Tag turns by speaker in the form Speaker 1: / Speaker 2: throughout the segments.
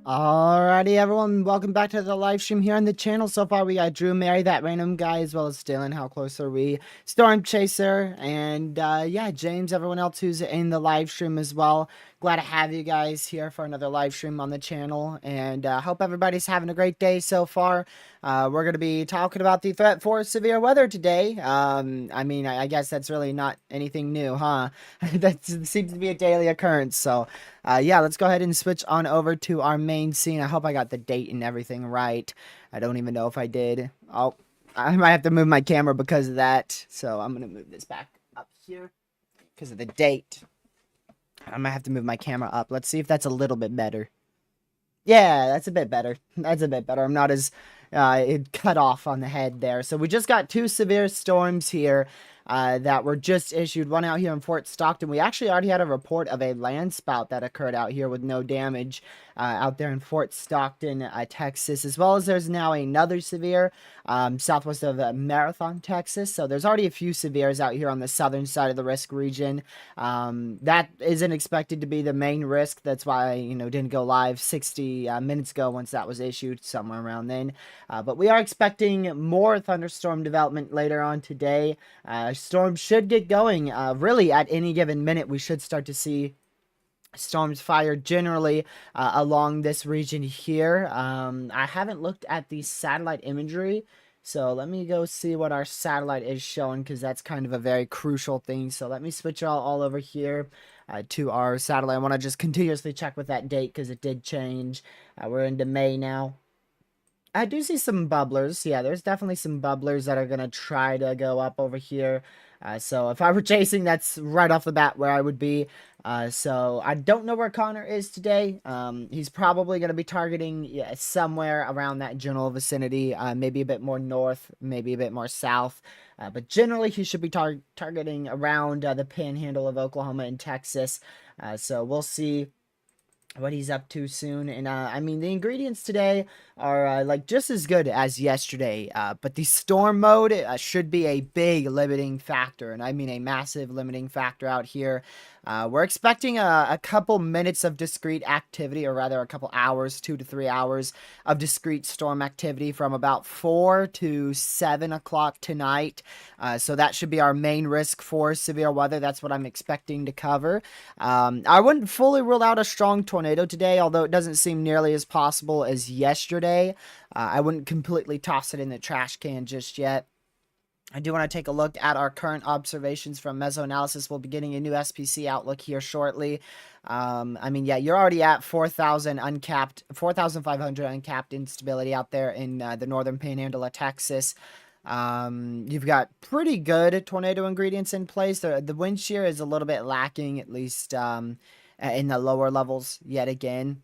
Speaker 1: Alrighty, everyone, welcome back to the live stream here on the channel. So far, we got Drew, Mary, that random guy, as well as Dylan. How close are we? Storm Chaser, and yeah, James, everyone else who's in the live stream as well. Glad to have you guys here for another live stream on the channel, and hope everybody's having a great day so far. We're going to be talking about the threat for severe weather today. I mean, I guess that's really not anything new, huh? That seems to be a daily occurrence, so yeah, let's go ahead and switch on over to our main scene. I hope I got the date and everything right. I don't even know if I did. I might have to move my camera because of that, so I'm going to move this back up here because of the date. I might have to move my camera up. Let's see if that's a little bit better. Yeah, that's a bit better. That's a bit better. I'm not as it cut off on the head there. So we just got two severe storms here that were just issued. One out here in Fort Stockton. We actually already had a report of a land spout that occurred out here with no damage out there in Fort Stockton, Texas, as well as there's now another severe southwest of Marathon, Texas. So there's already a few severes out here on the southern side of the risk region. That isn't expected to be the main risk. That's why I, didn't go live 60 minutes ago once that was issued, somewhere around then. But we are expecting more thunderstorm development later on today. Storms should get going really at any given minute. We should start to see storms fire generally along this region here. I haven't looked at the satellite imagery, so let me go see what our satellite is showing, because that's kind of a very crucial thing. So let me switch all over here to our satellite. I want to just continuously check with that date because it did change. We're into May now. I do see some bubblers. Yeah, there's definitely some bubblers that are going to try to go up over here. So if I were chasing, that's right off the bat where I would be. So I don't know where Connor is today. He's probably going to be targeting somewhere around that general vicinity, maybe a bit more north, maybe a bit more south. But generally, he should be targeting around the panhandle of Oklahoma and Texas. So we'll see what he's up to soon. And I mean, the ingredients today are like just as good as yesterday, but the storm mode should be a big limiting factor, and I mean a massive limiting factor out here. We're expecting a couple minutes of discrete activity, or rather a couple hours, 2 to 3 hours of discrete storm activity from about 4 to 7 o'clock tonight. So that should be our main risk for severe weather. That's what I'm expecting to cover. I wouldn't fully rule out a strong tornado today, although it doesn't seem nearly as possible as yesterday. I wouldn't completely toss it in the trash can just yet. I do want to take a look at our current observations from meso analysis. We'll be getting a new SPC outlook here shortly. I mean, yeah, you're already at 4,000 uncapped, 4,500 uncapped instability out there in the northern panhandle of Texas. You've got pretty good tornado ingredients in place. The wind shear is a little bit lacking, at least in the lower levels yet again.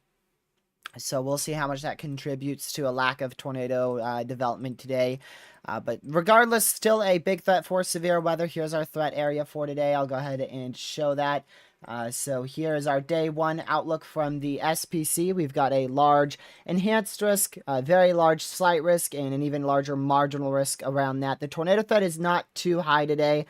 Speaker 1: So we'll see how much that contributes to a lack of tornado development today. But regardless, still a big threat for severe weather. Here's our threat area for today. I'll go ahead and show that. So here is our day one outlook from the SPC. We've got a large enhanced risk, a very large slight risk, and an even larger marginal risk around that. The tornado threat is not too high today.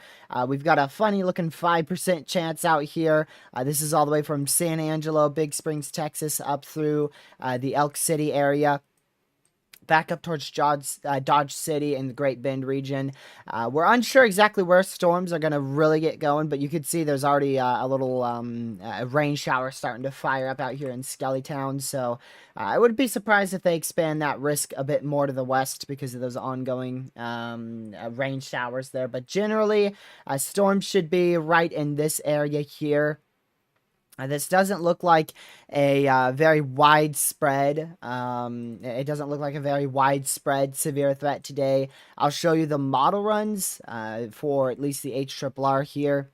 Speaker 1: We've got a funny looking 5% chance out here. This is all the way from San Angelo, Big Springs, Texas, up through the Elk City area, back up towards Dodge City and the Great Bend region. We're unsure exactly where storms are going to really get going, but you can see there's already a little rain shower starting to fire up out here in Skellytown. So I wouldn't be surprised if they expand that risk a bit more to the west because of those ongoing rain showers there. But generally, storms should be right in this area here. This doesn't look like a very widespread. It doesn't look like a very widespread severe threat today. I'll show you the model runs for at least the HRRR here.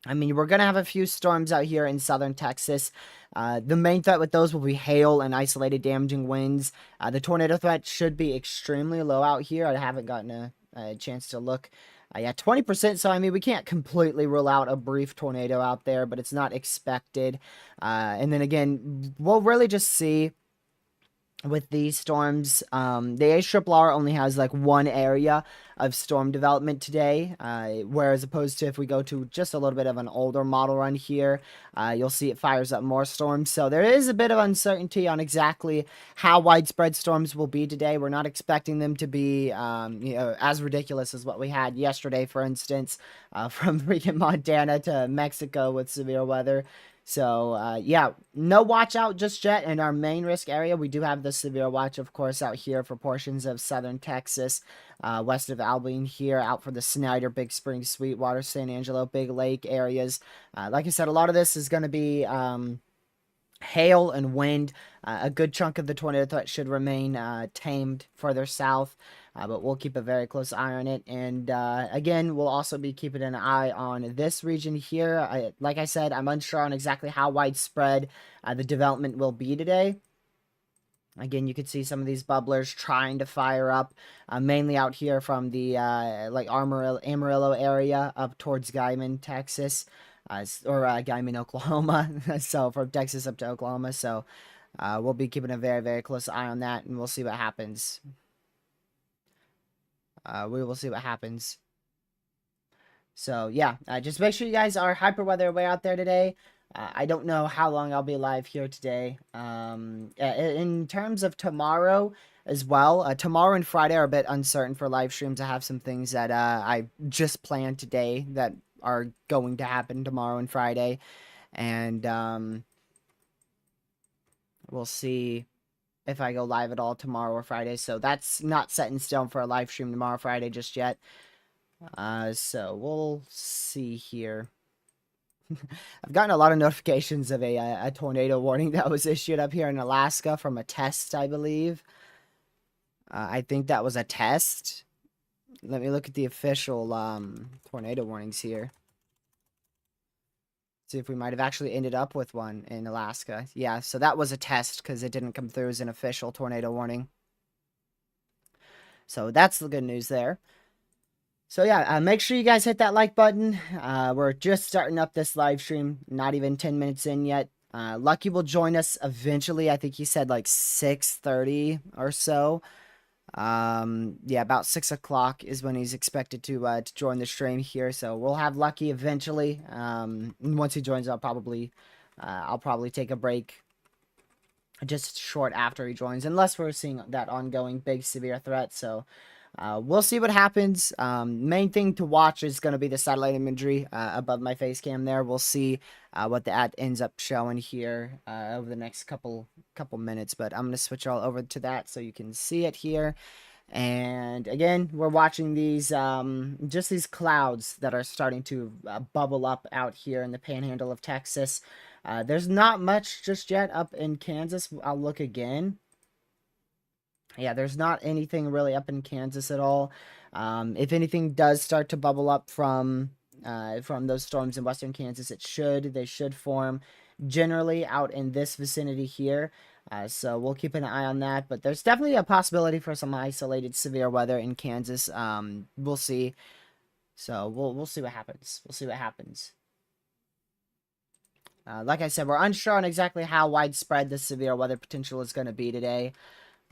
Speaker 1: I mean, we're going to have a few storms out here in southern Texas. The main threat with those will be hail and isolated damaging winds. The tornado threat should be extremely low out here. I haven't gotten a chance to look. Yeah, 20%, so I mean, we can't completely rule out a brief tornado out there, but it's not expected. And then again, we'll really just see with these storms. The HRRR only has like one area of storm development today, whereas opposed to if we go to just a little bit of an older model run here, you'll see it fires up more storms. So there is a bit of uncertainty on exactly how widespread storms will be today. We're not expecting them to be as ridiculous as what we had yesterday, for instance, from freaking Montana to Mexico with severe weather. So, yeah, no watch out just yet in our main risk area. We do have the severe watch, of course, out here for portions of southern Texas, west of Abilene here, out for the Snyder, Big Springs, Sweetwater, San Angelo, Big Lake areas. Like I said, a lot of this is going to be hail and wind. A good chunk of the tornado threat should remain tamed further south. But we'll keep a very close eye on it. And again, we'll also be keeping an eye on this region here. Like I said, I'm unsure on exactly how widespread the development will be today. Again, you can see some of these bubblers trying to fire up, mainly out here from the like Amarillo area up towards Guyman, Texas, or Guyman, Oklahoma. So from Texas up to Oklahoma. So we'll be keeping a very, very close eye on that, and we'll see what happens. We will see what happens. So, yeah, just make sure you guys are hyper weather aware out there today. I don't know how long I'll be live here today. In terms of tomorrow as well, tomorrow and Friday are a bit uncertain for live streams. I have some things that I just planned today that are going to happen tomorrow and Friday. And we'll see if I go live at all tomorrow or Friday. So that's not set in stone for a live stream tomorrow, Friday just yet. So we'll see here. I've gotten a lot of notifications of a tornado warning that was issued up here in Alaska from a test, I believe. I think that was a test. Let me look at the official tornado warnings here. See if we might have actually ended up with one in Alaska. Yeah, so that was a test because it didn't come through as an official tornado warning. So that's the good news there. So yeah, make sure you guys hit that like button. We're just starting up this live stream, not even 10 minutes in yet. Lucky will join us eventually. I think he said like 6:30 or so. Yeah, about 6 o'clock is when he's expected to join the stream here. So we'll have Lucky eventually. Once he joins, I'll probably take a break just short after he joins, unless we're seeing that ongoing big severe threat. So we'll see what happens. Main thing to watch is going to be the satellite imagery above my face cam there. We'll see what the ad ends up showing here over the next couple minutes. But I'm going to switch all over to that so you can see it here. And again, we're watching these just these clouds that are starting to bubble up out here in the panhandle of Texas. There's not much just yet up in Kansas. I'll look again. Yeah, there's not anything really up in Kansas at all. If anything does start to bubble up from those storms in western Kansas, they should form generally out in this vicinity here. So we'll keep an eye on that. But there's definitely a possibility for some isolated severe weather in Kansas. We'll see. So we'll see what happens. We'll see what happens. Like I said, we're unsure on exactly how widespread the severe weather potential is going to be today.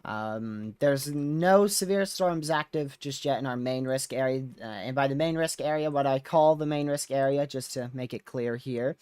Speaker 1: There's no severe storms active just yet in our main risk area. And by the main risk area, what I call the main risk area, just to make it clear here,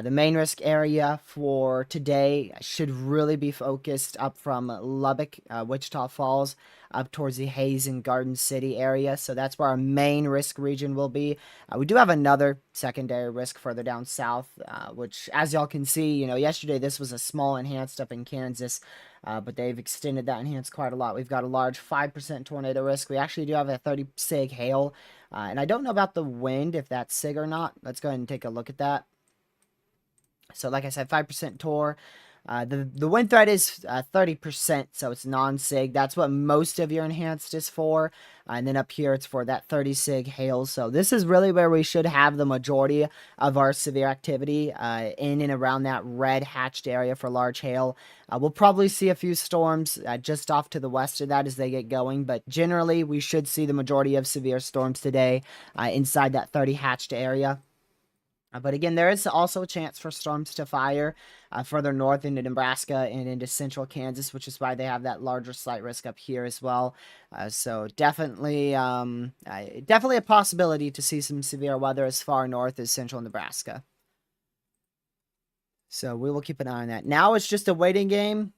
Speaker 1: the main risk area for today should really be focused up from Lubbock, Wichita Falls, up towards the Hayes and Garden City area. So that's where our main risk region will be. We do have another secondary risk further down south, which, as y'all can see, yesterday this was a small enhanced up in Kansas. But they've extended that enhanced quite a lot. We've got a large 5% tornado risk. We actually do have a 30 sig hail. And I don't know about the wind, if that's sig or not. Let's go ahead and take a look at that. So like I said, 5% tor. The wind threat is 30%, so it's non-sig. That's what most of your enhanced is for. And then up here, it's for that 30 sig hail. So this is really where we should have the majority of our severe activity in and around that red hatched area for large hail. We'll probably see a few storms just off to the west of that as they get going. But generally, we should see the majority of severe storms today inside that 30 hatched area. But again, there is also a chance for storms to fire further north into Nebraska and into central Kansas, which is why they have that larger slight risk up here as well. So definitely a possibility to see some severe weather as far north as central Nebraska. So we will keep an eye on that. Now it's just a waiting game.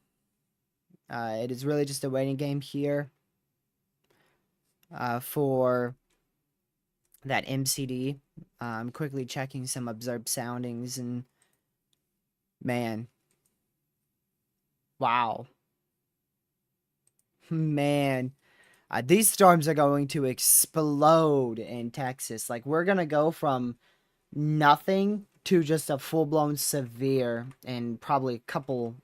Speaker 1: It is really just a waiting game here for that MCD. I'm quickly checking some observed soundings, and man, wow, man, these storms are going to explode in Texas. Like, we're gonna go from nothing to just a full-blown severe in probably a couple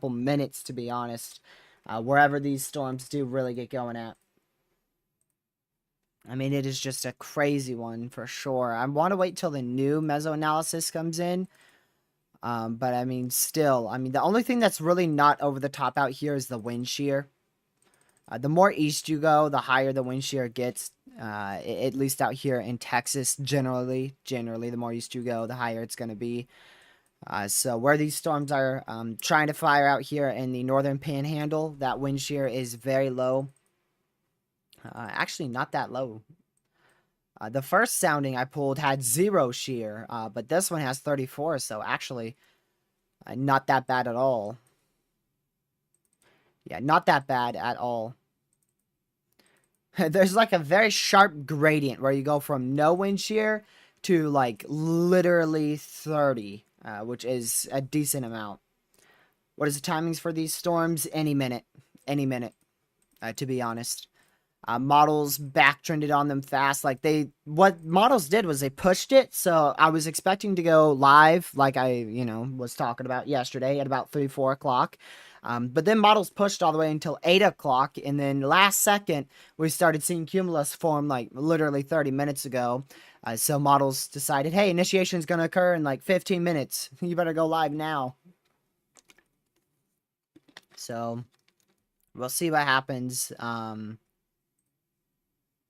Speaker 1: minutes, to be honest, wherever these storms do really get going at. I mean, it is just a crazy one for sure. I want to wait till the new meso analysis comes in. But I mean, still, the only thing that's really not over the top out here is the wind shear. The more east you go, the higher the wind shear gets. At least out here in Texas, generally, the more east you go, the higher it's going to be. So where these storms are trying to fire out here in the northern panhandle, that wind shear is very low. Actually, not that low. The first sounding I pulled had 0 shear, but this one has 34, so actually not that bad at all. Yeah, not that bad at all. There's like a very sharp gradient where you go from no wind shear to like literally 30, which is a decent amount. What is the timings for these storms? Any minute, to be honest. Models backtrended on them fast. Like, what models did was they pushed it. So I was expecting to go live, like I, was talking about yesterday at about 3, 4 o'clock. But then models pushed all the way until 8 o'clock. And then last second, we started seeing cumulus form like literally 30 minutes ago. So models decided, hey, initiation is going to occur in like 15 minutes. You better go live now. So we'll see what happens.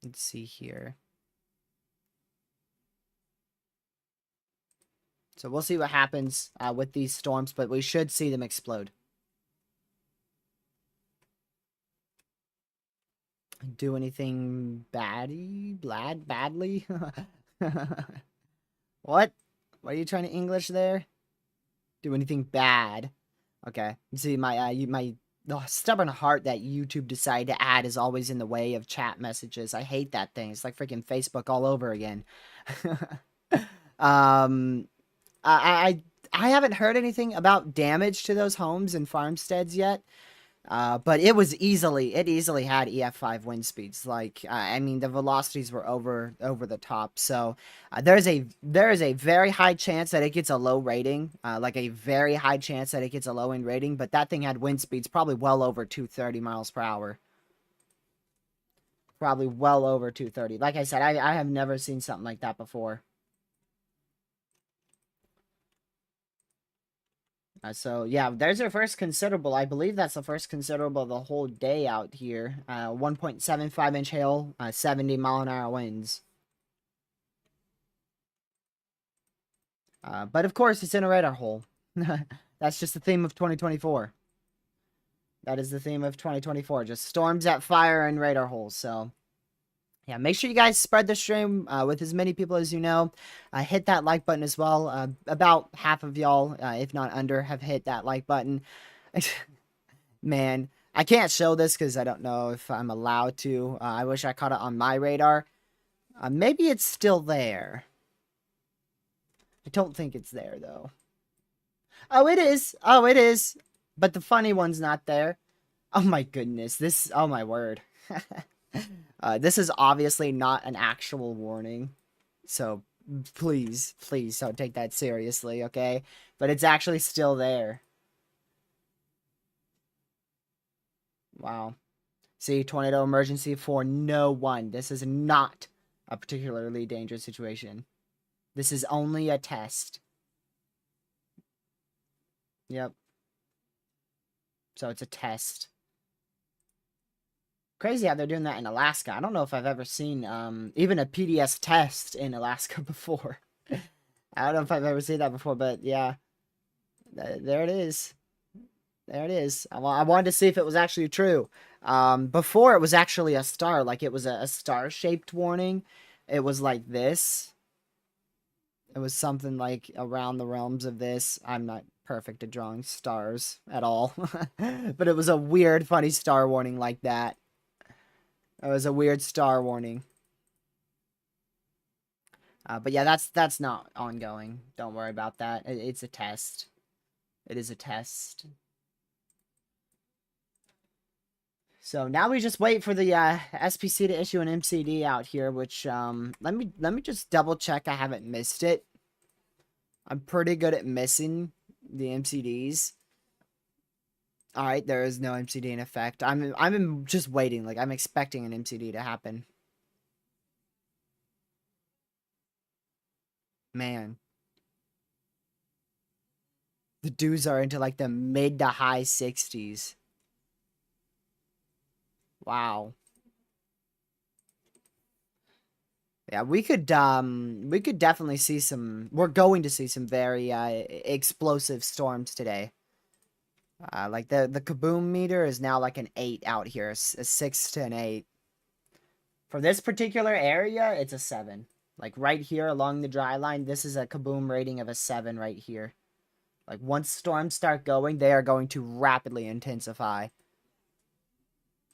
Speaker 1: Let's see here. So we'll see what happens with these storms, but we should see them explode. Do anything badly? What? What are you trying to English there? Do anything bad? Okay. See, my the stubborn heart that YouTube decided to add is always in the way of chat messages. I hate that thing. It's like freaking Facebook all over again. I haven't heard anything about damage to those homes and farmsteads yet. But it easily had EF5 wind speeds. Like, the velocities were over the top. So there is a very high chance that it gets a low rating, like a very high chance that it gets a low end rating. But that thing had wind speeds probably well over 230 miles per hour. probably well over 230. Like I said, I have never seen something like that before. So yeah, there's our first considerable. I believe that's the first considerable the whole day out here. 1.75-inch hail, 70-mile-an-hour winds. But of course, it's in a radar hole. That's just the theme of 2024. That is the theme of 2024. Just storms that fire and radar holes. So yeah, make sure you guys spread the stream with as many people as you know. Hit that like button as well. About half of y'all, if not under, have hit that like button. Man, I can't show this because I don't know if I'm allowed to. I wish I caught it on my radar. Maybe it's still there. I don't think it's there, though. Oh, it is. Oh, it is. But the funny one's not there. Oh, my goodness. This, oh, my word. This is obviously not an actual warning. So, please, please don't take that seriously, okay? But it's actually still there. Wow. See, tornado emergency for no one. This is not a particularly dangerous situation. This is only a test. Yep. So it's a test. Crazy how they're doing that in Alaska. I don't know if I've ever seen even a PDS test in Alaska before. I don't know if I've ever seen that before, but yeah. There it is. There it is. I wanted to see if it was actually true. Before it was actually a star. Like it was a star-shaped warning. It was like this. It was something like around the realms of this. I'm not perfect at drawing stars at all. But it was a weird, funny star warning like that. It was a weird star warning. But yeah, that's not ongoing. Don't worry about that. It's a test. It is a test. So now we just wait for the SPC to issue an MCD out here, which let me just double check I haven't missed it. I'm pretty good at missing the MCDs. All right, there is no MCD in effect. I'm just waiting, like I'm expecting an MCD to happen. Man. The dues are into like the mid to high 60s. Wow. Yeah, we could definitely see some, we're going to see some very explosive storms today. Like the kaboom meter is now like an 8 out here, a 6 to an 8. For this particular area, it's a 7. Like right here along the dry line, this is a kaboom rating of a 7 right here. Like once storms start going, they are going to rapidly intensify.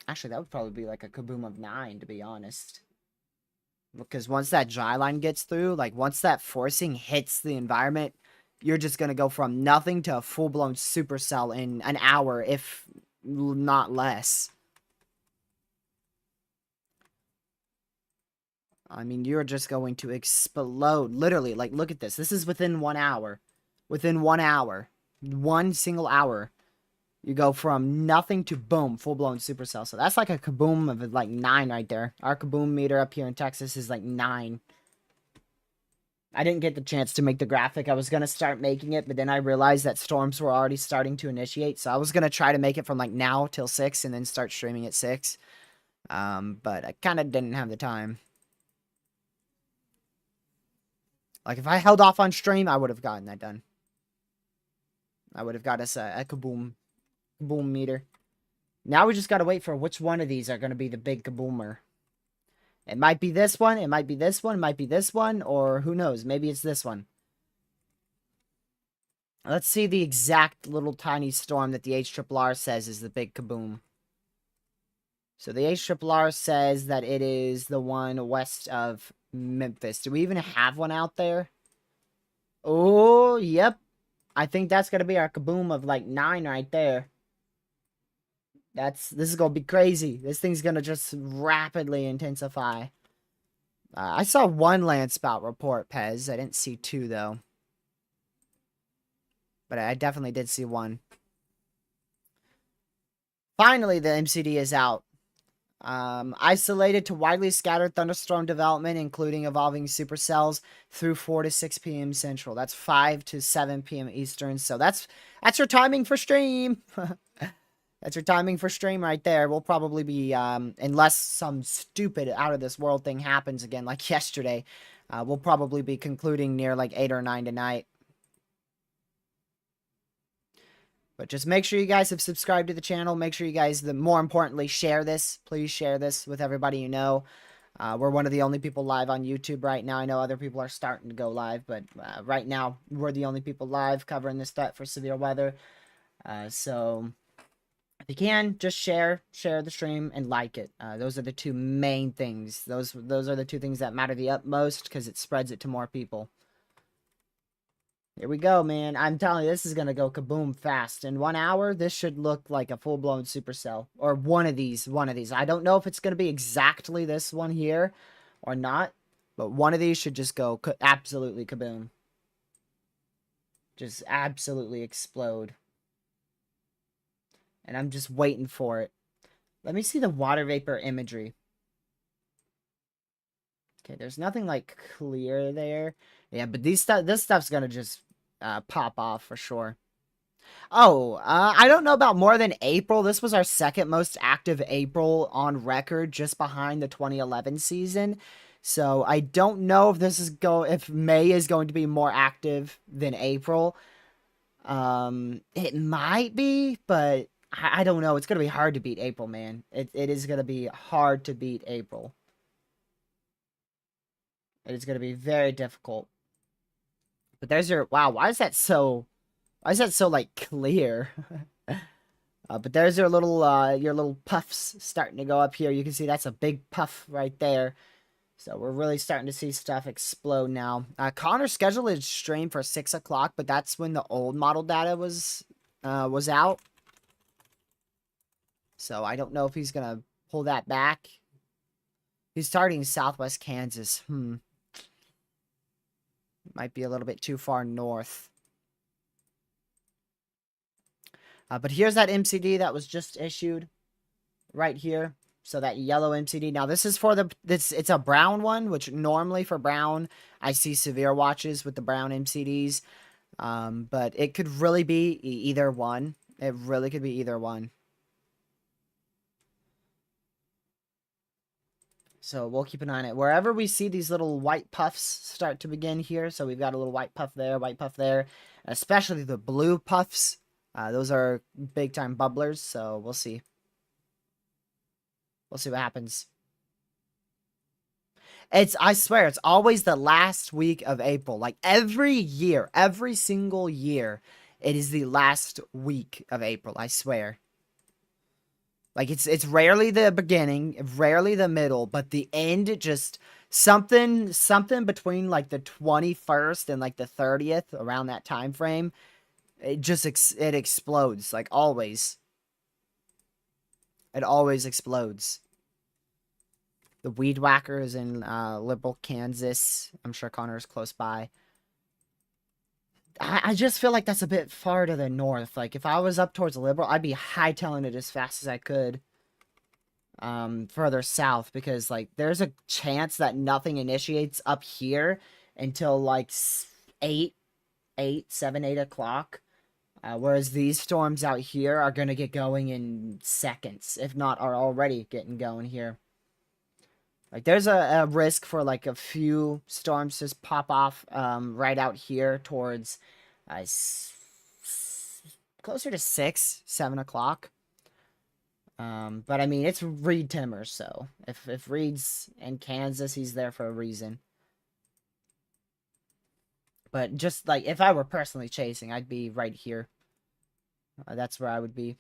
Speaker 1: Actually, that would probably be like a kaboom of 9, to be honest. Because once that dry line gets through, like once that forcing hits the environment, you're just going to go from nothing to a full-blown supercell in an hour, if not less. I mean, you're just going to explode. Literally, like, look at this. This is within 1 hour. Within 1 hour. 1 single hour. You go from nothing to boom, full-blown supercell. So that's like a kaboom of like 9 right there. Our kaboom meter up here in Texas is like 9. I didn't get the chance to make the graphic. I was going to start making it, but then I realized that storms were already starting to initiate. So I was going to try to make it from like now till 6 and then start streaming at 6. But I kind of didn't have the time. Like if I held off on stream, I would have gotten that done. I would have got us a kaboom meter. Now we just got to wait for which one of these are going to be the big kaboomer. It might be this one, it might be this one, it might be this one, or who knows, maybe it's this one. Let's see the exact little tiny storm that the HRRR says is the big kaboom. So the HRRR says that it is the one west of Memphis. Do we even have one out there? Oh, yep. I think that's going to be our kaboom of like 9 right there. This is going to be crazy. This thing's going to just rapidly intensify. I saw 1 land spout report, Pez. I didn't see 2, though. But I definitely did see 1. Finally, the MCD is out. Isolated to widely scattered thunderstorm development, including evolving supercells through 4 to 6 p.m. Central. That's 5 to 7 p.m. Eastern. So that's your timing for stream. That's your timing for stream right there. We'll probably be, unless some stupid out of this world thing happens again, like yesterday, we'll probably be concluding near like 8 or 9 tonight. But just make sure you guys have subscribed to the channel. Make sure you guys, more importantly, share this. Please share this with everybody you know. We're one of the only people live on YouTube right now. I know other people are starting to go live, but right now, we're the only people live covering this threat for severe weather. So if you can, just share the stream and like it. Those are the two main things. Those are the two things that matter the utmost, because it spreads it to more people. Here we go, man. I'm telling you, this is going to go kaboom fast. In 1 hour, this should look like a full-blown supercell. Or one of these. I don't know if it's going to be exactly this one here or not. But one of these should just go absolutely kaboom. Just absolutely explode. And I'm just waiting for it. Let me see the water vapor imagery. Okay, there's nothing like clear there. Yeah, but this stuff's going to just pop off for sure. Oh, I don't know about more than April. This was our second most active April on record, just behind the 2011 season. So I don't know if May is going to be more active than April. It might be, but I don't know. It's going to be hard to beat April, man. It is going to be hard to beat April. It is going to be very difficult. But there's your, wow, why is that so like clear? But there's your little puffs starting to go up here. You can see that's a big puff right there. So we're really starting to see stuff explode now. Connor's schedule is streamed for 6 o'clock, but that's when the old model data was out. So I don't know if he's gonna pull that back. He's targeting Southwest Kansas. Might be a little bit too far north. But here's that MCD that was just issued right here. So that yellow MCD. Now this is for it's a brown one, which normally for brown, I see severe watches with the brown MCDs. But it could really be either one. It really could be either one. So we'll keep an eye on it. Wherever we see these little white puffs start to begin here. So we've got a little white puff there. Especially the blue puffs. Those are big time bubblers. So we'll see. We'll see what happens. I swear, it's always the last week of April. Like every year, every single year, it is the last week of April. I swear. Like, it's rarely the beginning, rarely the middle, but the end, just something between, like, the 21st and, like, the 30th, around that time frame, it just, it explodes, like, always. It always explodes. The Weed Whacker is in Liberal, Kansas. I'm sure Connor is close by. I just feel like that's a bit far to the north. Like, if I was up towards Liberal, I'd be hightailing it as fast as I could. Further south, because, like, there's a chance that nothing initiates up here until, like, 7, 8 o'clock. Whereas these storms out here are going to get going in seconds, if not are already getting going here. Like, there's a risk for, like, a few storms just pop off right out here towards closer to 6, 7 o'clock. But, I mean, it's Reed Timmer, so if Reed's in Kansas, he's there for a reason. But just, like, if I were personally chasing, I'd be right here. That's where I would be.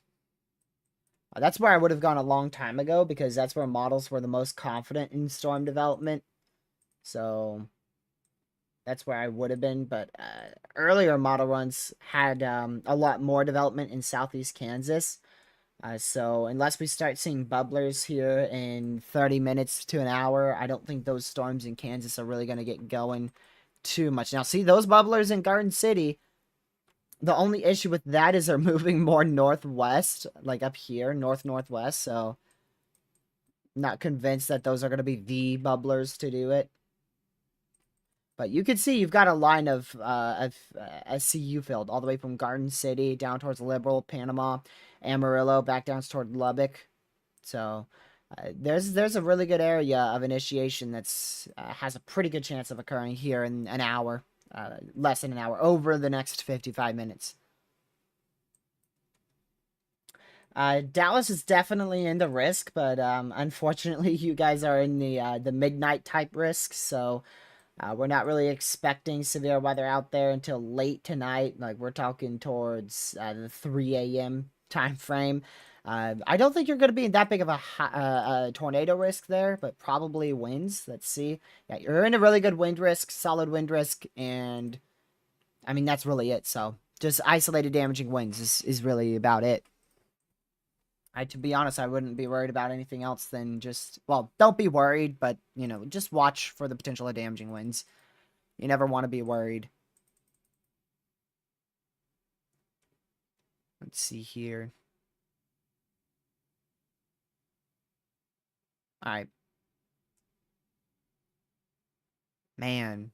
Speaker 1: That's where I would have gone a long time ago, because that's where models were the most confident in storm development. So, that's where I would have been. But earlier model runs had a lot more development in southeast Kansas. So, unless we start seeing bubblers here in 30 minutes to an hour, I don't think those storms in Kansas are really going to get going too much. Now, see, those bubblers in Garden City, the only issue with that is they're moving more northwest, like up here, northwest. So Not convinced that those are going to be the bubblers to do it. But you can see you've got a line of SCU filled all the way from Garden City down towards Liberal, Panama, Amarillo, back down toward Lubbock. So there's a really good area of initiation that's has a pretty good chance of occurring here in an hour, less than an hour, over the next 55 minutes. Dallas is definitely in the risk, but unfortunately, you guys are in the midnight type risk, so we're not really expecting severe weather out there until late tonight. Like we're talking towards the 3 a.m. time frame. I don't think you're going to be in that big of a tornado risk there, but probably winds. Let's see. Yeah, you're in a really good wind risk, solid wind risk, and I mean that's really it. So just isolated damaging winds is really about it. To be honest, I wouldn't be worried about anything else than just, well, don't be worried, but, you know, just watch for the potential of damaging winds. You never want to be worried. Let's see here. All right. Man.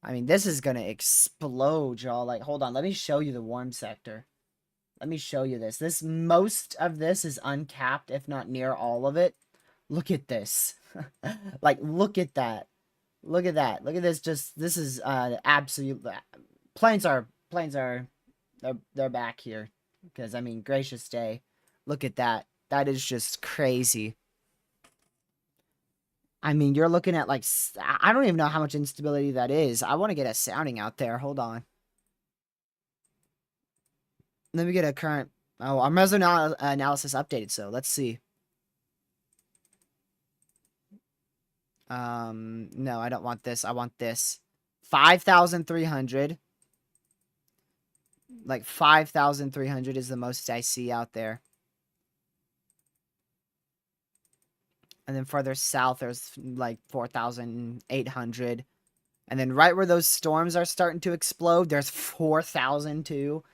Speaker 1: I mean, this is going to explode, y'all. Like, hold on. Let me show you the warm sector. Let me show you this. Most of this is uncapped, if not near all of it. Look at this. Like, look at that. Look at that. Look at this. Just, this is absolute. They're back here. Because, I mean, gracious day. Look at that. That is just crazy. I mean, you're looking at, like, I don't even know how much instability that is. I want to get a sounding out there. Hold on. Let me get a current. Oh, our meso analysis updated, so let's see. No, I don't want this. I want this. 5,300. Like 5,300 is the most I see out there. And then further south, there's like 4,800. And then right where those storms are starting to explode, there's 4,000 too.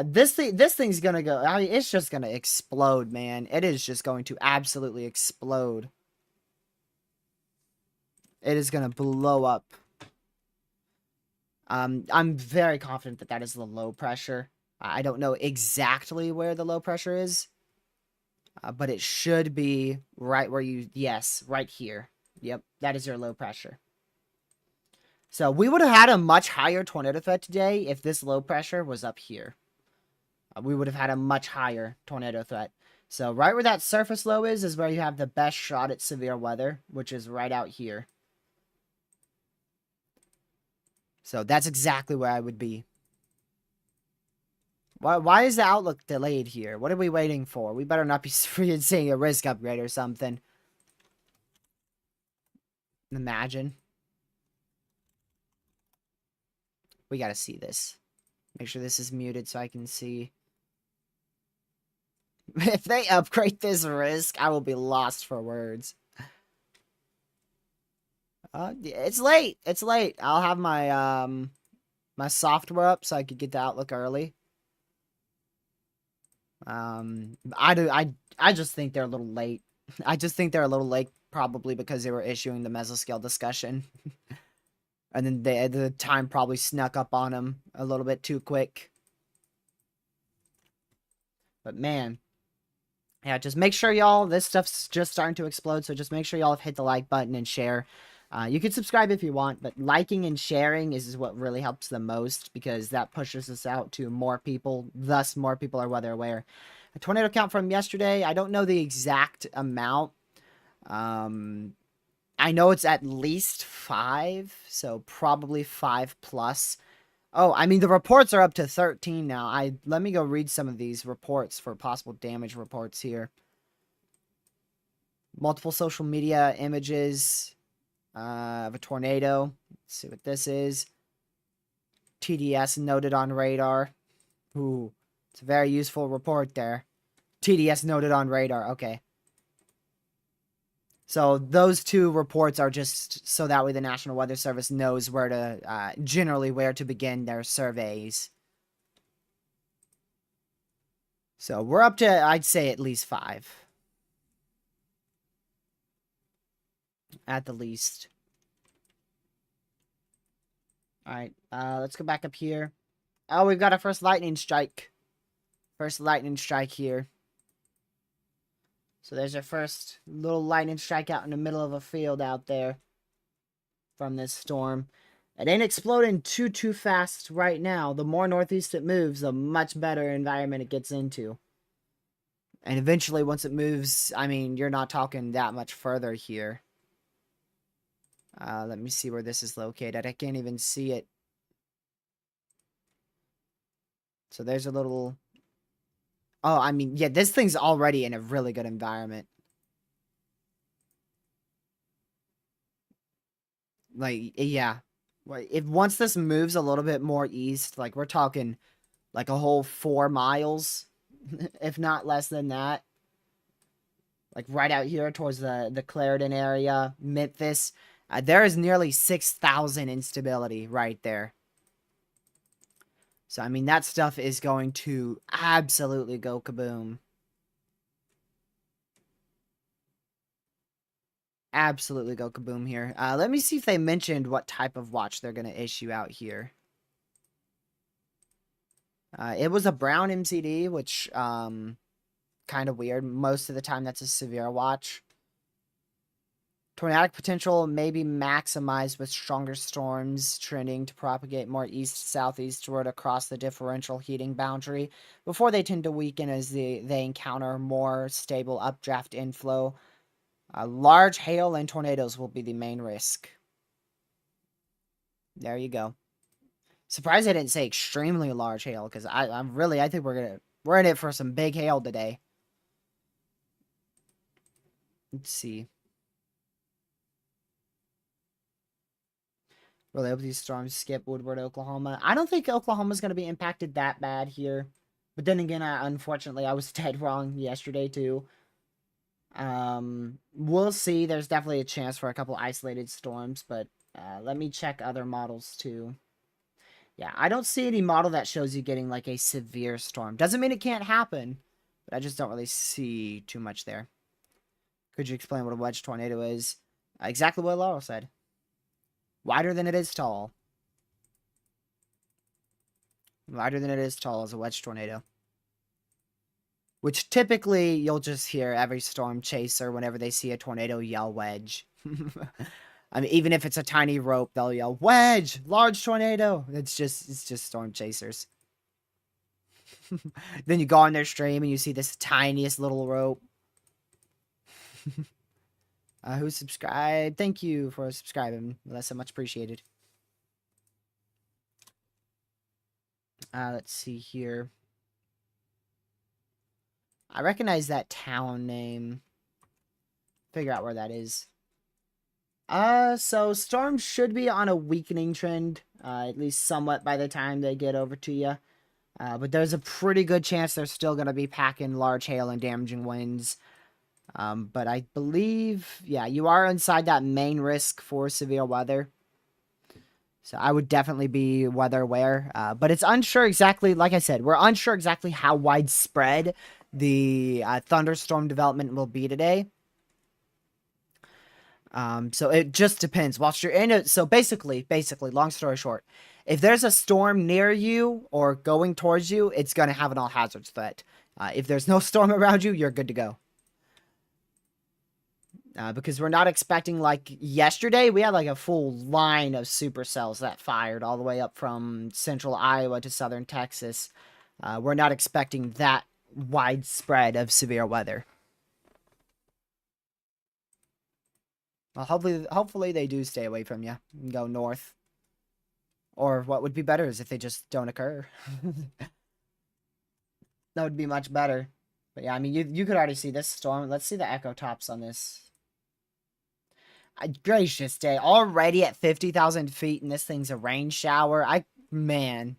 Speaker 1: This thing's gonna go. I mean, it's just gonna explode, man. It is just going to absolutely explode. It is gonna blow up. I'm very confident that that is the low pressure. I don't know exactly where the low pressure is, but it should be right where you. Yes, right here. Yep, that is your low pressure. So we would have had a much higher tornado threat today if this low pressure was up here. We would have had a much higher tornado threat. So right where that surface low is where you have the best shot at severe weather, which is right out here. So that's exactly where I would be. Why is the outlook delayed here? What are we waiting for? We better not be seeing a risk upgrade or something. Imagine. We gotta see this. Make sure this is muted so I can see. If they upgrade this risk, I will be lost for words. It's late. It's late. I'll have my my software up so I could get the outlook early. I just think they're a little late. I just think they're a little late, probably because they were issuing the mesoscale discussion, and then the time probably snuck up on them a little bit too quick. But man. Yeah, just make sure y'all, this stuff's just starting to explode, so just make sure y'all have hit the like button and share. You can subscribe if you want, but liking and sharing is what really helps the most, because that pushes us out to more people, thus more people are weather aware. A tornado count from yesterday, I don't know the exact amount. I know it's at least 5, so probably 5 plus. Oh, I mean, the reports are up to 13 now. Let me go read some of these reports for possible damage reports here. Multiple social media images of a tornado. Let's see what this is. TDS noted on radar. Ooh, it's a very useful report there. TDS noted on radar. Okay. So those two reports are just so that way the National Weather Service knows where to, generally where to begin their surveys. So we're up to, I'd say, at least 5. at the least. Alright, let's go back up here. Oh, we've got our first lightning strike. First lightning strike here. So there's our first little lightning strike out in the middle of a field out there from this storm. It ain't exploding too fast right now. The more northeast it moves, the much better environment it gets into. And eventually, once it moves, I mean, you're not talking that much further here. Let me see where this is located. I can't even see it. So there's a little... Oh, I mean, yeah, this thing's already in a really good environment. Like, yeah. If once this moves a little bit more east, like, we're talking, like, a whole 4 miles, if not less than that. Like, right out here towards the Clarendon area, Memphis. There is nearly 6,000 instability right there. So, I mean, that stuff is going to absolutely go kaboom. Absolutely go kaboom here. Let me see if they mentioned what type of watch they're going to issue out here. It was a brown MCD, which, kind of weird. Most of the time, that's a severe watch. Tornadic potential may be maximized with stronger storms trending to propagate more east-southeastward across the differential heating boundary before they tend to weaken as they encounter more stable updraft inflow. Large hail and tornadoes will be the main risk. There you go. Surprised I didn't say extremely large hail, because I think we're in it for some big hail today. Let's see. Really hope these storms skip Woodward, Oklahoma. I don't think Oklahoma's going to be impacted that bad here. But then again, unfortunately, I was dead wrong yesterday, too. We'll see. There's definitely a chance for a couple isolated storms, but let me check other models, too. Yeah, I don't see any model that shows you getting, like, a severe storm. Doesn't mean it can't happen, but I just don't really see too much there. Could you explain what a wedge tornado is? Exactly what Laurel said. Wider than it is tall. Wider than it is tall is a wedge tornado. Which typically you'll just hear every storm chaser whenever they see a tornado yell wedge. I mean, even if it's a tiny rope, they'll yell wedge, large tornado. It's just storm chasers. Then you go on their stream and you see this tiniest little rope. Who subscribed? Thank you for subscribing. That's so much appreciated. Let's see here. I recognize that town name. Figure out where that is. So storms should be on a weakening trend, at least somewhat by the time they get over to you. But there's a pretty good chance they're still going to be packing large hail and damaging winds. But I believe, yeah, you are inside that main risk for severe weather. So I would definitely be weather aware. But it's unsure exactly, like I said, we're unsure exactly how widespread the thunderstorm development will be today. So it just depends. Whilst you're in it, so basically, long story short, if there's a storm near you or going towards you, it's going to have an all hazards threat. If there's no storm around you, you're good to go. Because we're not expecting, like, yesterday, we had, like, a full line of supercells that fired all the way up from central Iowa to southern Texas. We're not expecting that widespread of severe weather. Well, hopefully they do stay away from you and go north. Or what would be better is if they just don't occur. That would be much better. But yeah, I mean, you could already see this storm. Let's see the echo tops on this. Gracious day. Already at 50,000 feet and this thing's a rain shower. Man.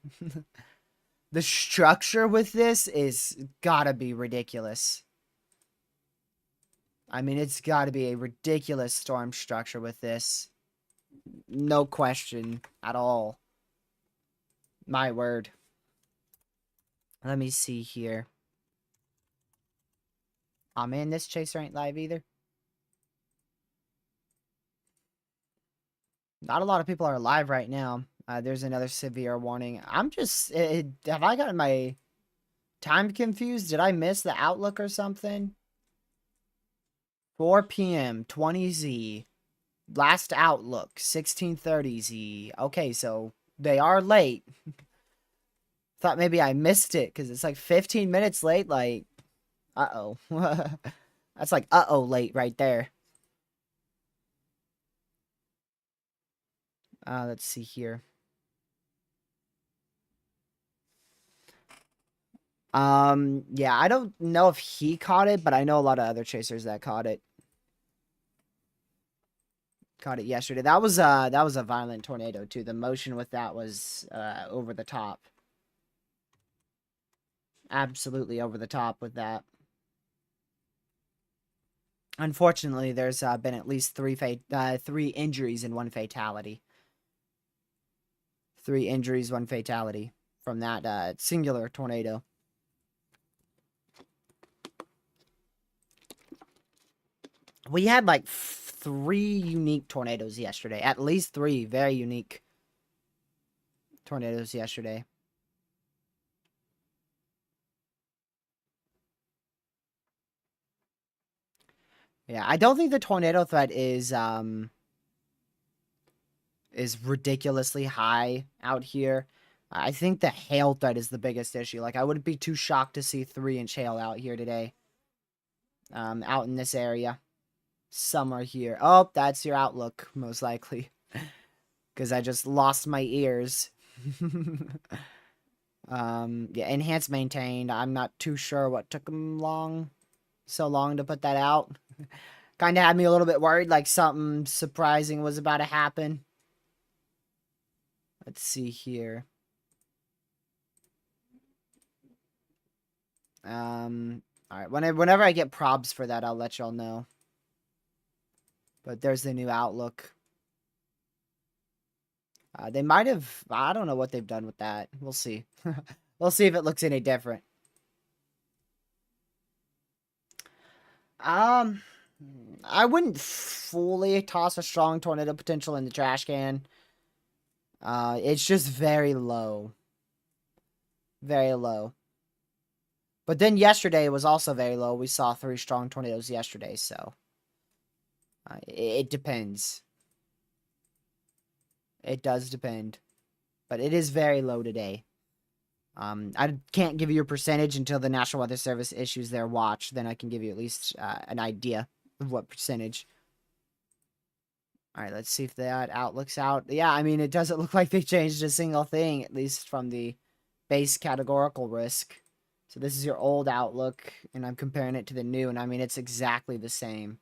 Speaker 1: The structure with this is gotta be ridiculous. I mean, it's gotta be a ridiculous storm structure with this. No question at all. My word. Let me see here. Oh man, this chaser ain't live either. Not a lot of people are alive right now. There's another severe warning. I'm just... have I gotten my time confused? Did I miss the outlook or something? 4 p.m. 20Z. Last outlook 1630Z. Okay, so they are late. Thought maybe I missed it because it's like 15 minutes late. Like, uh-oh. That's like uh-oh late right there. Let's see here. Yeah, I don't know if he caught it, but I know a lot of other chasers that caught it. Caught it yesterday. That was a violent tornado too. The motion with that was over the top. Absolutely over the top with that. Unfortunately, there's been at least three injuries and one fatality. 3 injuries, 1 fatality from that singular tornado. We had like 3 unique tornadoes yesterday. At least 3 very unique tornadoes yesterday. Yeah, I don't think the tornado threat is ridiculously high out here. I think the hail threat is the biggest issue. Like, I wouldn't be too shocked to see 3-inch hail out here today. Out in this area. Some are here. Oh, that's your outlook, most likely. Because I just lost my ears. Yeah, enhanced maintained. I'm not too sure what took them so long to put that out. Kind of had me a little bit worried, like something surprising was about to happen. Let's see here. Alright, whenever I get probs for that, I'll let y'all know. But there's the new outlook. They might have... I don't know what they've done with that. We'll see. We'll see if it looks any different. I wouldn't fully toss a strong tornado potential in the trash can. It's just very low. Very low. But then yesterday was also very low. We saw 3 strong tornadoes yesterday, so... it depends. It does depend. But it is very low today. I can't give you a percentage until the National Weather Service issues their watch. Then I can give you at least an idea of what percentage. Alright, let's see if that outlook's out. Yeah, I mean, it doesn't look like they changed a single thing, at least from the base categorical risk. So this is your old outlook, and I'm comparing it to the new, and I mean, it's exactly the same.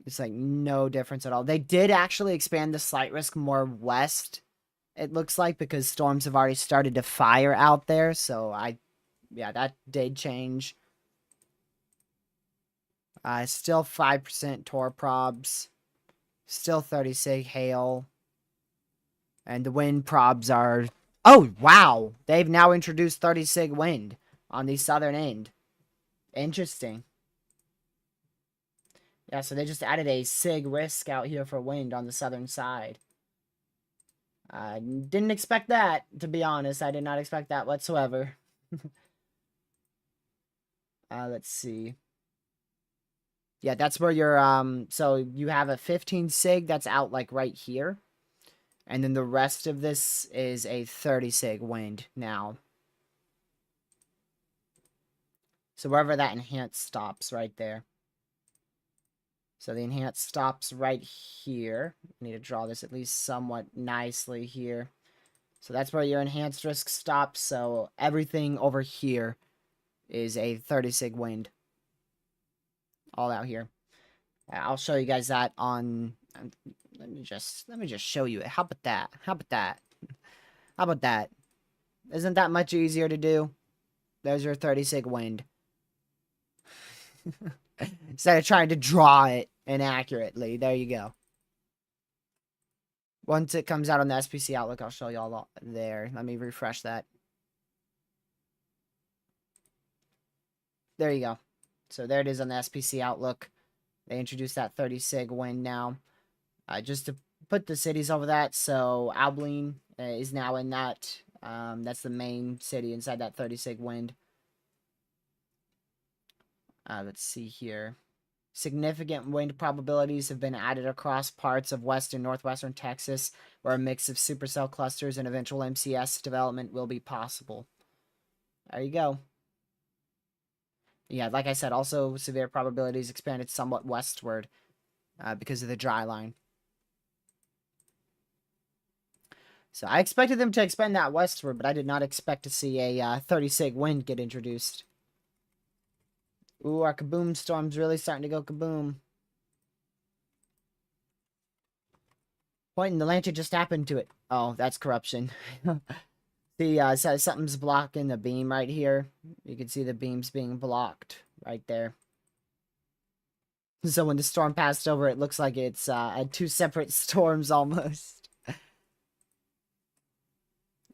Speaker 1: It's like no difference at all. They did actually expand the slight risk more west, it looks like, because storms have already started to fire out there. So yeah, that did change. Still 5% tor probs. Still 30 sig hail. And the wind probs are... Oh, wow! They've now introduced 30 sig wind on the southern end. Interesting. Yeah, so they just added a sig risk out here for wind on the southern side. Didn't expect that, to be honest. I did not expect that whatsoever. Let's see. Yeah, that's where your, so you have a 15 sig that's out, like, right here. And then the rest of this is a 30 sig wind now. So wherever that enhanced stops, right there. So the enhanced stops right here. I need to draw this at least somewhat nicely here. So that's where your enhanced risk stops. So everything over here is a 30 sig wind. All out here. I'll show you guys that on... Let me just show you it. How about that? How about that? How about that? Isn't that much easier to do? There's your 30 sig wind. Instead of trying to draw it inaccurately. There you go. Once it comes out on the SPC Outlook, I'll show you all there. Let me refresh that. There you go. So there it is on the SPC Outlook. They introduced that 30 sig wind now. just to put the cities over that. So Abilene is now in that. That's the main city inside that 30 sig wind. Let's see here. Significant wind probabilities have been added across parts of west and northwestern Texas, where a mix of supercell clusters and eventual MCS development will be possible. There you go. Yeah, like I said, also severe probabilities expanded somewhat westward because of the dry line. So I expected them to expand that westward, but I did not expect to see a 30 sig wind get introduced. Ooh, our kaboom storm's really starting to go kaboom. Pointing the lantern just happened to it. Oh, that's corruption. See, so something's blocking the beam right here. You can see the beams being blocked right there. So when the storm passed over, it looks like it's two separate storms almost.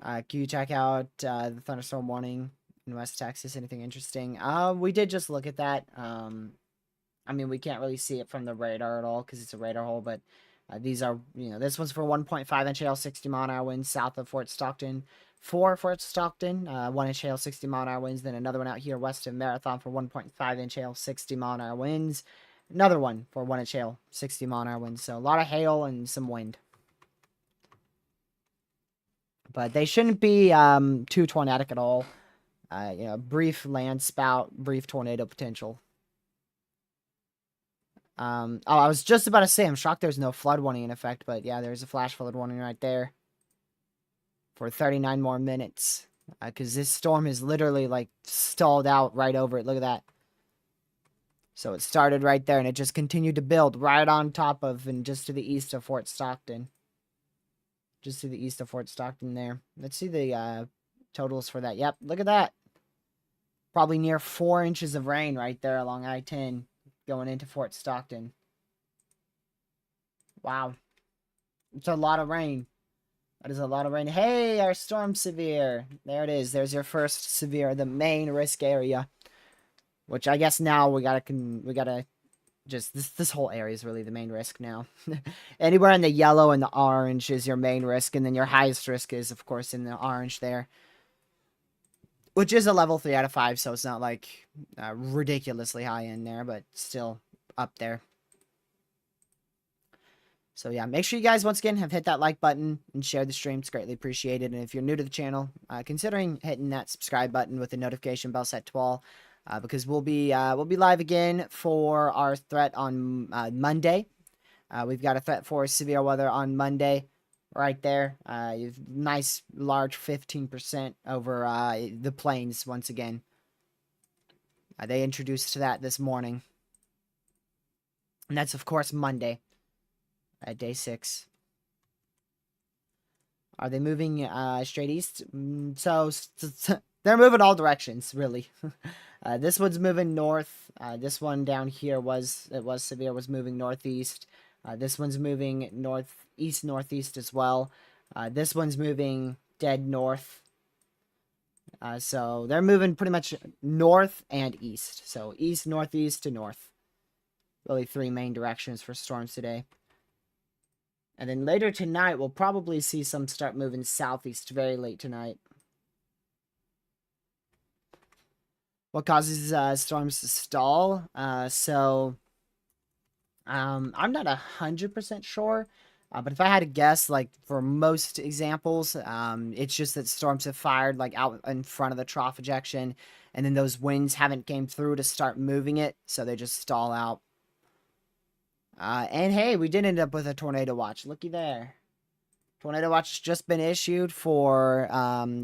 Speaker 1: Can you check out the thunderstorm warning in West Texas? Anything interesting? We did just look at that. I mean, we can't really see it from the radar at all because it's a radar hole, but these are, this one's for 1.5 inch hail, 60 mile an hour winds south of Fort Stockton. For Fort Stockton, 1 inch hail, 60 mile an hour winds. Then another one out here west of Marathon for 1.5 inch hail, 60 mile an hour winds. Another one for 1 inch hail, 60 mile an hour winds. So a lot of hail and some wind. But they shouldn't be too tornadic at all. Brief land spout, brief tornado potential. I was just about to say, I'm shocked there's no flood warning in effect, but yeah, there's a flash flood warning right there for 39 more minutes. Because this storm is literally, like, stalled out right over it. Look at that. So it started right there, and it just continued to build right on top of and just to the east of Fort Stockton. Just to the east of Fort Stockton there. Let's see the totals for that. Yep, look at that. Probably near 4 inches of rain right there along I-10 going into Fort Stockton. Wow. It's a lot of rain. That is a lot of rain. Hey, our storm's severe. There it is. There's your first severe, the main risk area. Which I guess now we gotta just, this whole area is really the main risk now. Anywhere in the yellow and the orange is your main risk, and then your highest risk is, of course, in the orange there. Which is a level 3 out of 5, so it's not, like, ridiculously high in there, but still up there. So, yeah, make sure you guys, once again, have hit that like button and share the stream. It's greatly appreciated. And if you're new to the channel, considering hitting that subscribe button with the notification bell set to all, because we'll be live again for our threat on Monday. We've got a threat for severe weather on Monday, right there. Nice large 15% over the plains once again. They introduced that this morning, and that's of course Monday, day 6. Are they moving straight east? So they're moving all directions, really. This one's moving north. This one down here was severe, was moving northeast. This one's moving northeast as well. This one's moving dead north. So they're moving pretty much north and east. So east, northeast to north. Really 3 main directions for storms today. And then later tonight, we'll probably see some start moving southeast very late tonight. What causes storms to stall? I'm not 100% sure. But if I had to guess, like, for most examples, it's just that storms have fired, like, out in front of the trough ejection, and then those winds haven't came through to start moving it, so they just stall out. And hey, we did end up with a tornado watch. Looky there. Tornado watch has just been issued for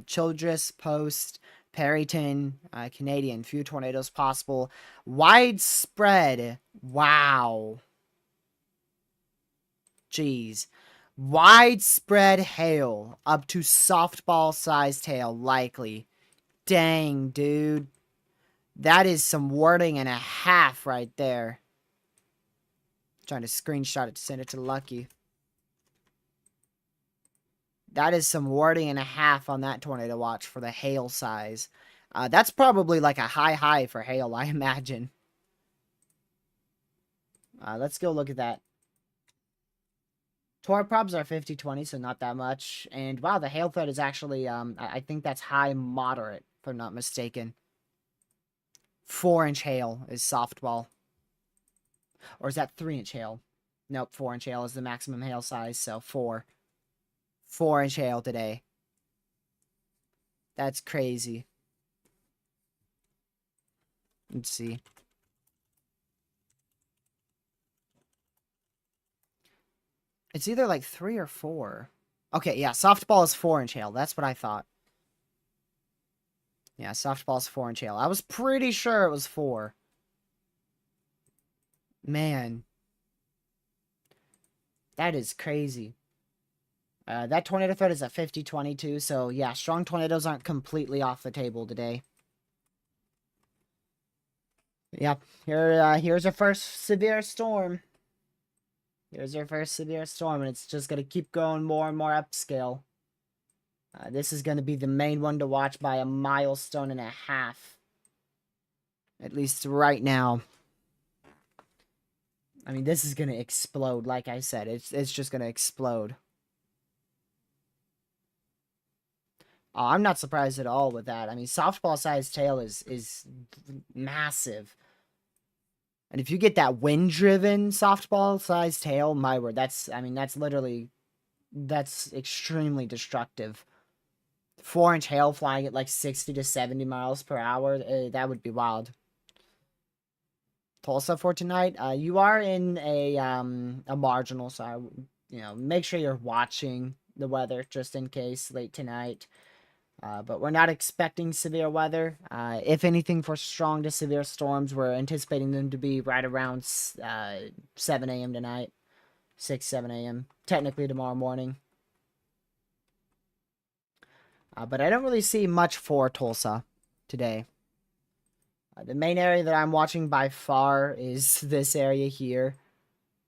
Speaker 1: Childress, Post, Perryton, Canadian. Few tornadoes possible. Widespread. Wow. Jeez. Widespread hail. Up to softball-sized hail, likely. Dang, dude. That is some wording and a half right there. Trying to screenshot it to send it to Lucky. That is some wording and a half on that tornado watch for the hail size. That's probably like a high for hail, I imagine. Let's go look at that. Torque probs are 50-20, so not that much. And wow, the hail threat is actually, I think that's high moderate, if I'm not mistaken. 4-inch hail is softball. Or is that 3-inch hail? Nope, 4-inch hail is the maximum hail size, so 4. 4-inch hail today. That's crazy. Let's see. It's either like 3 or 4. Okay, yeah, softball is 4-inch hail. That's what I thought. Yeah, softball is 4-inch hail. I was pretty sure it was 4. Man. That is crazy. That tornado threat is at 50-20 too, so yeah, strong tornadoes aren't completely off the table today. Yeah, here's our first severe storm. Here's our first severe storm, and it's just going to keep going more and more upscale. This is going to be the main one to watch by a milestone and a half. At least right now. I mean, this is going to explode, like I said. It's just going to explode. Oh, I'm not surprised at all with that. I mean, softball-sized tail is massive. And if you get that wind-driven softball-sized tail, my word, that's extremely destructive. 4-inch hail flying at like 60 to 70 miles per hour, that would be wild. Tulsa for tonight, you are in a marginal, so make sure you're watching the weather just in case late tonight. But we're not expecting severe weather. If anything, for strong to severe storms, we're anticipating them to be right around 7 a.m. tonight. 6, 7 a.m. Technically tomorrow morning. But I don't really see much for Tulsa today. The main area that I'm watching by far is this area here.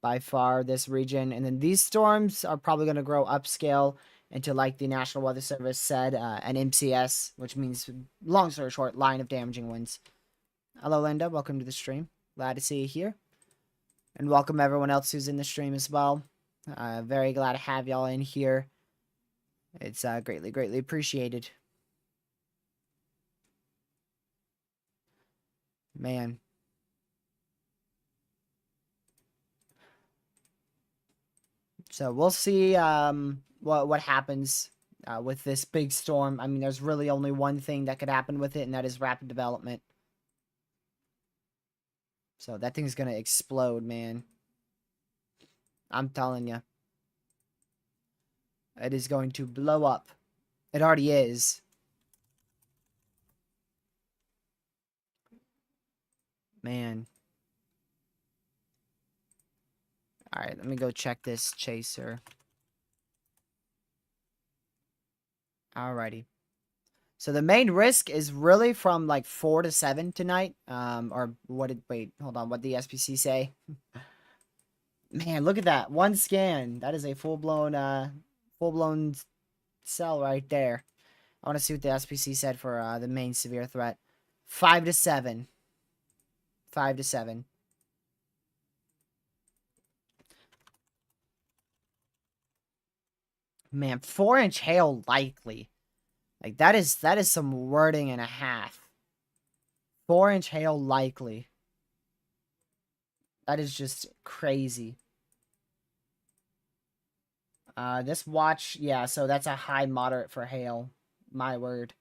Speaker 1: By far, this region. And then these storms are probably going to grow upscale into, like the National Weather Service said, an MCS, which means, long story short, line of damaging winds. Hello, Linda. Welcome to the stream. Glad to see you here. And welcome everyone else who's in the stream as well. Very glad to have y'all in here. It's greatly, greatly appreciated. Man. So we'll see what happens with this big storm. I mean, there's really only one thing that could happen with it, and that is rapid development. So that thing's going to explode, man. I'm telling you. It is going to blow up. It already is. Man. Alright, let me go check this chaser. Alrighty. So the main risk is really from like 4 to 7 tonight. Or what did, wait, hold on, what did the SPC say? Man, look at that. One scan. That is a full-blown cell right there. I want to see what the SPC said for the main severe threat. 5 to 7. 5 to 7. Man, 4-inch hail likely. Like that is some wording and a half. 4-inch hail likely. That is just crazy. This watch, yeah, so that's a high moderate for hail. My word.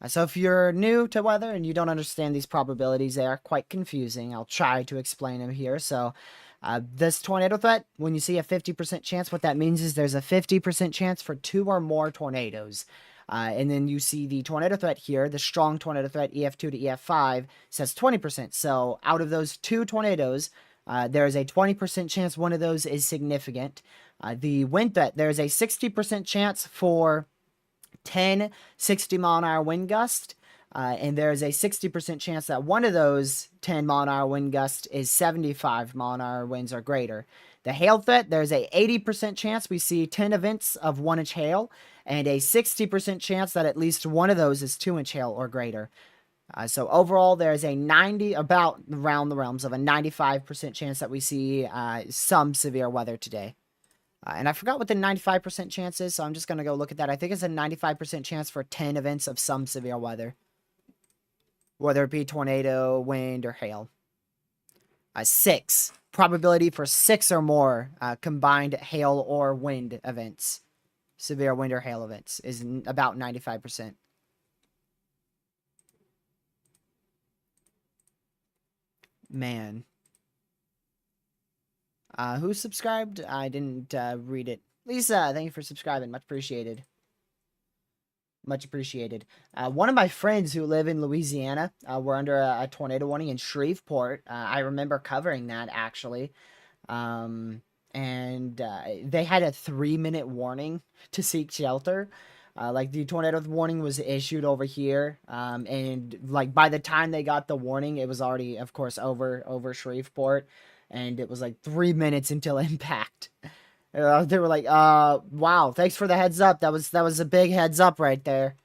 Speaker 1: So if you're new to weather and you don't understand these probabilities, they are quite confusing. I'll try to explain them here. So this tornado threat, when you see a 50% chance, what that means is there's a 50% chance for 2 or more tornadoes. And then you see the tornado threat here, the strong tornado threat, EF2 to EF5, says 20%. So out of those 2 tornadoes, there is a 20% chance one of those is significant. The wind threat, there's a 60% chance for 10 60-mile-an-hour wind gusts. And there's a 60% chance that one of those 10-mile-an-hour wind gusts is 75-mile-an-hour winds or greater. The hail threat, there's a 80% chance we see 10 events of 1-inch hail, and a 60% chance that at least one of those is 2-inch hail or greater. So overall, there's a about around the realms of a 95% chance that we see some severe weather today. And I forgot what the 95% chance is, so I'm just going to go look at that. I think it's a 95% chance for 10 events of some severe weather, whether it be tornado, wind, or hail. 6. Probability for 6 or more combined hail or wind events. Severe wind or hail events is about 95%. Man. Who subscribed? I didn't read it. Lisa, thank you for subscribing. Much appreciated. Much appreciated. One of my friends who live in Louisiana were under a tornado warning in Shreveport. I remember covering that, actually. And they had a 3-minute warning to seek shelter. Like, the tornado warning was issued over here. And, like, by the time they got the warning, it was already, of course, over Shreveport. And it was, like, 3 minutes until impact. They were like, wow, thanks for the heads up. That was a big heads up right there.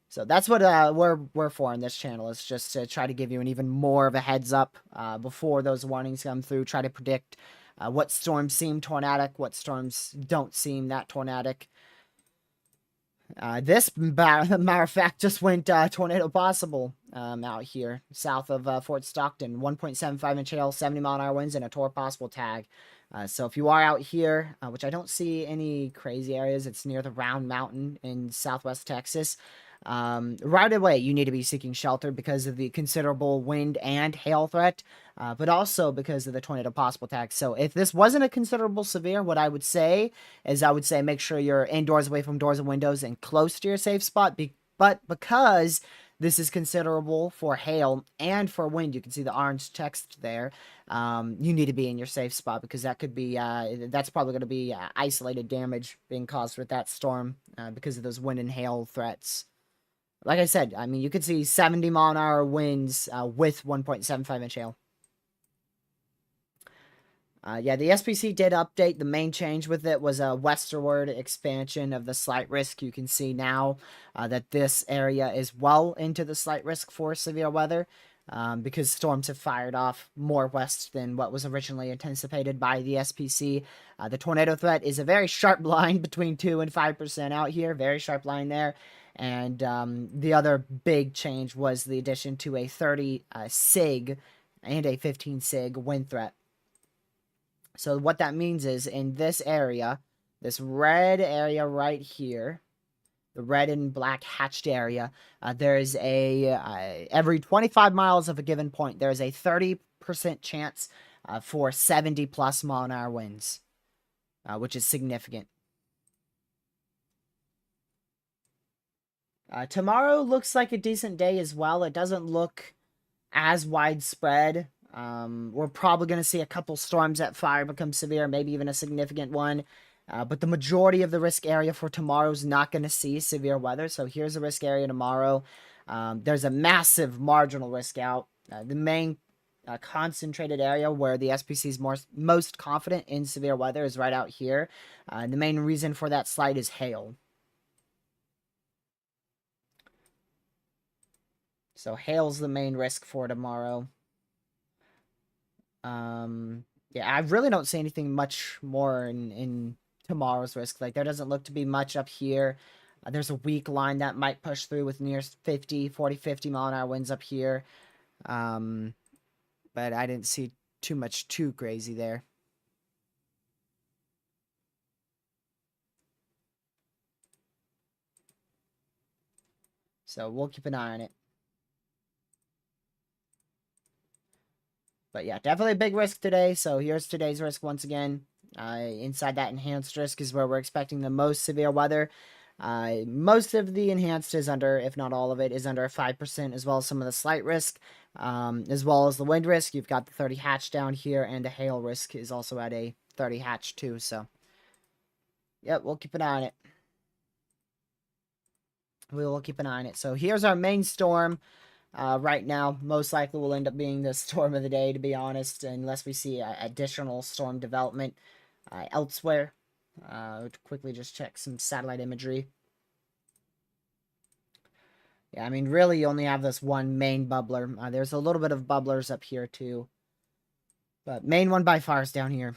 Speaker 1: So that's what we're for on this channel, is just to try to give you an even more of a heads up before those warnings come through. Try to predict what storms seem tornadic, what storms don't seem that tornadic. This, matter of fact, just went tornado possible out here south of Fort Stockton. 1.75 inch hail, 70-mile-an-hour winds, and a tornado possible tag. So if you are out here, which I don't see any crazy areas, it's near the Round Mountain in southwest Texas. Right away, you need to be seeking shelter because of the considerable wind and hail threat, but also because of the tornado possible tag. So if this wasn't a considerable severe, what I would say is make sure you're indoors, away from doors and windows, and close to your safe spot. But because this is considerable for hail and for wind, you can see the orange text there. You need to be in your safe spot, because that could be that's probably going to be isolated damage being caused with that storm because of those wind and hail threats. Like I said, I mean, you could see 70-mile-an-hour winds with 1.75 inch hail. Yeah, the SPC did update. The main change with it was a westward expansion of the slight risk. You can see now that this area is well into the slight risk for severe weather because storms have fired off more west than what was originally anticipated by the SPC. The tornado threat is a very sharp line between 2 and 5% out here. Very sharp line there. And the other big change was the addition to a 30 SIG and a 15 SIG wind threat. So what that means is, in this area, this red area right here, the red and black hatched area, there is a, every 25 miles of a given point, there is a 30% chance for 70+ mile-an-hour winds, which is significant. Tomorrow looks like a decent day as well. It doesn't look as widespread. We're probably going to see a couple storms that fire become severe, maybe even a significant one. But the majority of the risk area for tomorrow is not going to see severe weather. So here's the risk area tomorrow. There's a massive marginal risk out. The main concentrated area where the SPC is most confident in severe weather is right out here. The main reason for that slide is hail. So hail's the main risk for tomorrow. Yeah, I really don't see anything much more in tomorrow's risk. Like, there doesn't look to be much up here. There's a weak line that might push through with near 50 mile-an-hour winds up here. But I didn't see too crazy there. So we'll keep an eye on it. But yeah, definitely a big risk today. So here's today's risk once again. Inside that enhanced risk is where we're expecting the most severe weather. Most of the enhanced is under, if not all of it, is under 5%, as well as some of the slight risk, as well as the wind risk. You've got the 30 hatch down here, and the hail risk is also at a 30 hatch too. So, yep, we'll keep an eye on it. We will keep an eye on it. So here's our main storm. Right now, most likely will end up being the storm of the day, to be honest, unless we see additional storm development elsewhere. Quickly just check some satellite imagery. Yeah, I mean, really, you only have this one main bubbler. There's a little bit of bubblers up here, too. But main one by far is down here.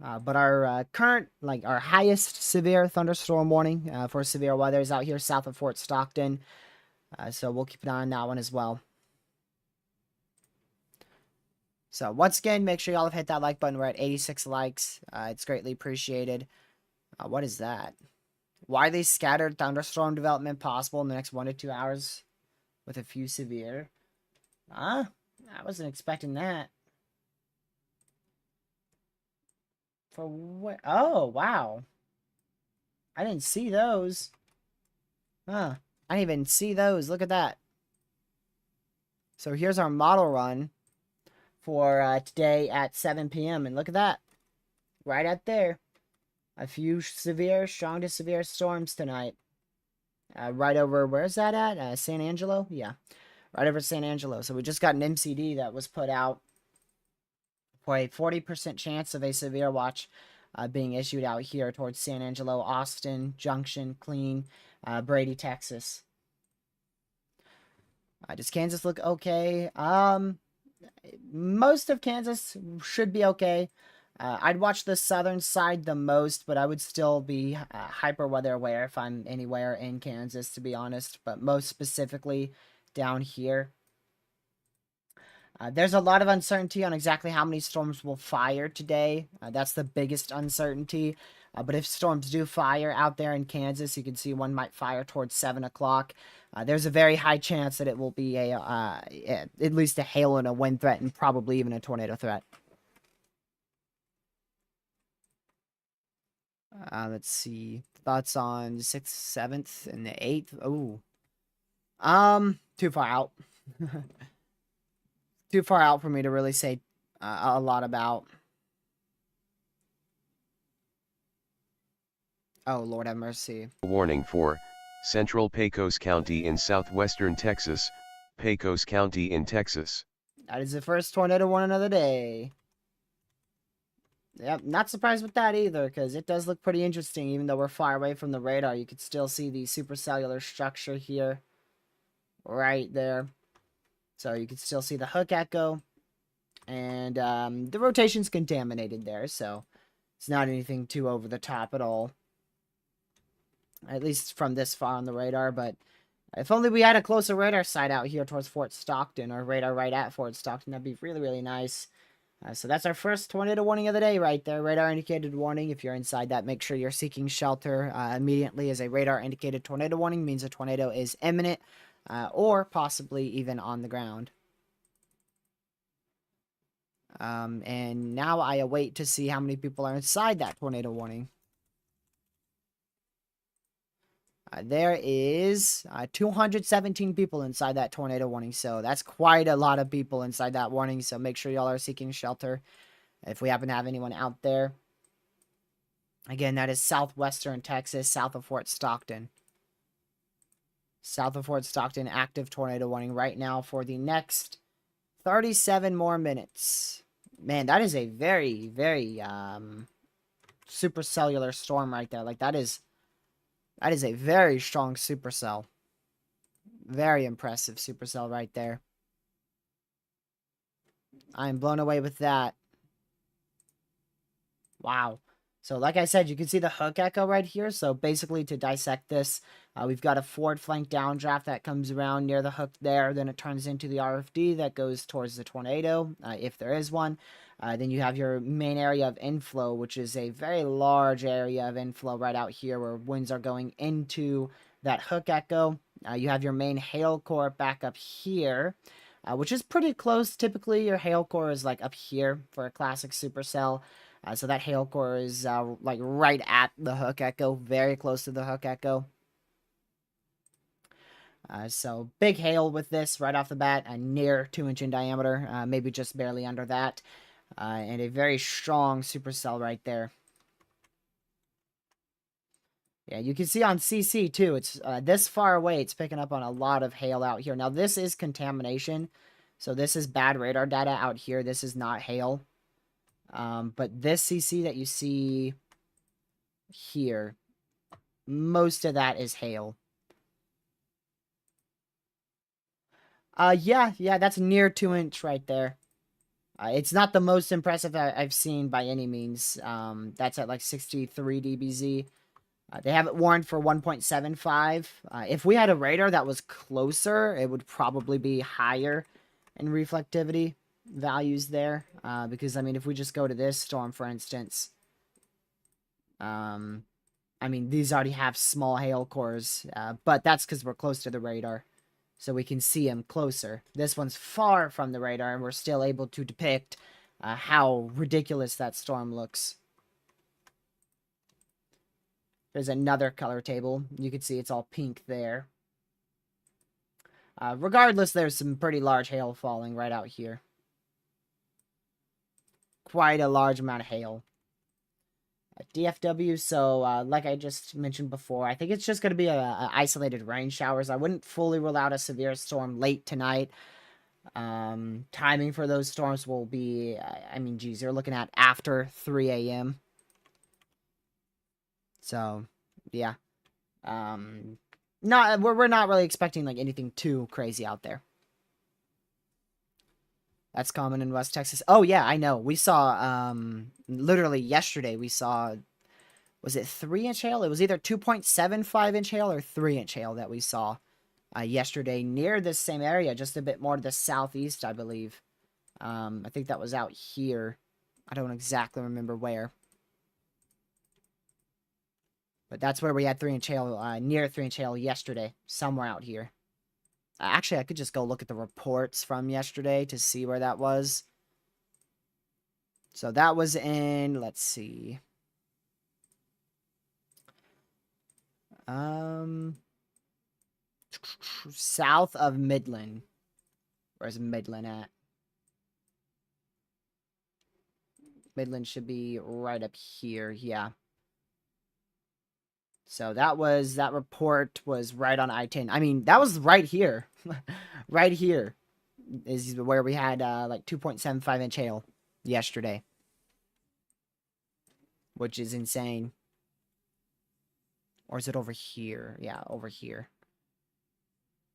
Speaker 1: But our current, like our highest severe thunderstorm warning for severe weather is out here south of Fort Stockton. So we'll keep an eye on that one as well. So once again, make sure y'all have hit that like button. We're at 86 likes. It's greatly appreciated. What is that? Widely scattered thunderstorm development possible in the next 1 to 2 hours with a few severe. I wasn't expecting that. For what? Oh, wow. I didn't see those. Huh. I didn't even see those. Look at that. So here's our model run for today at 7 p.m. And look at that. Right out there. A few severe, strong to severe storms tonight. Right over, where's that at? San Angelo? Yeah. Right over San Angelo. So we just got an MCD that was put out for a 40% chance of a severe watch being issued out here towards San Angelo, Austin, Junction, Clean, Brady, Texas. Does Kansas look okay? Most of Kansas should be okay. I'd watch the southern side the most, but I would still be hyper weather aware if I'm anywhere in Kansas, to be honest. But most specifically down here. There's a lot of uncertainty on exactly how many storms will fire today. That's the biggest uncertainty. But if storms do fire out there in Kansas, you can see one might fire towards 7 o'clock. There's a very high chance that it will be at least a hail and a wind threat and probably even a tornado threat. Let's see. Thoughts on 6th, 7th, and the 8th? Oh. Too far out. Too far out for me to really say a lot about. Oh, Lord have mercy.
Speaker 2: Warning for Central Pecos County in southwestern Texas, Pecos County in Texas.
Speaker 1: That is the first tornado warning of the day. Yep, not surprised with that either, because it does look pretty interesting. Even though we're far away from the radar, you could still see the supercellular structure here. Right there. So you can still see the hook echo. And the rotation's contaminated there, so it's not anything too over the top at all. At least from this far on the radar, but if only we had a closer radar site out here towards Fort Stockton, or radar right at Fort Stockton, that'd be really, really nice. So that's our first tornado warning of the day right there. Radar indicated warning. If you're inside that, make sure you're seeking shelter immediately, as a radar indicated tornado warning means a tornado is imminent or possibly even on the ground. And now I await to see how many people are inside that tornado warning. There is 217 people inside that tornado warning, so that's quite a lot of people inside that warning, so make sure y'all are seeking shelter if we happen to have anyone out there. Again, that is southwestern Texas, south of Fort Stockton. South of Fort Stockton, active tornado warning right now for the next 37 more minutes. Man, that is a very, very supercellular storm right there. Like, that is a very strong supercell. Very impressive supercell right there. I'm blown away with that. Wow. So like I said, you can see the hook echo right here. So basically, to dissect this, we've got a forward flank downdraft that comes around near the hook there. Then it turns into the RFD that goes towards the tornado, if there is one. Then you have your main area of inflow, which is a very large area of inflow right out here where winds are going into that hook echo. You have your main hail core back up here, which is pretty close. Typically, your hail core is like up here for a classic supercell. So that hail core is like right at the hook echo, very close to the hook echo. So big hail with this right off the bat, near 2-inch in diameter, maybe just barely under that. And a very strong supercell right there. Yeah, you can see on CC too, it's this far away, it's picking up on a lot of hail out here. Now this is contamination, so this is bad radar data out here. This is not hail. But this CC that you see here, most of that is hail. Yeah, that's near 2-inch right there. It's not the most impressive I've seen by any means. That's at like 63 dBz. They have it warned for 1.75. If we had a radar that was closer, it would probably be higher in reflectivity values there. Because, I mean, if we just go to this storm, for instance, I mean, these already have small hail cores, but that's because we're close to the radar. So we can see them closer. This one's far from the radar, and we're still able to depict how ridiculous that storm looks. There's another color table. You can see it's all pink there. Regardless, there's some pretty large hail falling right out here. Quite a large amount of hail. DFW, so like I just mentioned before, I think it's just going to be a isolated rain showers. I wouldn't fully rule out a severe storm late tonight. Timing for those storms will be, I mean, geez, you're looking at after 3 a.m. So, yeah. We're not really expecting like anything too crazy out there. That's common in West Texas. Oh yeah, I know. We saw literally yesterday we saw, was it 3-inch hail? It was either 2.75-inch hail or 3-inch hail that we saw yesterday near this same area, just a bit more to the southeast, I believe. I think that was out here. I don't exactly remember where. But that's where we had 3-inch hail, near 3-inch hail yesterday, somewhere out here. Actually, I could just go look at the reports from yesterday to see where that was. So that was in, let's see. South of Midland. Where's Midland at? Midland should be right up here, yeah. So that report was right on I-10. I mean, that was right here. Right here is where we had like 2.75-inch hail yesterday. Which is insane. Or is it over here? Yeah, over here.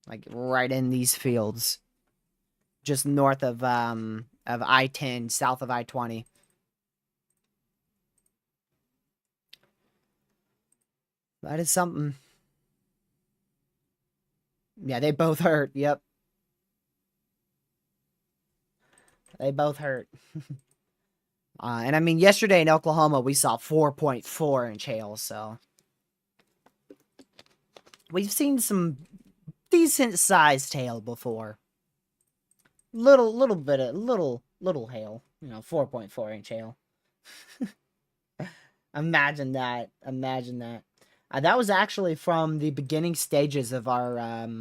Speaker 1: Like right in these fields. Just north of I-10, south of I-20. That is something. Yeah, they both hurt. Yep. They both hurt. And I mean, yesterday in Oklahoma, we saw 4.4-inch hail, so. We've seen some decent sized hail before. Little hail. You know, 4.4-inch hail. Imagine that. Imagine that. That was actually from the beginning stages of our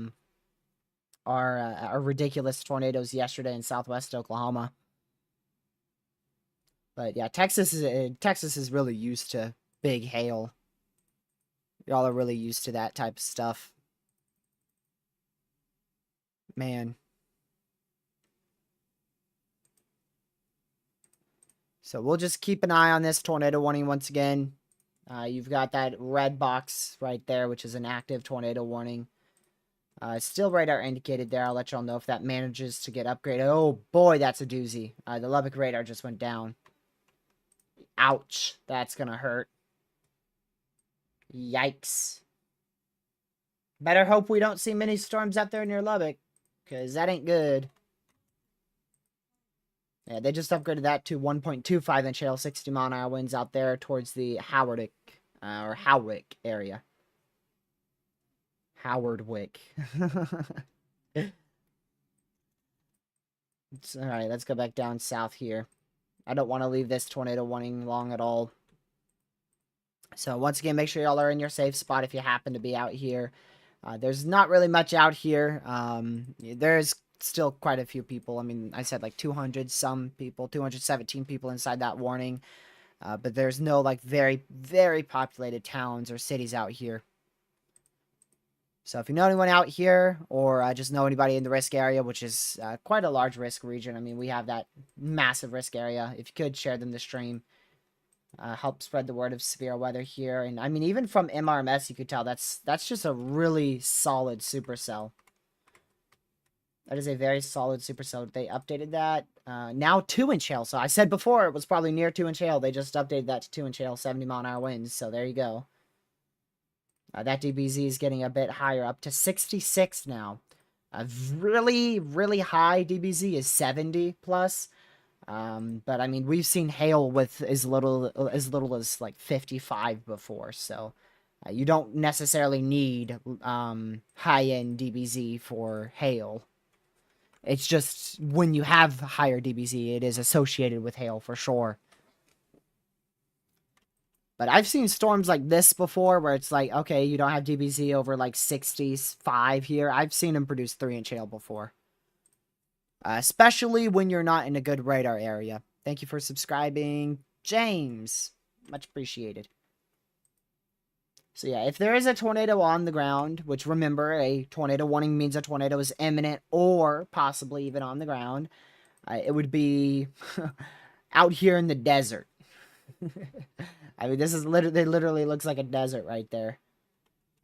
Speaker 1: ridiculous tornadoes yesterday in southwest Oklahoma. But yeah, Texas is really used to big hail. Y'all are really used to that type of stuff. Man. So we'll just keep an eye on this tornado warning once again. You've got that red box right there, which is an active tornado warning. Still radar indicated there. I'll let y'all know if that manages to get upgraded. Oh boy, that's a doozy. The Lubbock radar just went down. Ouch. That's gonna hurt. Yikes. Better hope we don't see many storms out there near Lubbock, because that ain't good. Yeah, they just upgraded that to 1.25-inch hail, 60-mile-an-hour winds out there towards the Howardwick area. Howardwick. Alright, let's go back down south here. I don't want to leave this tornado warning long at all. So once again, make sure y'all are in your safe spot if you happen to be out here. There's not really much out here. There's still quite a few people. I mean, I said like 200 some people, 217 people inside that warning. But there's no like very, very populated towns or cities out here. So if you know anyone out here or just know anybody in the risk area, which is quite a large risk region. I mean, we have that massive risk area. If you could share them the stream. Help spread the word of severe weather here. And I mean, even from MRMS, you could tell that's just a really solid supercell. That is a very solid supercell. They updated that. Now 2-inch hail. So I said before it was probably near 2-inch hail. They just updated that to 2-inch hail, 70-mile-an-hour winds. So there you go. That DBZ is getting a bit higher, up to 66 now. A really, really high DBZ is 70 plus. But I mean, we've seen hail with as little as like 55 before. So you don't necessarily need high-end DBZ for hail. It's just when you have higher DBZ, it is associated with hail for sure. But I've seen storms like this before where it's like, okay, you don't have DBZ over like 65 here. I've seen them produce 3-inch hail before. Especially when you're not in a good radar area. Thank you for subscribing, James. Much appreciated. So yeah, if there is a tornado on the ground, which remember, a tornado warning means a tornado is imminent or possibly even on the ground, it would be out here in the desert. I mean, this is literally, it literally looks like a desert right there.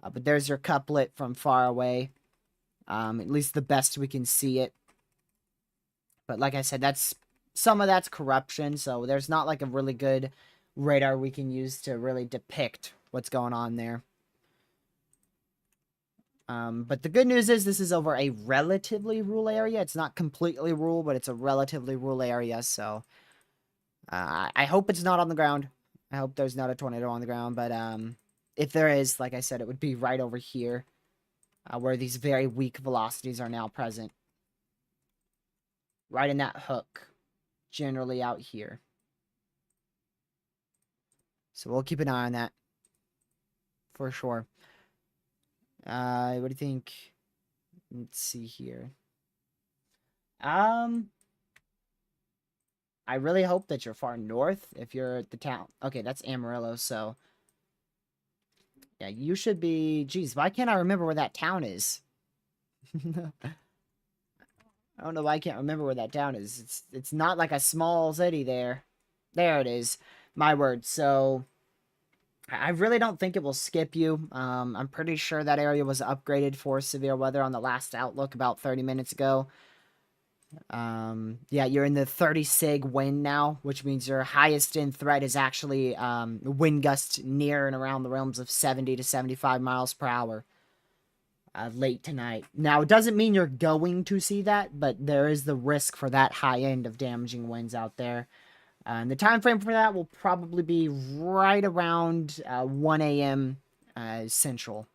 Speaker 1: But there's your couplet from far away. At least the best we can see it. But like I said, some of that's corruption, so there's not like a really good radar we can use to really depict what's going on there. But the good news is this is over a relatively rural area. It's not completely rural, but it's a relatively rural area, so I hope it's not on the ground. I hope there's not a tornado on the ground, but if there is, like I said, it would be right over here where these very weak velocities are now present. Right in that hook, generally out here. So we'll keep an eye on that for sure. What do you think? Let's see here. I really hope that you're far north if you're at the town. Okay, that's Amarillo, so yeah, you should be. Geez, why can't I remember where that town is? I don't know why I can't remember where that town is. It's not like a small city there. There it is. My word. So I really don't think it will skip you. I'm pretty sure that area was upgraded for severe weather on the last Outlook about 30 minutes ago. Yeah, you're in the 30 sig wind now, which means your highest in threat is actually wind gusts near and around the realms of 70 to 75 miles per hour late tonight. Now, it doesn't mean you're going to see that, but there is the risk for that high end of damaging winds out there. And the time frame for that will probably be right around 1 a.m. Central.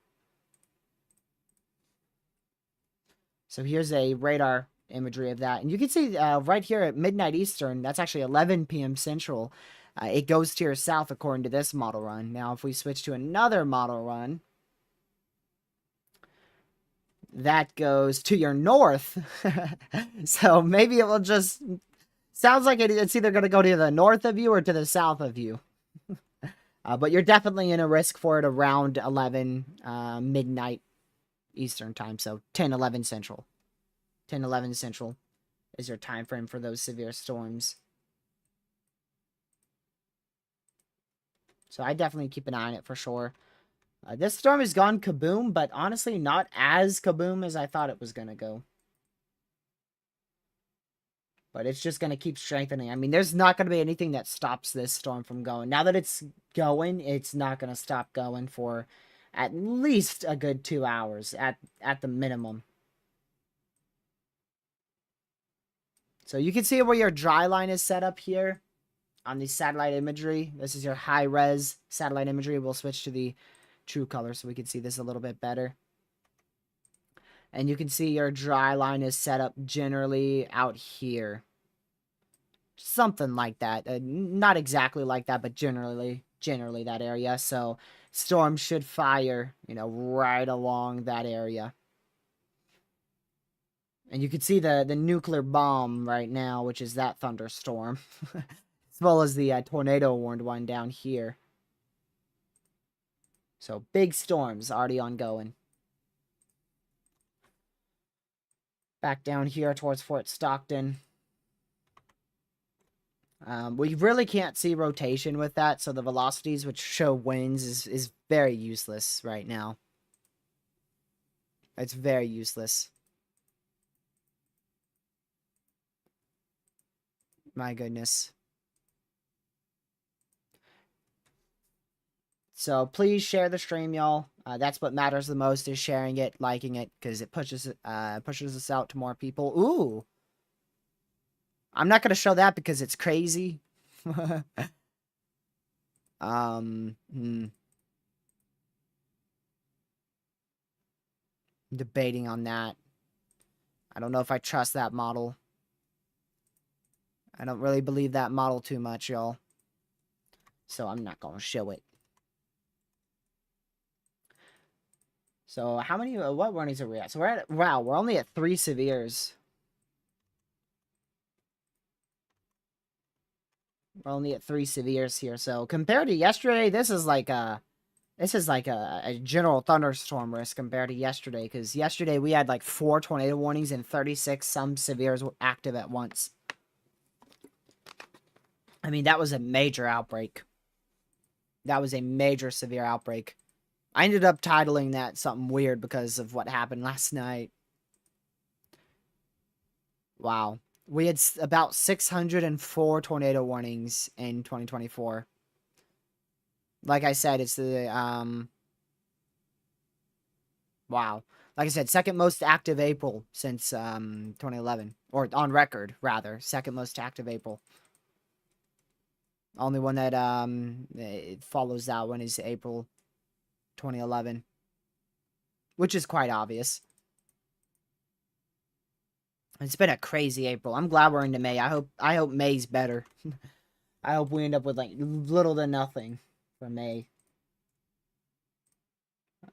Speaker 1: So here's a radar imagery of that. And you can see right here at midnight Eastern, that's actually 11 p.m. Central. It goes to your south according to this model run. Now, if we switch to another model run, that goes to your north. So maybe it will just... Sounds like it's either going to go to the north of you or to the south of you. But you're definitely in a risk for it around 11 midnight Eastern time. So 10-11 Central. 10-11 Central is your time frame for those severe storms. So I definitely keep an eye on it for sure. This storm has gone kaboom, but honestly not as kaboom as I thought it was going to go. But it's just going to keep strengthening. I mean, there's not going to be anything that stops this storm from going. Now that it's going, it's not going to stop going for at least a good 2 hours at the minimum. So you can see where your dry line is set up here on the satellite imagery. This is your high-res satellite imagery. We'll switch to the true color so we can see this a little bit better. And you can see your dry line is set up generally out here. Something like that. Not exactly like that, but generally that area. So storm should fire, right along that area. And you can see the nuclear bomb right now, which is that thunderstorm. As well as the tornado warned one down here. So big storms already ongoing. Back down here towards Fort Stockton. We really can't see rotation with that, so the velocities which show winds is very useless right now. It's very useless. My goodness. So please share the stream, y'all. That's what matters the most, is sharing it, liking it, because it pushes us out to more people. Ooh. I'm not gonna show that because it's crazy. Hmm. Debating on that. I don't know if I trust that model. I don't really believe that model too much, y'all. So I'm not gonna show it. So how many, what warnings are we at? So we're at, wow, we're only at 3 severes. We're only at 3 severes here. So compared to yesterday, this is like a general thunderstorm risk compared to yesterday. Because yesterday we had like 4 tornado warnings and 36 some severes were active at once. I mean, that was a major outbreak. That was a major severe outbreak. I ended up titling that something weird because of what happened last night. Wow. We had about 604 tornado warnings in 2024. Like I said, it's the, wow. Like I said, second most active April since 2011. Or on record, rather. Second most active April. Only one that it follows that one is April 2011. Which is quite obvious. It's been a crazy April. I'm glad we're into May. I hope May's better. I hope we end up with like little to nothing for May.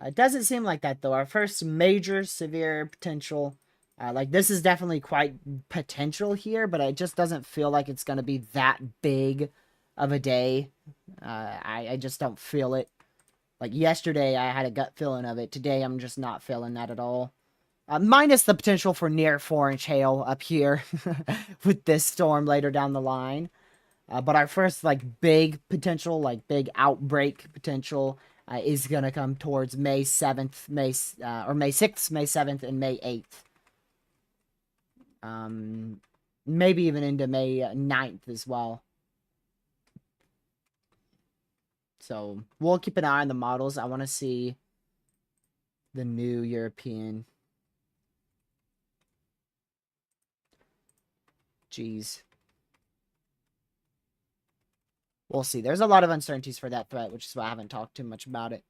Speaker 1: It doesn't seem like that though. Our first major severe potential, like this is definitely quite potential here, but it just doesn't feel like it's gonna be that big of a day. I just don't feel it. Like yesterday, I had a gut feeling of it. Today, I'm just not feeling that at all. Minus the potential for near 4-inch hail up here with this storm later down the line. But our first like big potential, like big outbreak potential, is gonna come towards May 7th, or May 6th, May 7th, and May 8th. Maybe even into May 9th as well. So we'll keep an eye on the models. I want to see the new European. Jeez. We'll see. There's a lot of uncertainties for that threat, which is why I haven't talked too much about it.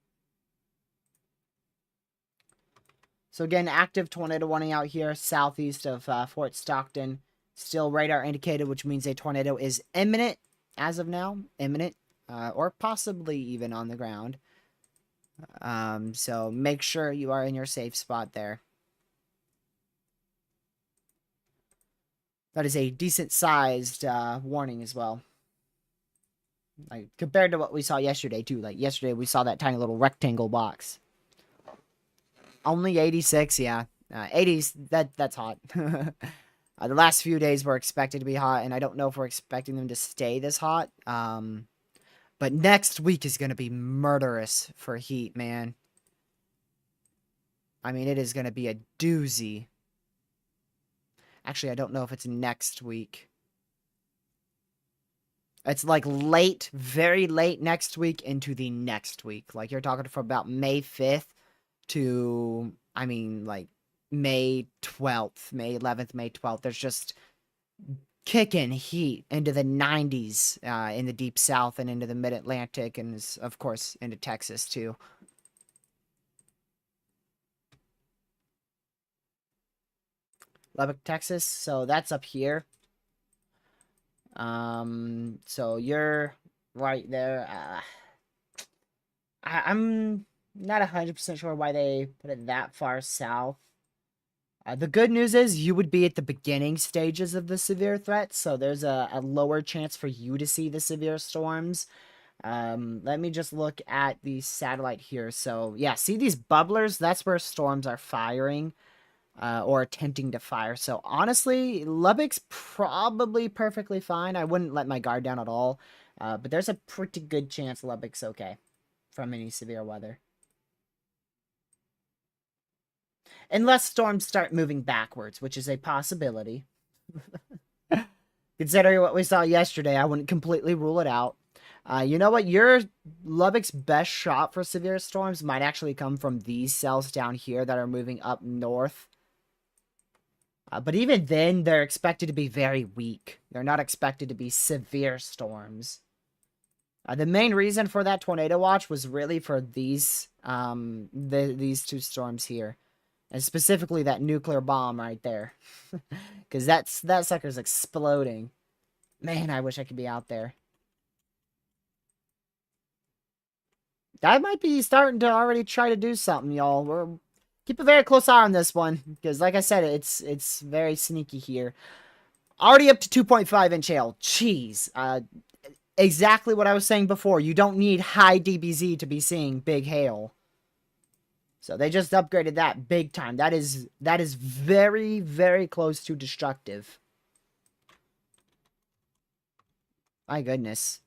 Speaker 1: So again, active tornado warning out here southeast of Fort Stockton. Still radar indicated, which means a tornado is imminent as of now. Imminent. Or possibly even on the ground. So make sure you are in your safe spot there. That is a decent sized warning as well. Like compared to what we saw yesterday too. Like yesterday we saw that tiny little rectangle box. Only 86, yeah. 80s, that's hot. The last few days were expected to be hot, and I don't know if we're expecting them to stay this hot. But next week is going to be murderous for heat, man. I mean, it is going to be a doozy. Actually, I don't know if it's next week. It's like late, very late next week into the next week. Like, you're talking from about May 5th to, I mean, like, May 12th, May 11th, May 12th. There's just kicking heat into the 90s in the deep south and into the mid-Atlantic and, of course, into Texas, too. Lubbock, Texas. So that's up here. So you're right there. I'm not 100% sure why they put it that far south. The good news is you would be at the beginning stages of the severe threat, so there's a lower chance for you to see the severe storms. Let me just look at the satellite here. So, yeah, see these bubblers? That's where storms are firing. Or attempting to fire. So honestly, Lubbock's probably perfectly fine. I wouldn't let my guard down at all. But there's a pretty good chance Lubbock's okay from any severe weather. Unless storms start moving backwards, which is a possibility. Considering what we saw yesterday, I wouldn't completely rule it out. You know what? Your Lubbock's best shot for severe storms might actually come from these cells down here that are moving up north. But even then, they're expected to be very weak. They're not expected to be severe storms. The main reason for that tornado watch was really for these these two storms here. And specifically that nuclear bomb right there. Because that sucker's exploding. Man, I wish I could be out there. I might be starting to already try to do something, y'all. We're keep a very close eye on this one. Because like I said, it's very sneaky here. Already up to 2.5-inch hail. Jeez. Exactly what I was saying before. You don't need high DBZ to be seeing big hail. So they just upgraded that big time. That is very, very close to destructive. My goodness.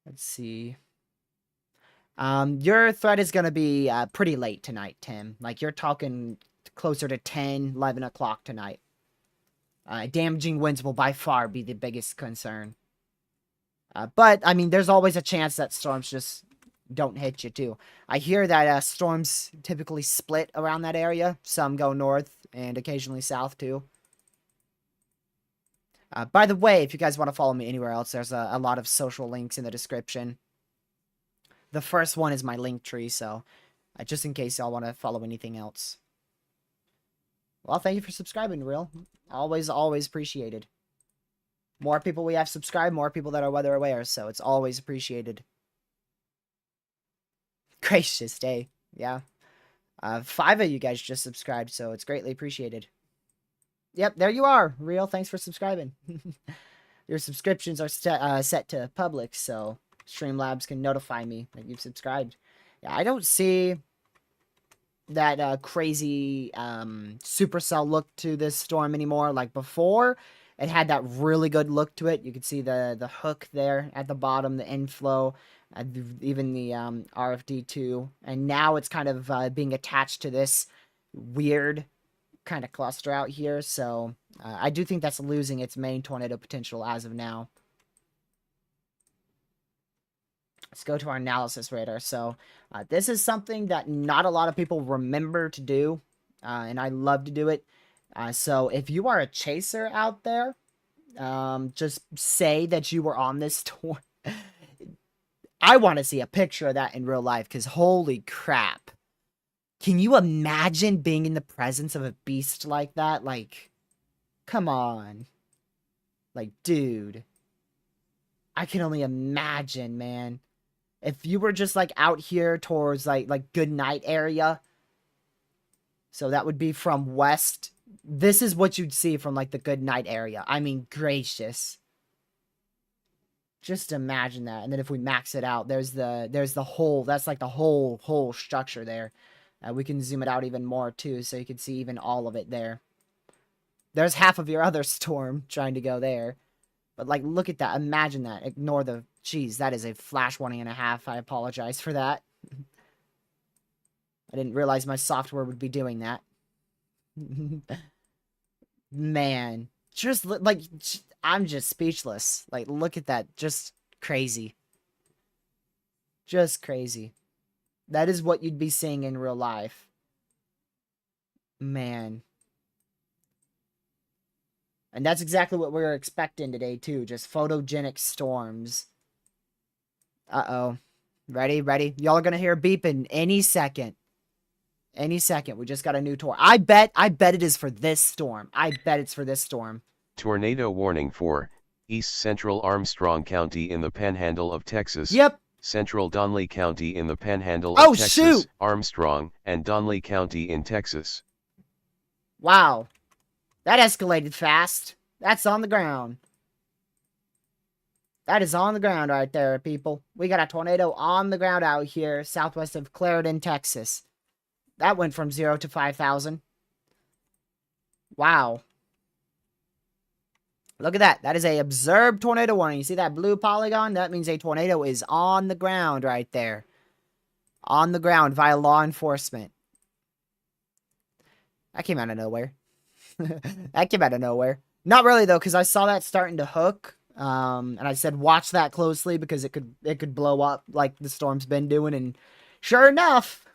Speaker 1: Let's see. Your threat is going to be pretty late tonight, Tim. Like, you're talking closer to 10, 11 o'clock tonight. Damaging winds will by far be the biggest concern. But, I mean, there's always a chance that storms just don't hit you, too. I hear that storms typically split around that area. Some go north and occasionally south, too. By the way, if you guys want to follow me anywhere else, there's a lot of social links in the description. The first one is my link tree, so just in case y'all want to follow anything else. Well, thank you for subscribing, Real. Always, always appreciated. More people we have subscribed, more people that are weather aware, so it's always appreciated. Gracious day, yeah. 5 of you guys just subscribed, so it's greatly appreciated. Yep, there you are, Real. Thanks for subscribing. Your subscriptions are set to public, so Streamlabs can notify me that you've subscribed. Yeah, I don't see that crazy Supercell look to this storm anymore. Like before, it had that really good look to it. You could see the hook there at the bottom, the inflow, even the RFD2. And now it's kind of being attached to this weird kind of cluster out here. So I do think that's losing its main tornado potential as of now. Let's go to our analysis radar. So this is something that not a lot of people remember to do, and I love to do it. So if you are a chaser out there, just say that you were on this tour. I want to see a picture of that in real life, because holy crap. Can you imagine being in the presence of a beast like that? Like, come on. Like, dude. I can only imagine, man. If you were just, like, out here towards, like good night area. So that would be from west. This is what you'd see from, like, the good night area. I mean, gracious. Just imagine that. And then if we max it out, there's the whole, that's like the whole structure there. We can zoom it out even more, too, so you can see even all of it there. There's half of your other storm trying to go there. But, like, look at that. Imagine that. Ignore the... Jeez, that is a flash warning and a half. I apologize for that. I didn't realize my software would be doing that. Man. Just, like, I'm just speechless. Like, look at that. Just crazy. Just crazy. That is what you'd be seeing in real life. Man. And that's exactly what we're expecting today, too. Just photogenic storms. Uh-oh. Ready? Ready? Y'all are going to hear a beep in any second. Any second. We just got a new tour. I bet it is for this storm. I bet it's for this storm.
Speaker 2: Tornado warning for East Central Armstrong County in the Panhandle of Texas.
Speaker 1: Yep.
Speaker 2: Central Donley County in the Panhandle of Texas.
Speaker 1: Shoot!
Speaker 2: Armstrong and Donley County in Texas.
Speaker 1: Wow. That escalated fast. That's on the ground. That is on the ground right there, people. We got a tornado on the ground out here, southwest of Clarendon, Texas. That went from 0 to 5,000. Wow. Look at that. That is a observed tornado warning. You see that blue polygon? That means a tornado is on the ground right there. On the ground via law enforcement. That came out of nowhere. That came out of nowhere. Not really though, because I saw that starting to hook. And I said watch that closely because it could blow up like the storm's been doing. And sure enough,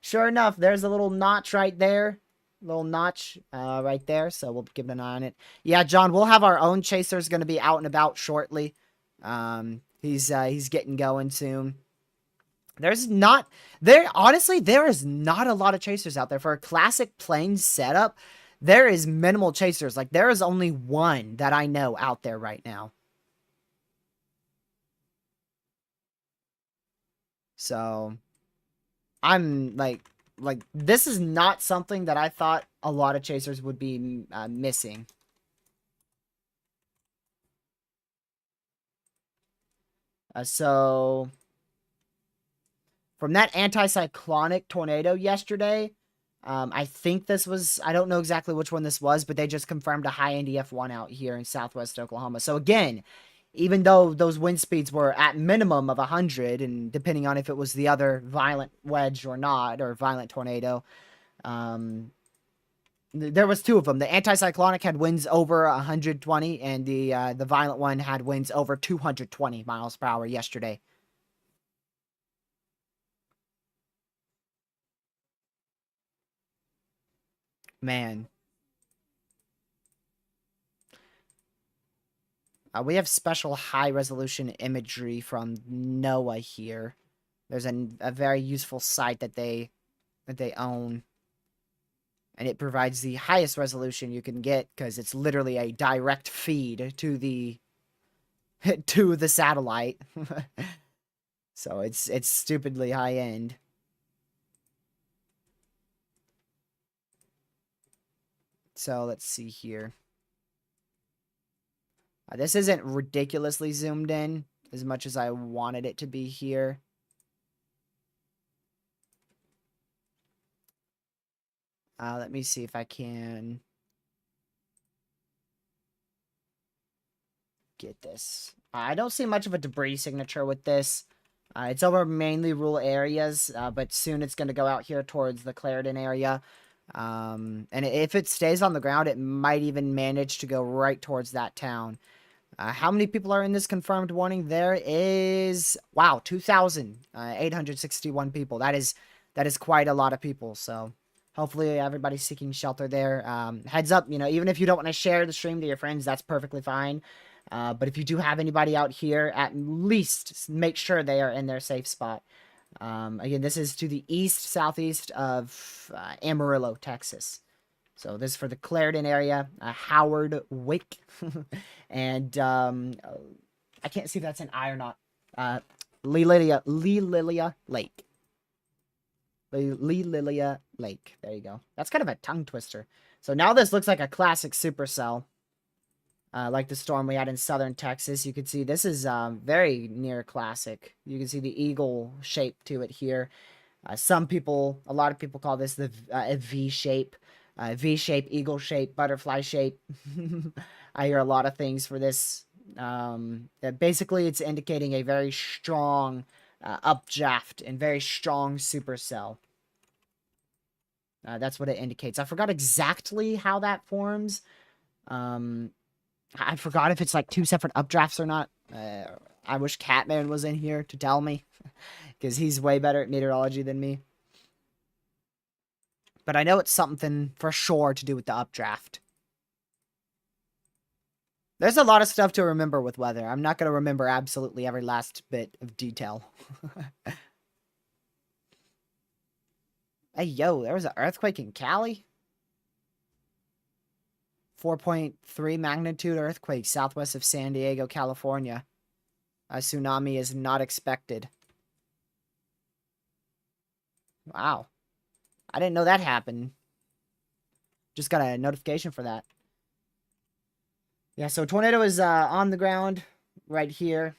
Speaker 1: sure enough, there's a little notch right there. Little notch right there. So we'll give an eye on it. Yeah, John, we'll have our own chasers going to be out and about shortly. He's getting going soon. Honestly, there is not a lot of chasers out there for a classic plains setup. There is minimal chasers. Like there is only one that I know out there right now. So I'm like this is not something that I thought a lot of chasers would be missing. So from that anticyclonic tornado yesterday, I think this was, I don't know exactly which one this was, but they just confirmed a high NDF1 out here in southwest Oklahoma. So again, even though those wind speeds were at minimum of 100, and depending on if it was the other violent wedge or not, or violent tornado, there was two of them. The anticyclonic had winds over 120, and the violent one had winds over 220 miles per hour yesterday. Man. We have special high-resolution imagery from NOAA here. There's a very useful site that they own. And it provides the highest resolution you can get because it's literally a direct feed to the to the satellite. So it's stupidly high end. So let's see here. This isn't ridiculously zoomed in as much as I wanted it to be here. Let me see if I can get this. I don't see much of a debris signature with this. It's over mainly rural areas, but soon it's going to go out here towards the Clarendon area. And if it stays on the ground, it might even manage to go right towards that town. How many people are in this confirmed warning? There is, wow, 2,861 people. That is quite a lot of people. So hopefully everybody's seeking shelter there. Heads up, even if you don't want to share the stream to your friends, that's perfectly fine. But if you do have anybody out here, at least make sure they are in their safe spot. Again, this is to the southeast of Amarillo, Texas. So this is for the Clarendon area, Howard Wick, and I can't see if that's an I or not. Lee Lilia Lake. Lee Lilia Lake. There you go. That's kind of a tongue twister. So now this looks like a classic supercell. Like the storm we had in southern Texas. You can see this is very near classic. You can see the eagle shape to it here. A lot of people call this a V shape. V shape, eagle shape, butterfly shape. I hear a lot of things for this. Basically, it's indicating a very strong updraft and very strong supercell. That's what it indicates. I forgot exactly how that forms. I forgot if it's like two separate updrafts or not. I wish Catman was in here to tell me, because he's way better at meteorology than me. But I know it's something for sure to do with the updraft. There's a lot of stuff to remember with weather. I'm not going to remember absolutely every last bit of detail. Hey, yo, there was an earthquake in Cali? 4.3 magnitude earthquake southwest of San Diego, California. A tsunami is not expected. Wow. I didn't know that happened. Just got a notification for that. Yeah, so tornado is on the ground right here.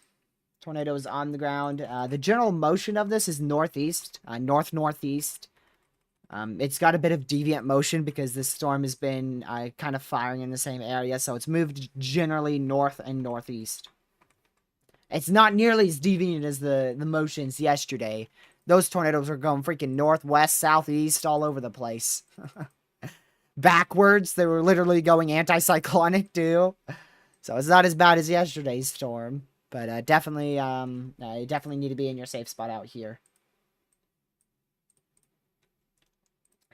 Speaker 1: Tornado is on the ground. The general motion of this is northeast, north-northeast. It's got a bit of deviant motion because this storm has been kind of firing in the same area, so it's moved generally north and northeast. It's not nearly as deviant as the motions yesterday. Those tornadoes are going freaking northwest, southeast, all over the place. backwards. They were literally going anticyclonic too. So it's not as bad as yesterday's storm, but definitely, you definitely need to be in your safe spot out here.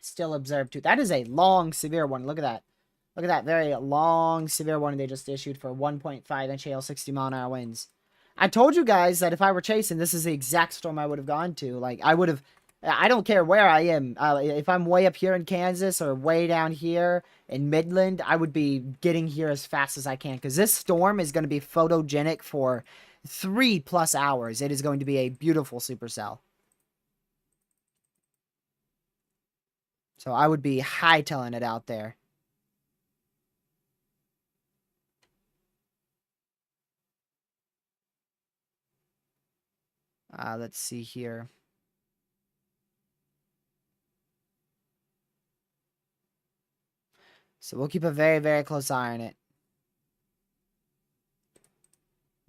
Speaker 1: Still observed too. That is a long, severe one. Look at that. Look at that very long, severe warning they just issued for 1.5-inch hail, 60-mile-an-hour winds. I told you guys that if I were chasing, this is the exact storm I would have gone to. Like, I would have... I don't care where I am. If I'm way up here in Kansas or way down here in Midland, I would be getting here as fast as I can. Because this storm is going to be photogenic for 3+ hours. It is going to be a beautiful supercell. So I would be hightailing it out there. Let's see here. So we'll keep a very, very close eye on it.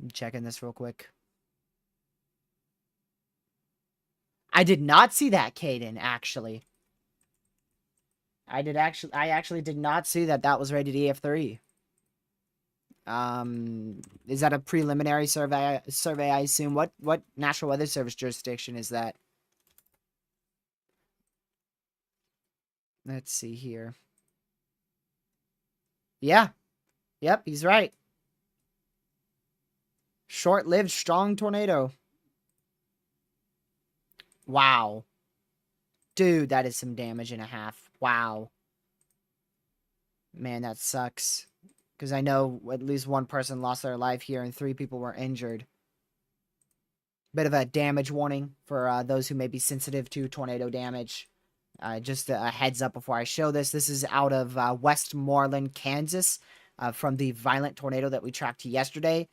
Speaker 1: I'm checking this real quick. I did not see that, Caden, actually. I actually did not see that that was rated EF3. Is that a preliminary survey, I assume? What National Weather Service jurisdiction is that? Let's see here. Yeah. Yep, he's right. Short-lived, strong tornado. Wow. Dude, that is some damage and a half. Wow. Man, that sucks. Because I know at least one person lost their life here and 3 people were injured. Bit of a damage warning for those who may be sensitive to tornado damage. Just a heads up before I show this. This is out of Westmoreland, Kansas, from the violent tornado that we tracked yesterday.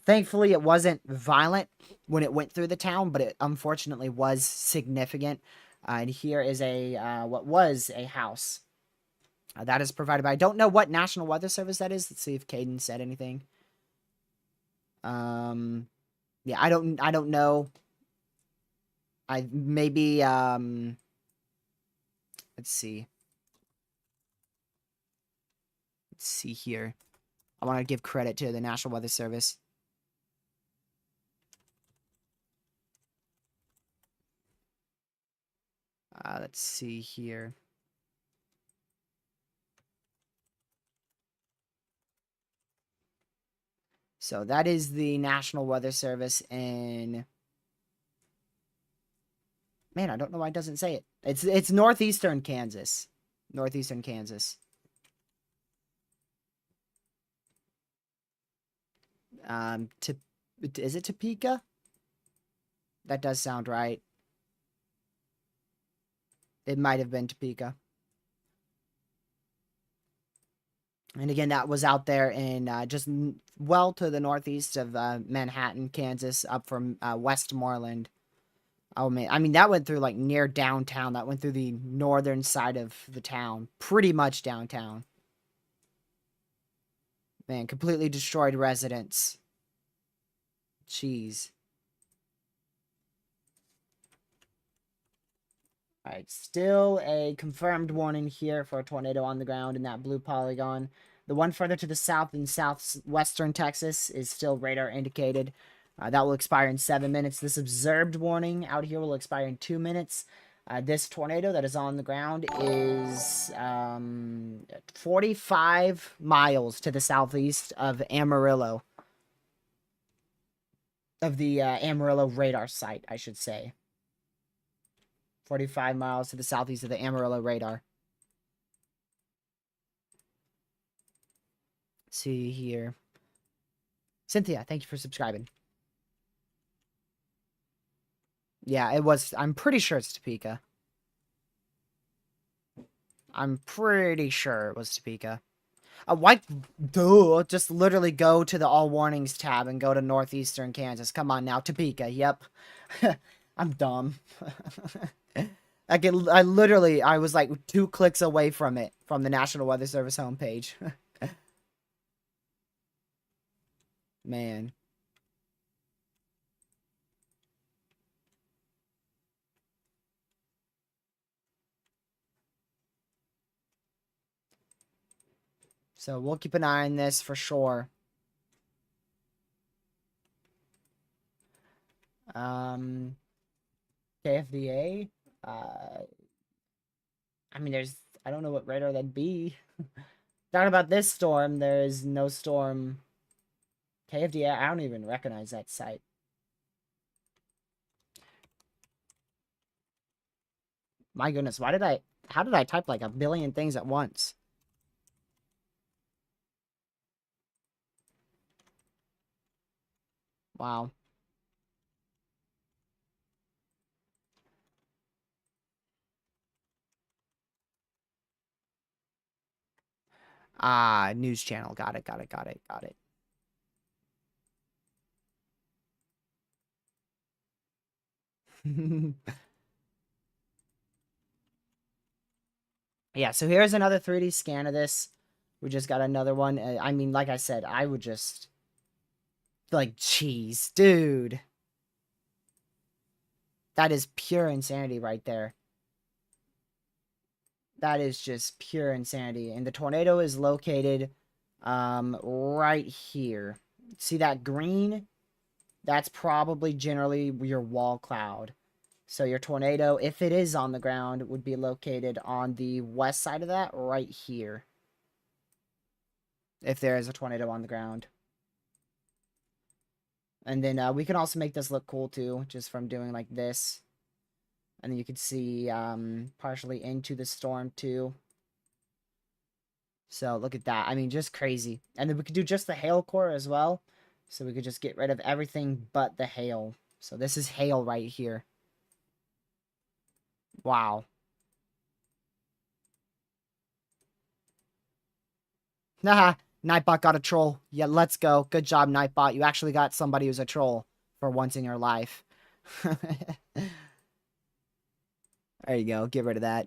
Speaker 1: Thankfully, it wasn't violent when it went through the town, but it unfortunately was significant. And here is what was a house. That is provided by, I don't know what National Weather Service that is. Let's see if Caden said anything. Yeah, I don't know. Maybe, let's see. Let's see here. I want to give credit to the National Weather Service. Let's see here. So that is the National Weather Service in... Man, I don't know why it doesn't say it. It's northeastern Kansas. Northeastern Kansas. Is it Topeka? That does sound right. It might have been Topeka. And again, that was out there in just well to the northeast of Manhattan, Kansas, up from Westmoreland. Oh, man. I mean, that went through, like, near downtown. That went through the northern side of the town. Pretty much downtown. Man, completely destroyed residents. Jeez. Alright, still a confirmed warning here for a tornado on the ground in that blue polygon. The one further to the south in southwestern Texas is still radar indicated. That will expire in 7 minutes. This observed warning out here will expire in 2 minutes. This tornado that is on the ground is 45 miles to the southeast of Amarillo. Of the Amarillo radar site, I should say. 45 miles to the southeast of the Amarillo radar. Let's see here. Cynthia, thank you for subscribing. Yeah, it was. I'm pretty sure it's Topeka. I'm pretty sure it was Topeka. Why? Duh. Just literally go to the All Warnings tab and go to Northeastern Kansas. Come on now. Topeka. Yep. I'm dumb. I was like 2 clicks away from it, from the National Weather Service homepage. Man. So we'll keep an eye on this for sure. KFDA. I mean, I don't know what radar that'd be. Talking about this storm, there is no storm. KFDA, I don't even recognize that site. My goodness, how did I type like a billion things at once? Wow. Ah, news channel. Got it. Yeah, so here's another 3D scan of this. We just got another one. I mean, like I said, I would just... Like, jeez, dude. That is pure insanity right there. That is just pure insanity. And the tornado is located right here. See that green? That's probably generally your wall cloud. So your tornado, if it is on the ground, would be located on the west side of that right here. If there is a tornado on the ground. And then we can also make this look cool too, just from doing like this. And then you can see partially into the storm too. So look at that. I mean, just crazy. And then we could do just the hail core as well. So we could just get rid of everything but the hail. So this is hail right here. Wow. Haha. Nightbot got a troll. Yeah, let's go. Good job, Nightbot. You actually got somebody who's a troll for once in your life. There you go. Get rid of that.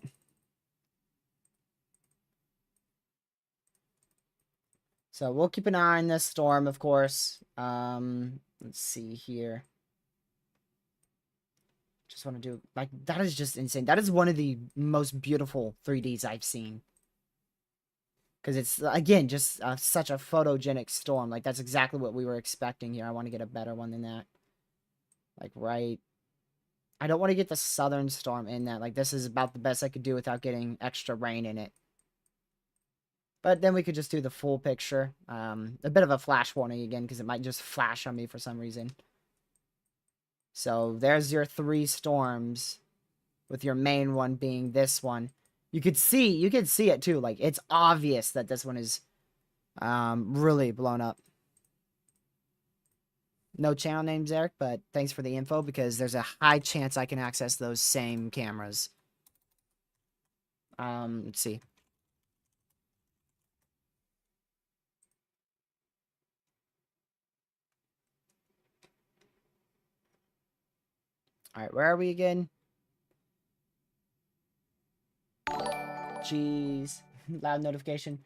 Speaker 1: So we'll keep an eye on this storm, of course. Let's see here. Just want to do, like, that is just insane. That is one of the most beautiful 3Ds I've seen. Because it's, again, just such a photogenic storm. Like, that's exactly what we were expecting here. I want to get a better one than that. Like, right. I don't want to get the southern storm in that. Like, this is about the best I could do without getting extra rain in it. But then we could just do the full picture. A bit of a flash warning again, because it might just flash on me for some reason. So there's your 3 storms, with your main one being this one. You could see it too. Like, it's obvious that this one is really blown up. No channel names, Eric, but thanks for the info, because there's a high chance I can access those same cameras. Let's see. All right, where are we again? Jeez, loud notification.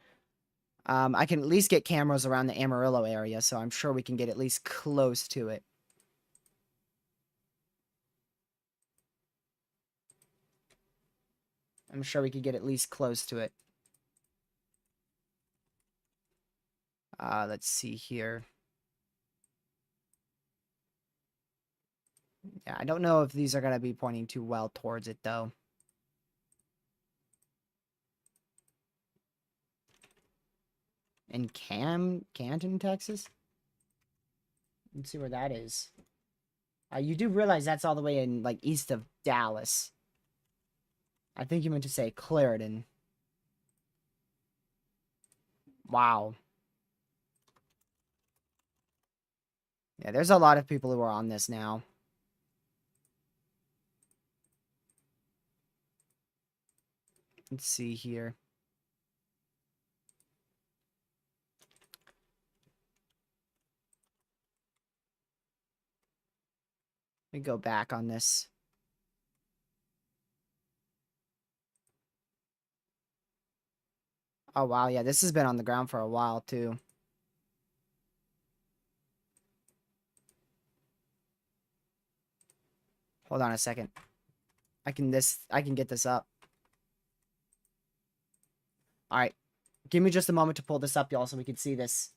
Speaker 1: I can at least get cameras around the Amarillo area, so I'm sure we can get at least close to it. I'm sure we could get at least close to it. Let's see here. Yeah, I don't know if these are going to be pointing too well towards it, though. In Canton, Texas? Let's see where that is. You do realize that's all the way in, like, east of Dallas. I think you meant to say Clarendon. Wow. Yeah, there's a lot of people who are on this now. Let's see here. Let me go back on this. Oh, wow. Yeah, this has been on the ground for a while, too. Hold on a second. I can get this up. All right. Give me just a moment to pull this up, y'all, so we can see this.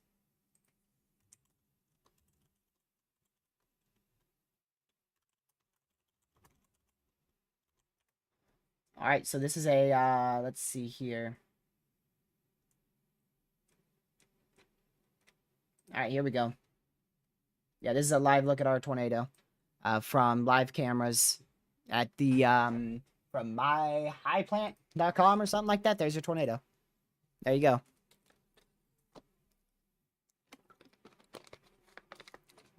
Speaker 1: All right, so this is a, let's see here. All right, here we go. Yeah, this is a live look at our tornado from live cameras at the, from myhighplant.com or something like that. There's your tornado. There you go.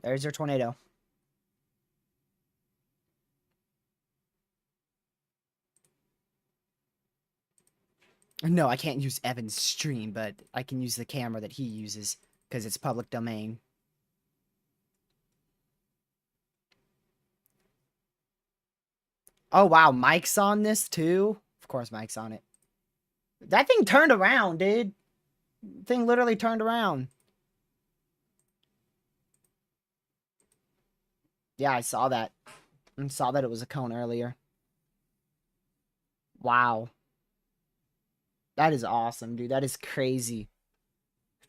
Speaker 1: There's your tornado. No, I can't use Evan's stream, but I can use the camera that he uses because it's public domain. Oh, wow. Mike's on this too? Of course, Mike's on it. That thing turned around, dude. Thing literally turned around. Yeah, I saw that. I saw that it was a cone earlier. Wow. That is awesome, dude. That is crazy.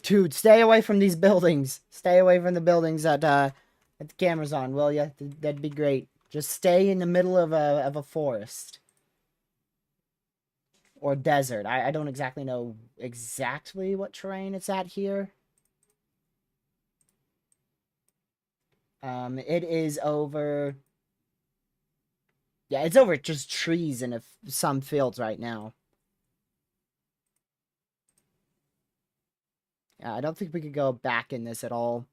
Speaker 1: Dude, stay away from these buildings. Stay away from the buildings that the camera's on, will ya? That'd be great. Just stay in the middle of a forest. Or desert. I don't exactly know exactly what terrain it's at here. It is over... Yeah, it's over just trees and some fields right now. Yeah, I don't think we could go back in this at all.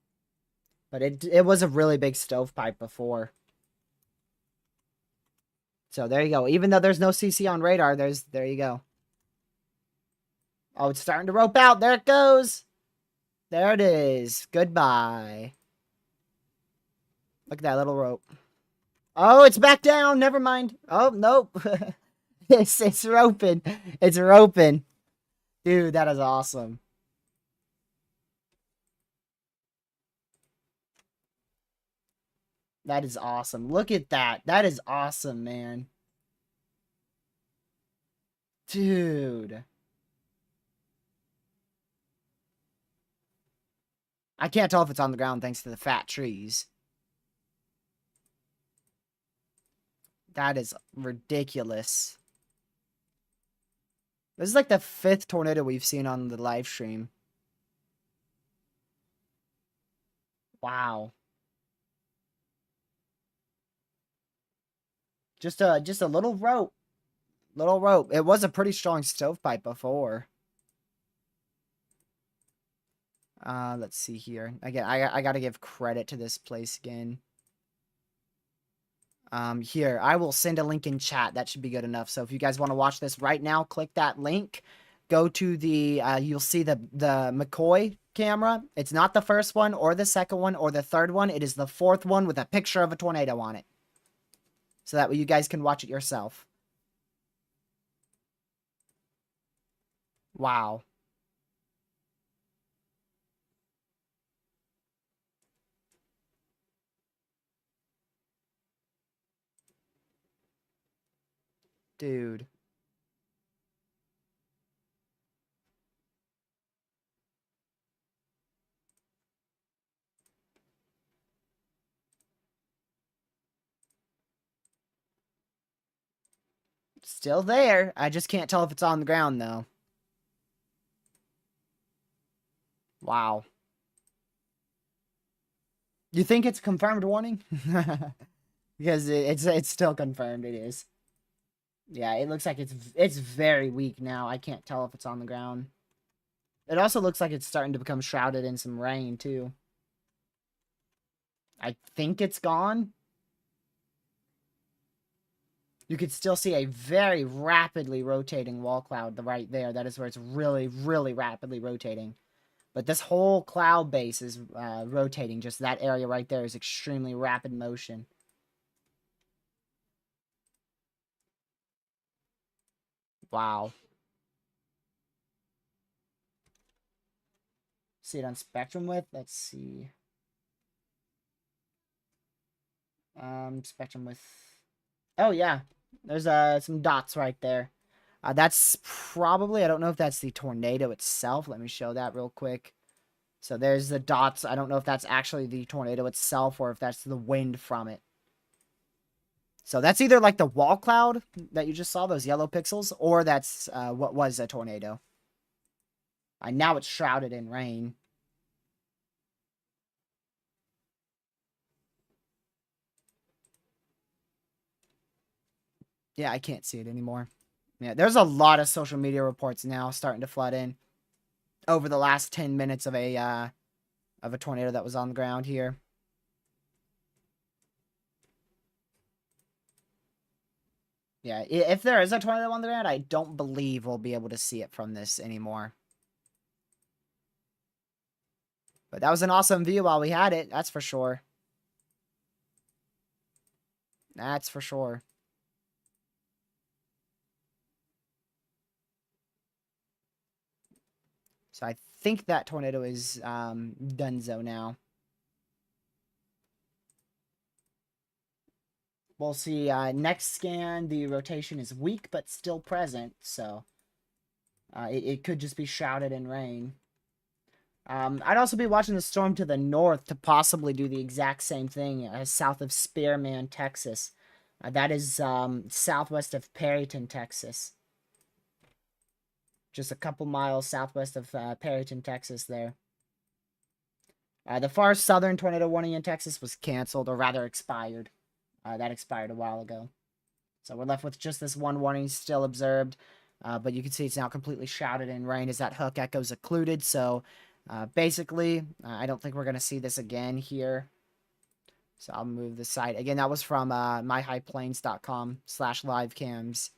Speaker 1: But it was a really big stovepipe before. So there you go. Even though there's no CC on radar, there you go. Oh, it's starting to rope out. There it goes. There it is. Goodbye. Look at that little rope. Oh, it's back down. Never mind. Oh, nope. it's roping. It's roping. Dude, that is awesome. That is awesome. Look at that. That is awesome, man. Dude. I can't tell if it's on the ground thanks to the fat trees. That is ridiculous. This is like the 5th tornado we've seen on the live stream. Wow. Just a little rope. Little rope. It was a pretty strong stovepipe before. Let's see here. Again, I gotta give credit to this place again. Here, I will send a link in chat. That should be good enough. So if you guys want to watch this right now, click that link. Go to the, you'll see the McCoy camera. It's not the first one or the second one or the third one. It is the 4th one with a picture of a tornado on it. So that way you guys can watch it yourself. Wow. Dude. Still there. I just can't tell if it's on the ground, though. Wow. You think it's confirmed warning? Because it's still confirmed. It is. Yeah, it looks like it's very weak now. I can't tell if it's on the ground. It also looks like it's starting to become shrouded in some rain, too. I think it's gone. You could still see a very rapidly rotating wall cloud right there. That is where it's really, really rapidly rotating. But this whole cloud base is rotating. Just that area right there is extremely rapid motion. Wow. See it on spectrum width? Let's see. Spectrum width. Oh, yeah. There's some dots right there. That's probably, I don't know if that's the tornado itself. Let me show that real quick. So there's the dots. I don't know if that's actually the tornado itself or if that's the wind from it. So that's either like the wall cloud that you just saw, those yellow pixels, or that's what was a tornado. Now it's shrouded in rain. Yeah, I can't see it anymore. Yeah, there's a lot of social media reports now starting to flood in over the last 10 minutes of a tornado that was on the ground here. Yeah, if there is a tornado on the ground, I don't believe we'll be able to see it from this anymore. But that was an awesome view while we had it, that's for sure. That's for sure. So I think that tornado is donezo now. We'll see. Next scan, the rotation is weak but still present, so it could just be shrouded in rain. I'd also be watching the storm to the north to possibly do the exact same thing south of Spearman, Texas. That is southwest of Perryton, Texas. Just a couple miles southwest of Perryton, Texas there. The far southern tornado warning in Texas was canceled, or rather expired. That expired a while ago. So we're left with just this one warning still observed. But you can see it's now completely shrouded in rain as that hook echoes occluded. So basically, I don't think we're going to see this again here. So I'll move the site. Again, that was from myhighplains.com/livecams.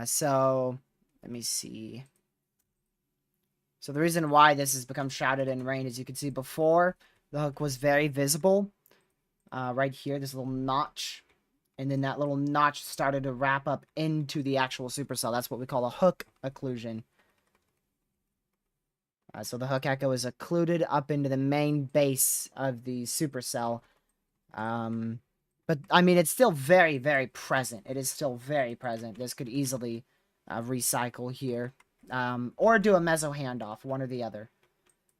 Speaker 1: So let me see. So the reason why this has become shrouded in rain is you can see before the hook was very visible. Right here, this little notch. And then that little notch started to wrap up into the actual supercell. That's what we call a hook occlusion. So the hook echo is occluded up into the main base of the supercell. But, I mean, it's still very, very present. It is still very present. This could easily recycle here. Or do a meso handoff, one or the other.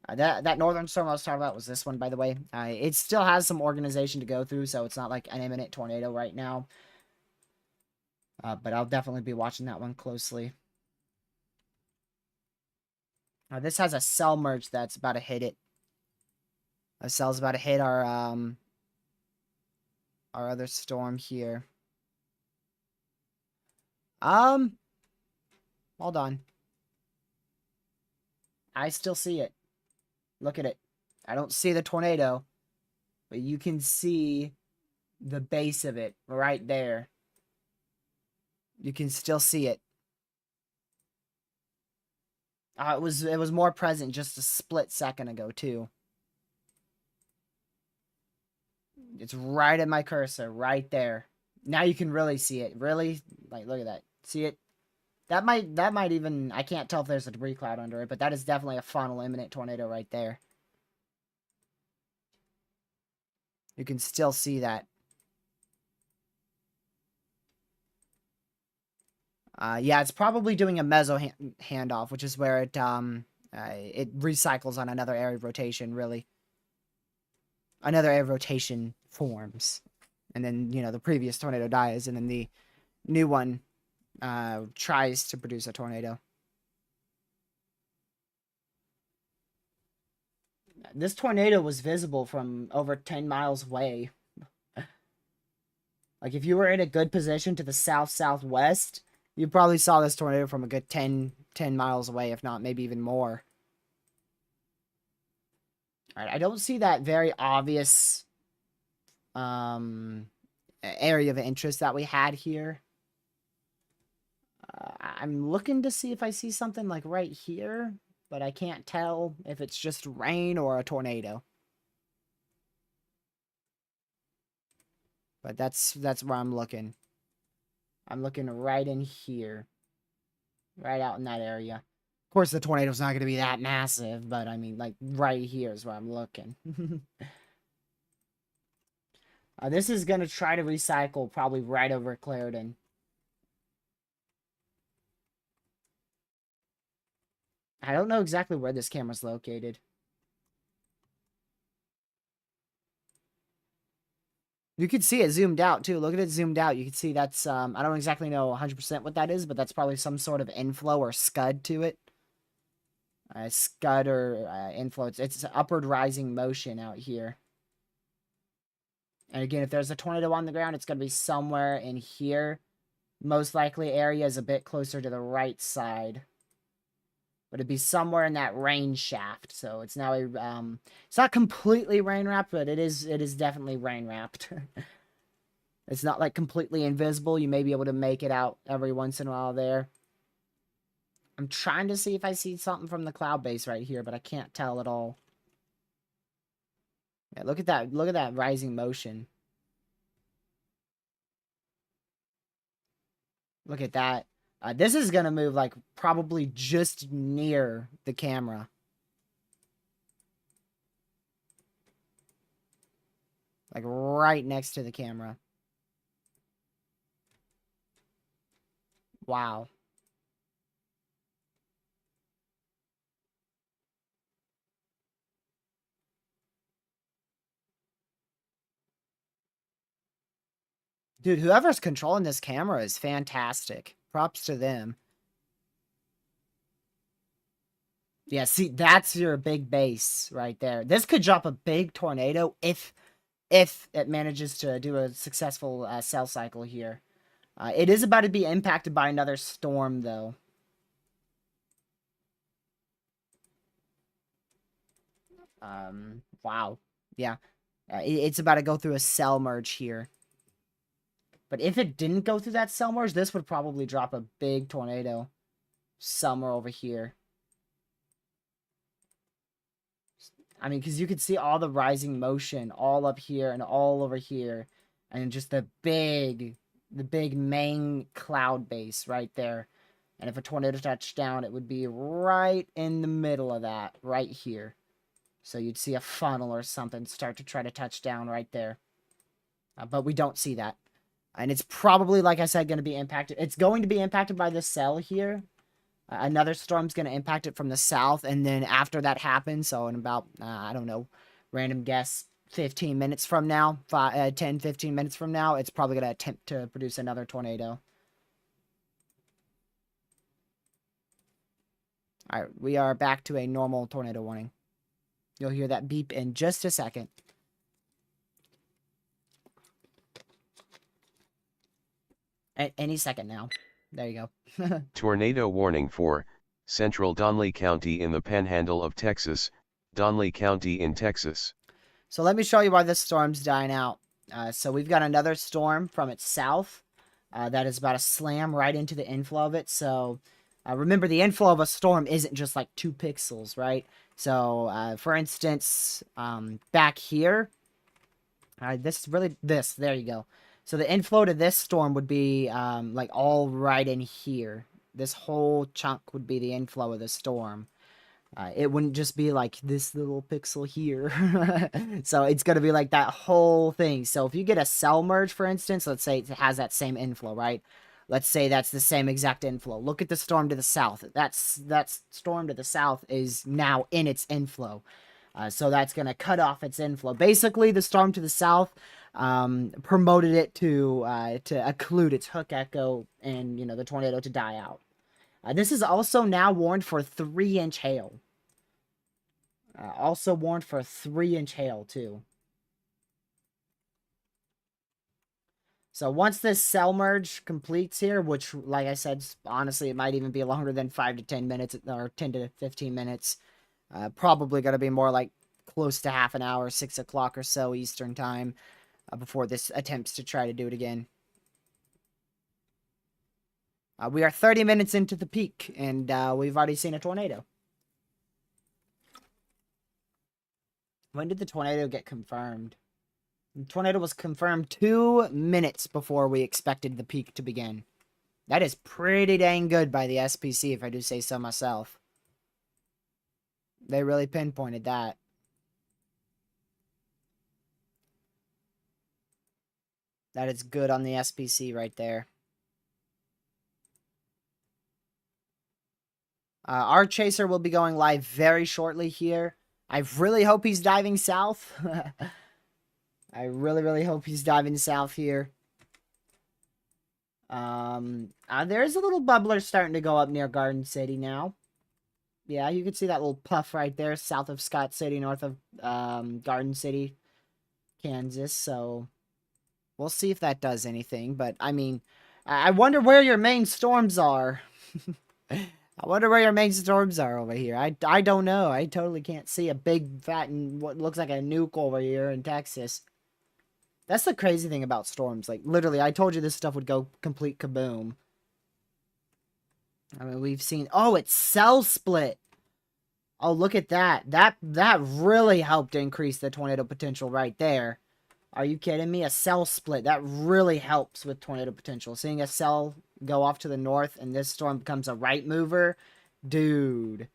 Speaker 1: That northern storm I was talking about was this one, by the way. It still has some organization to go through, so it's not like an imminent tornado right now. But I'll definitely be watching that one closely. This has a cell merge that's about to hit it. A cell's about to hit our other storm here. Hold on. I still see it. Look at it. I don't see the tornado, but you can see the base of it right there. You can still see it. It was more present just a split second ago too. It's right at my cursor, right there. Now you can really see it. Really, like, look at that. See it? That might even, I can't tell if there's a debris cloud under it, but that is definitely a funnel imminent tornado right there. You can still see that. Yeah, it's probably doing a meso handoff, which is where it recycles on another area of rotation, really. Another area of rotation forms. And then, you know, the previous tornado dies, and then the new one tries to produce a tornado. This tornado was visible from over 10 miles away. Like, if you were in a good position to the south-southwest, you probably saw this tornado from a good 10 miles away, if not maybe even more. Alright, I don't see that very obvious area of interest that we had here. I'm looking to see if I see something like right here, but I can't tell if it's just rain or a tornado. But that's where I'm looking. I'm looking right in here. Right out in that area. Of course, the tornado's not going to be that massive, but I mean, like, right here is where I'm looking. This is going to try to recycle probably right over Clarendon. I don't know exactly where this camera's located. You can see it zoomed out too. Look at it zoomed out. You can see that's, I don't exactly know 100% what that is, but that's probably some sort of inflow or scud to it. Scud or inflow. It's upward rising motion out here. And again, if there's a tornado on the ground, it's going to be somewhere in here. Most likely area is a bit closer to the right side. But it'd be somewhere in that rain shaft. So it's now a, it's not completely rain wrapped, but it is definitely rain wrapped. It's not like completely invisible. You may be able to make it out every once in a while there. I'm trying to see if I see something from the cloud base right here, but I can't tell at all. Yeah, look at that. Look at that rising motion. Look at that. This is going to move like probably just near the camera. Like right next to the camera. Wow. Dude, whoever's controlling this camera is fantastic. Props to them. Yeah, see, that's your big base right there. This could drop a big tornado if it manages to do a successful cell cycle here. It is about to be impacted by another storm, though. Wow. Yeah. It's about to go through a cell merge here. But if it didn't go through that cell merge, this would probably drop a big tornado somewhere over here. I mean, because you could see all the rising motion all up here and all over here. And just the big main cloud base right there. And if a tornado touched down, it would be right in the middle of that, right here. So you'd see a funnel or something start to try to touch down right there. But we don't see that. And it's probably, like I said, going to be impacted. It's going to be impacted by the cell here. Another storm's going to impact it from the south. And then after that happens, so in about, I don't know, random guess, 15 minutes from now, 10, 15 minutes from now, it's probably going to attempt to produce another tornado. All right, we are back to a normal tornado warning. You'll hear that beep in just a second. Any second now. There you go.
Speaker 2: Tornado warning for Central Donley County in the Panhandle of Texas, Donley County in Texas.
Speaker 1: So let me show you why this storm's dying out. So we've got another storm from its south that is about to slam right into the inflow of it. So remember, the inflow of a storm isn't just like 2 pixels, right? So for instance, back here, there you go. So the inflow to this storm would be like all right in here. This whole chunk would be the inflow of the storm. It wouldn't just be like this little pixel here. So it's going to be like that whole thing. So if you get a cell merge, for instance, let's say it has that same inflow, right? Let's say that's the same exact inflow. Look at the storm to the south. That storm to the south is now in its inflow. So that's going to cut off its inflow. Basically, the storm to the south promoted it to occlude its hook echo and, the tornado to die out. This is also now warned for 3-inch hail. Also warned for 3-inch hail, too. So once this cell merge completes here, which, like I said, honestly, it might even be longer than 5 to 10 minutes, or 10 to 15 minutes. Probably going to be more like close to half an hour, 6 o'clock or so Eastern time, before this attempts to try to do it again. We are 30 minutes into the peak, and we've already seen a tornado. When did the tornado get confirmed? The tornado was confirmed 2 minutes before we expected the peak to begin. That is pretty dang good by the SPC, if I do say so myself. They really pinpointed that. That is good on the SPC right there. Our chaser will be going live very shortly here. I really hope he's diving south. I really hope he's diving south here. There's a little bubbler starting to go up near Garden City now. Yeah, you can see that little puff right there, south of Scott City, north of Garden City, Kansas. So we'll see if that does anything. But I mean, I wonder where your main storms are. I wonder where your main storms are over here. I don't know. I totally can't see a big fat and what looks like a nuke over here in Texas. That's the crazy thing about storms. Like, literally, I told you this stuff would go complete kaboom. I mean, we've seen... Oh, it's cell split. Oh, look at that. That really helped increase the tornado potential right there. Are you kidding me? A cell split. That really helps with tornado potential. Seeing a cell go off to the north and this storm becomes a right mover. Dude.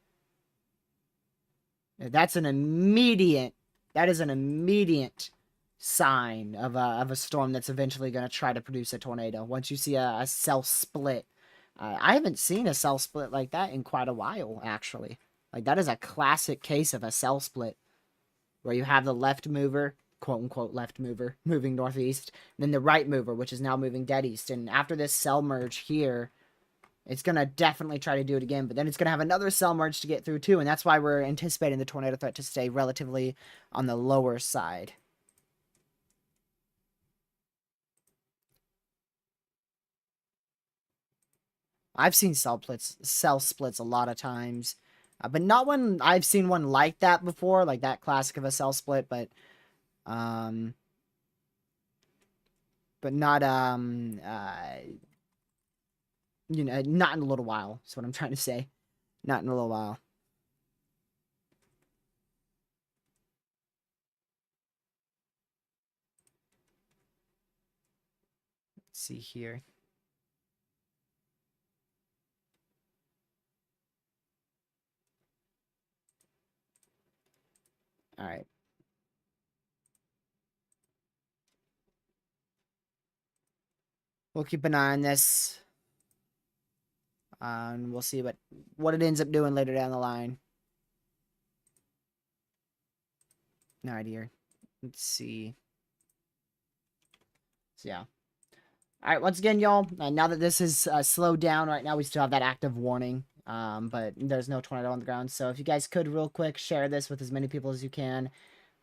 Speaker 1: That's an immediate... That is an immediate sign of a storm that's eventually going to try to produce a tornado. Once you see a cell split. I haven't seen a cell split like that in quite a while, actually. Like, that is a classic case of a cell split. Where you have the left mover, quote-unquote left mover, moving northeast. And then the right mover, which is now moving dead east. And after this cell merge here, it's going to definitely try to do it again. But then it's going to have another cell merge to get through, too. And that's why we're anticipating the tornado threat to stay relatively on the lower side. I've seen cell splits a lot of times. But not when I've seen one like that before, like that classic of a cell split, but not, you know, not in a little while, is what I'm trying to say. Not in a little while. Let's see here. All right. We'll keep an eye on this. And we'll see what it ends up doing later down the line. No idea. Let's see. So, yeah. Alright, once again, y'all, now that this is slowed down, right now we still have that active warning. But there's no tornado on the ground. So if you guys could real quick share this with as many people as you can.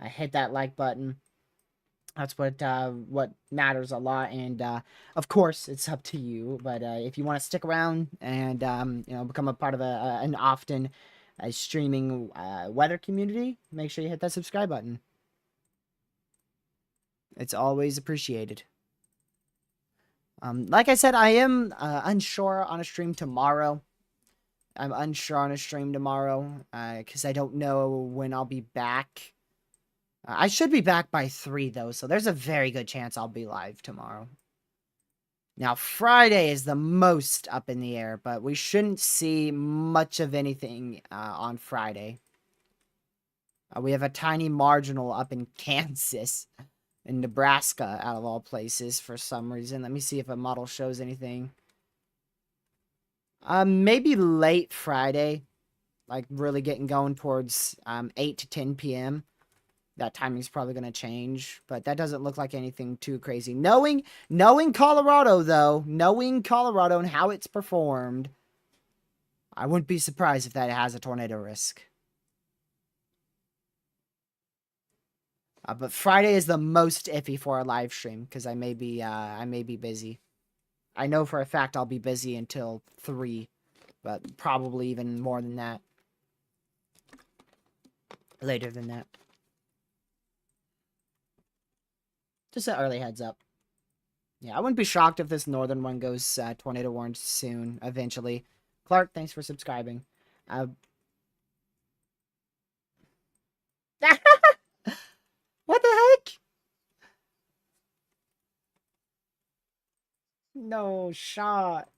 Speaker 1: Hit that like button. That's what matters a lot. And of course, it's up to you. But if you want to stick around and you know, become a part of an often streaming weather community, make sure you hit that subscribe button. It's always appreciated. Like I said, I am unsure on a stream tomorrow. I'm unsure on a stream tomorrow because I don't know when I'll be back. I should be back by 3, though, so there's a very good chance I'll be live tomorrow. Now, Friday is the most up in the air, but we shouldn't see much of anything on Friday. We have a tiny marginal up in Kansas, in Nebraska, out of all places, for some reason. Let me see if a model shows anything. Maybe late Friday, like really getting going towards 8 to 10 p.m. That timing's probably going to change, but that doesn't look like anything too crazy. Knowing Colorado, though, knowing Colorado and how it's performed, I wouldn't be surprised if that has a tornado risk. But Friday is the most iffy for a live stream because I may be busy. I know for a fact I'll be busy until 3, but probably even more than that. Later than that. Just an early heads up. Yeah, I wouldn't be shocked if this northern one goes tornado warned soon, eventually. Clark, thanks for subscribing. What the heck? No shot.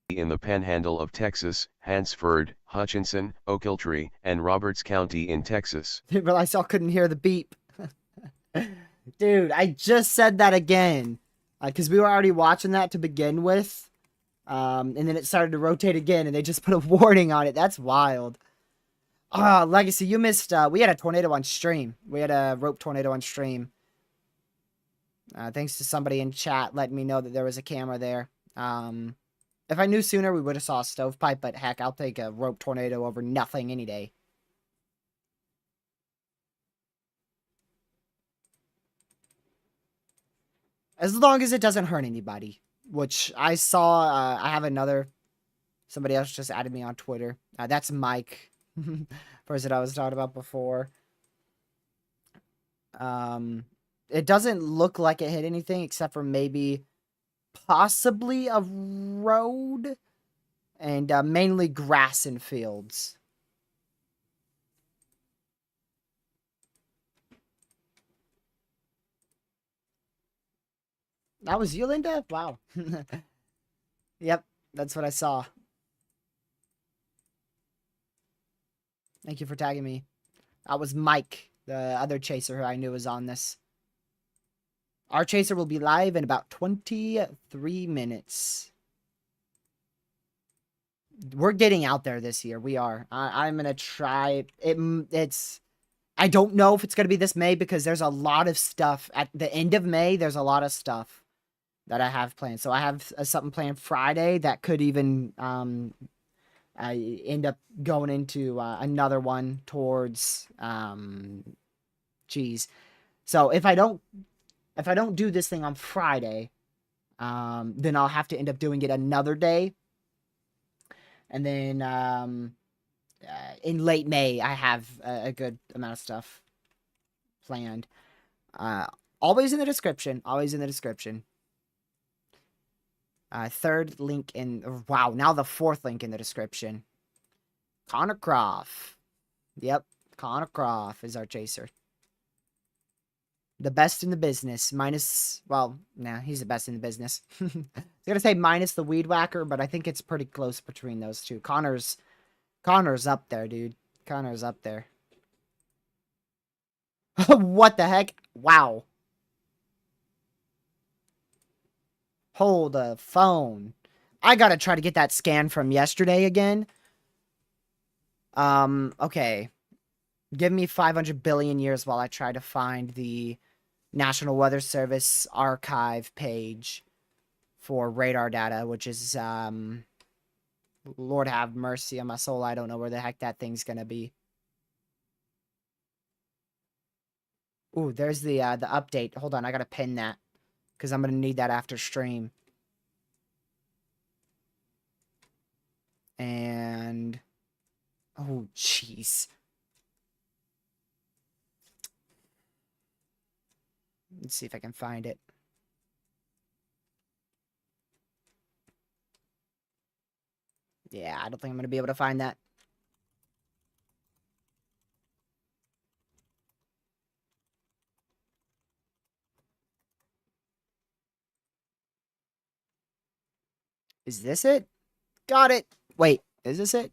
Speaker 2: In the panhandle of Texas, Hansford, Hutchinson, Ochiltree, and Roberts County in Texas.
Speaker 1: Didn't realize y'all couldn't hear the beep. Dude, I just said that again. Because we were already watching that to begin with. And then it started to rotate again, and they just put a warning on it. That's wild. Ah, Legacy, you missed. We had a tornado on stream. We had a rope tornado on stream. Thanks to somebody in chat letting me know that there was a camera there. If I knew sooner, we would have saw a stovepipe, but heck, I'll take a rope tornado over nothing any day. As long as it doesn't hurt anybody. Which I saw, I have another, somebody else just added me on Twitter. That's Mike, person I was talking about before. It doesn't look like it hit anything except for maybe possibly a road and mainly grass and fields. That was you, Linda? Wow. Yep, that's what I saw. Thank you for tagging me. That was Mike, the other chaser who I knew was on this. Our chaser will be live in about 23 minutes. We're getting out there this year. We are. I'm going to try. It's... I don't know if it's going to be this May because there's a lot of stuff. At the end of May, there's a lot of stuff that I have planned. So I have something planned Friday that could even end up going into another one towards geez. So if I don't do this thing on Friday, then I'll have to end up doing it another day. And then in late May, I have a good amount of stuff planned. Always in the description. Always in the description. Third link in... Wow, now the fourth link in the description. Connor Croft. Yep, Connor Croft is our chaser. The best in the business. Minus... Well, nah, he's the best in the business. I was going to say minus the Weed Whacker, but I think it's pretty close between those two. Connor's up there, dude. Connor's up there. What the heck? Wow. Hold the phone. I gotta try to get that scan from yesterday again. Okay. Give me 500 billion years while I try to find the National Weather Service archive page for radar data, which is, Lord have mercy on my soul. I don't know where the heck that thing's gonna be. Ooh, there's the update. Hold on, I gotta pin that. Because I'm gonna need that after stream. And... Oh, jeez. Let's see if I can find it. Yeah, I don't think I'm gonna be able to find that. Is this it? Got it. Wait, is this it?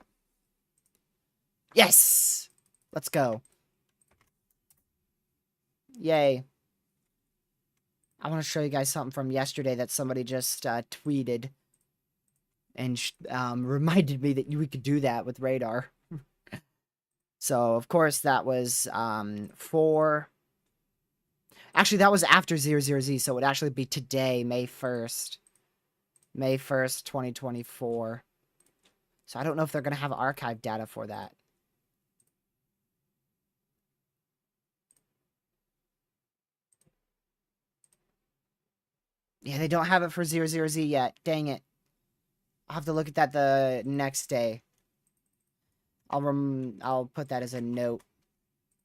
Speaker 1: Yes! Let's go. Yay. I want to show you guys something from yesterday that somebody just tweeted. And reminded me that we could do that with radar. So, of course, that was for... Actually, that was after 00Z, so it would actually be today, May 1st. May 1st, 2024. So I don't know if they're going to have archive data for that. Yeah, they don't have it for 00Z yet. Dang it. I'll have to look at that the next day. I'll put that as a note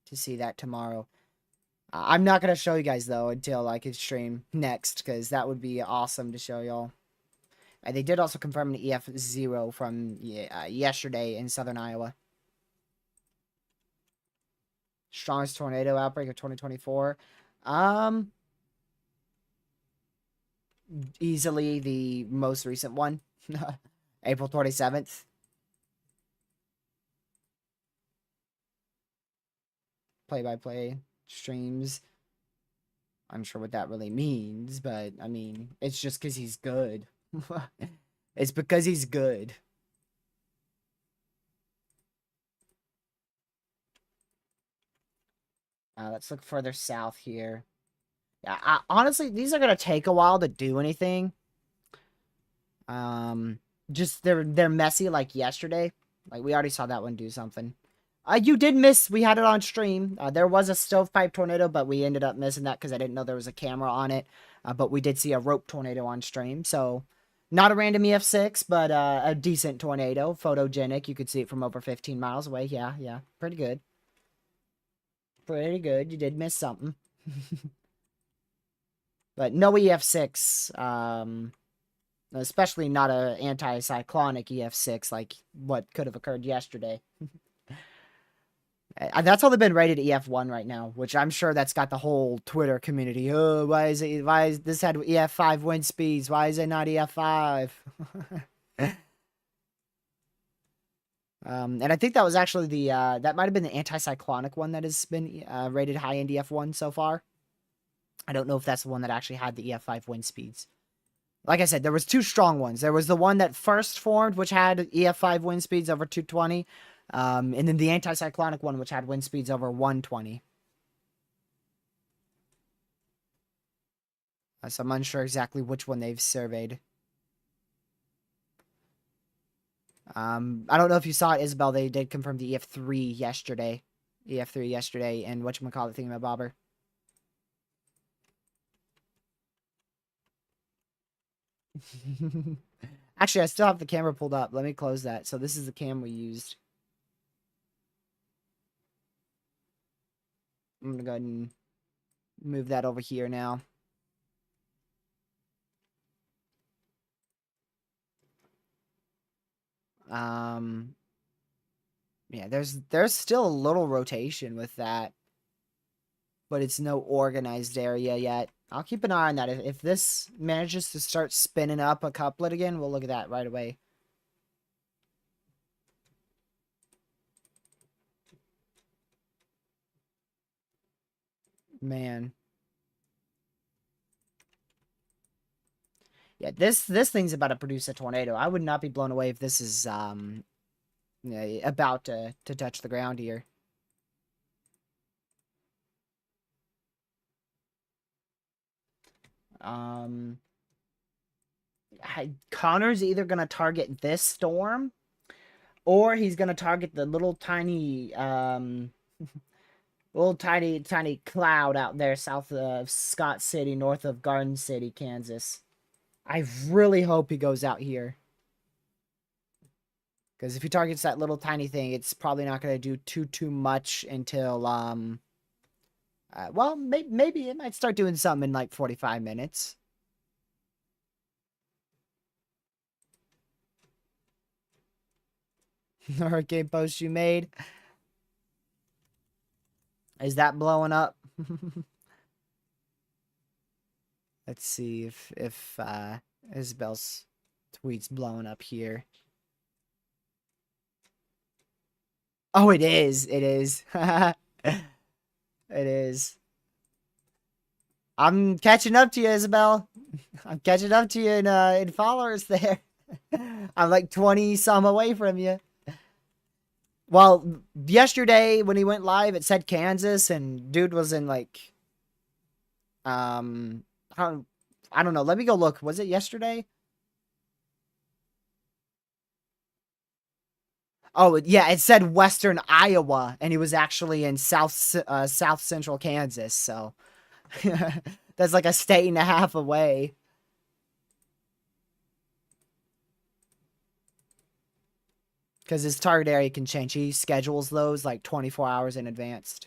Speaker 1: to see that tomorrow. I'm not going to show you guys, though, until I can stream next, because that would be awesome to show y'all. They did also confirm an EF0 from yesterday in southern Iowa. Strongest tornado outbreak of 2024. Easily the most recent one. April 27th. Play-by-play streams. I'm sure what that really means, but I mean, it's just because he's good. It's because he's good. Let's look further south here. Yeah, honestly, these are gonna take a while to do anything. Um, just they're messy like yesterday. Like we already saw that one do something. You did miss. We had it on stream. There was a stovepipe tornado, but we ended up missing that because I didn't know there was a camera on it. But we did see a rope tornado on stream. So, not a random EF6, but a decent tornado. Photogenic. You could see it from over 15 miles away. Yeah, yeah. Pretty good. Pretty good. You did miss something. But no EF6. Especially not a anti-cyclonic EF6 like what could have occurred yesterday. That's only been rated EF1 right now, which I'm sure that's got the whole Twitter community. Oh, why is this had EF5 wind speeds? Why is it not EF5? And I think that was actually the that might have been the anticyclonic one that has been rated high in EF1 so far. I don't know if that's the one that actually had the EF5 wind speeds. Like I said, there was two strong ones. There was the one that first formed, which had EF5 wind speeds over 220. And then the anticyclonic one, which had wind speeds over 120. So I'm unsure exactly which one they've surveyed. I don't know if you saw it, Isabel. They did confirm the EF3 yesterday. EF3 yesterday, and whatchamacallit thingamabobber. Actually, I still have the camera pulled up. Let me close that. So this is the cam we used. I'm going to go ahead and move that over here now. Yeah, there's still a little rotation with that, but it's no organized area yet. I'll keep an eye on that. If this manages to start spinning up a couplet again, we'll look at that right away. Man. Yeah, this thing's about to produce a tornado. I would not be blown away if this is about to touch the ground here. Connor's either gonna target this storm, or he's gonna target the little tiny little tiny cloud out there south of Scott City, north of Garden City, Kansas. I really hope he goes out here. Because if he targets that little tiny thing, it's probably not going to do too much until, well, maybe it might start doing something in like 45 minutes. The hurricane post you made. Is that blowing up? Let's see if Isabel's tweet's blowing up here. Oh, it is. It is. It is. I'm catching up to you, Isabel. I'm catching up to you in followers there. I'm like 20 some away from you. Well, yesterday when he went live, it said Kansas, and dude was in like, I don't know. Let me go look. Was it yesterday? Oh, yeah, it said Western Iowa, and he was actually in South Central Kansas. So that's like a state and a half away. Because his target area can change. He schedules those like 24 hours in advance.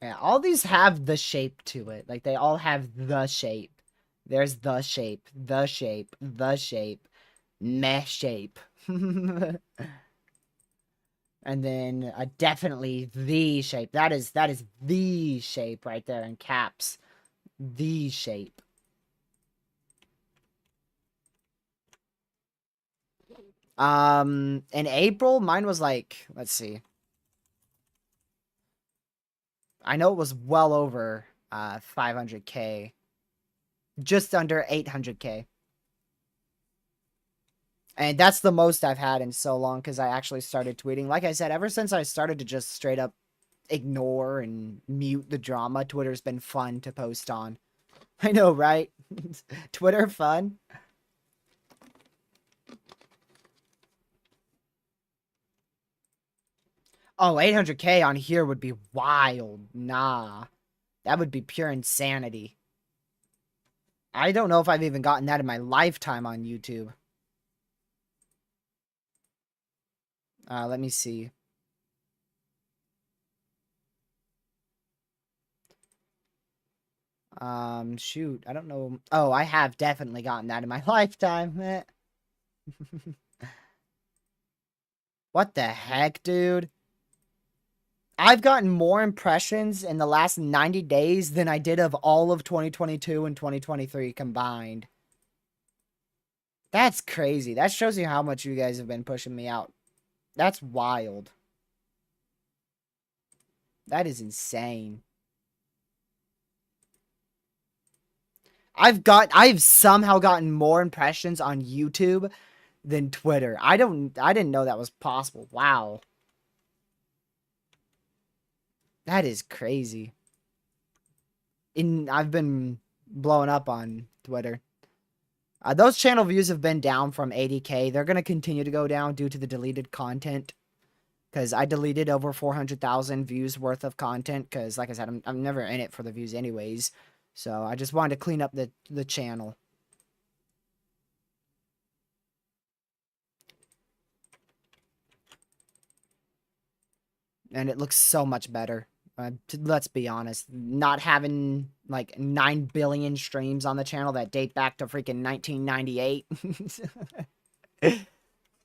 Speaker 1: Yeah, all these have the shape to it. Like, they all have the shape. There's the shape, the shape, the shape, meh shape. And then definitely the shape. That is the shape right there in caps. The shape. In April, mine was like, let's see. I know it was well over 500K. Just under 800K. And that's the most I've had in so long because I actually started tweeting. Like I said, ever since I started to just straight up ignore and mute the drama, Twitter's been fun to post on. I know, right? Twitter fun. Oh, 800K on here would be wild. Nah. That would be pure insanity. I don't know if I've even gotten that in my lifetime on YouTube. Let me see. Shoot. I don't know. Oh, I have definitely gotten that in my lifetime. What the heck, dude? I've gotten more impressions in the last 90 days than I did of all of 2022 and 2023 combined. That's crazy. That shows you how much you guys have been pushing me out. That's wild. That is insane. I've somehow gotten more impressions on YouTube than Twitter. I didn't know that was possible. Wow. That is crazy. I've been blowing up on Twitter. Those channel views have been down from 80K. They're going to continue to go down due to the deleted content. Because I deleted over 400,000 views worth of content. Because, like I said, I'm never in it for the views anyways. So, I just wanted to clean up the channel. And it looks so much better. Let's be honest. Not having, like, 9 billion streams on the channel that date back to freaking 1998.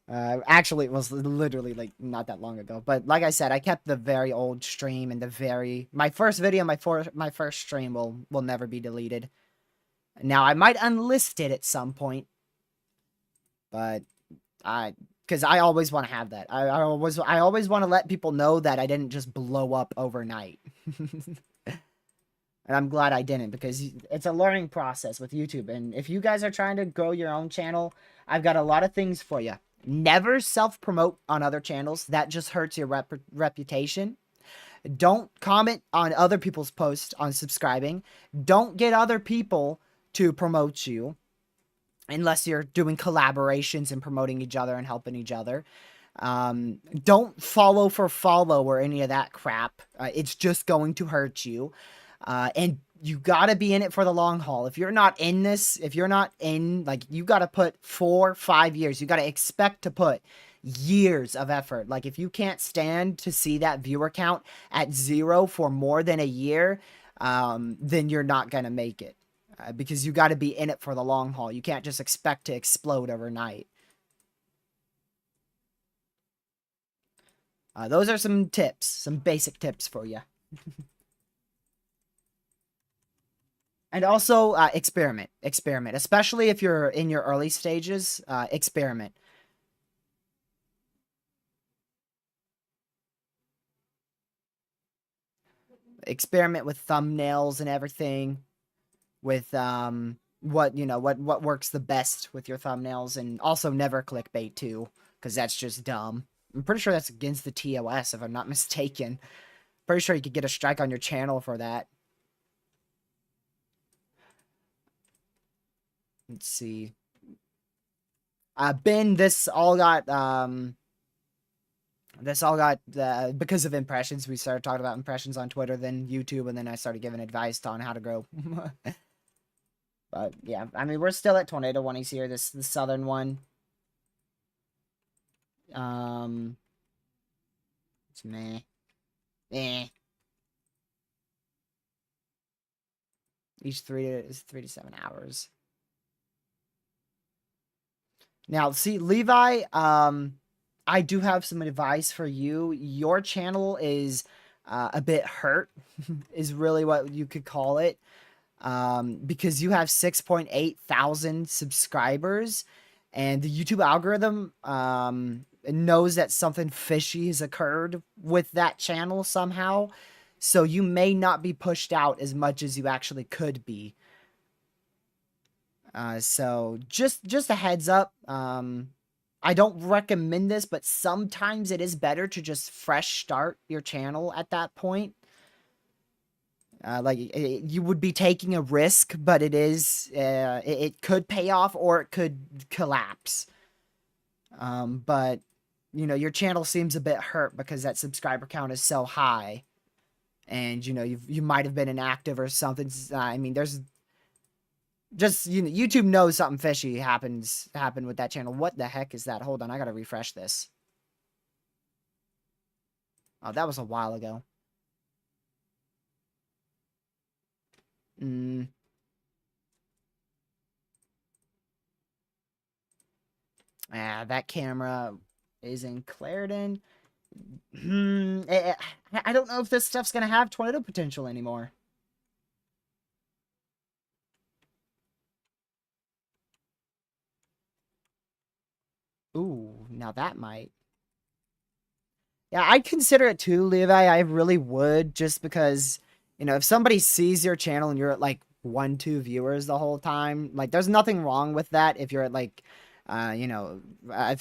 Speaker 1: Actually, it was literally, like, not that long ago. But, like I said, I kept the very old stream and my first video, my first stream will never be deleted. Now, I might unlist it at some point. But, because I always want to have that. I always want to let people know that I didn't just blow up overnight. And I'm glad I didn't, because it's a learning process with YouTube. And if you guys are trying to grow your own channel, I've got a lot of things for you. Never self-promote on other channels. That just hurts your reputation. Don't comment on other people's posts on subscribing. Don't get other people to promote you. Unless you're doing collaborations and promoting each other and helping each other. Don't follow for follow or any of that crap. It's just going to hurt you. And you gotta be in it for the long haul. If you're not in this, like, you gotta put 4-5 years. You gotta expect to put years of effort. Like, if you can't stand to see that viewer count at 0 for more than a year, then you're not gonna make it. Because you got to be in it for the long haul. You can't just expect to explode overnight. Those are some tips, some basic tips for you. And also, experiment. Experiment. Especially if you're in your early stages, experiment. Experiment with thumbnails and everything. With what works the best with your thumbnails, and also never clickbait too, because that's just dumb. I'm pretty sure that's against the TOS if I'm not mistaken. Pretty sure you could get a strike on your channel for that. Let's see. Ben, this all got because of impressions. We started talking about impressions on Twitter, then YouTube, and then I started giving advice on how to grow. But yeah, I mean, we're still at Tornado One. He's here. The southern one. It's meh. Each 3 to 7 hours. Now, see, Levi, I do have some advice for you. Your channel is a bit hurt, is really what you could call it. Because you have 6.8 thousand subscribers, and the YouTube algorithm knows that something fishy has occurred with that channel somehow. So you may not be pushed out as much as you actually could be. So just a heads up. I don't recommend this, but sometimes it is better to just fresh start your channel at that point. You would be taking a risk, but it could pay off or it could collapse. But your channel seems a bit hurt because that subscriber count is so high, and you might have been inactive or something. I mean, there's just YouTube knows something fishy happened with that channel. What the heck is that? Hold on, I gotta refresh this. Oh, that was a while ago. That camera is in Clarendon. I don't know if this stuff's gonna have tornado potential anymore. Ooh, now that might. Yeah, I'd consider it too, Levi. I really would, just because, if somebody sees your channel and you're at like 1-2 viewers the whole time, like there's nothing wrong with that if you're at like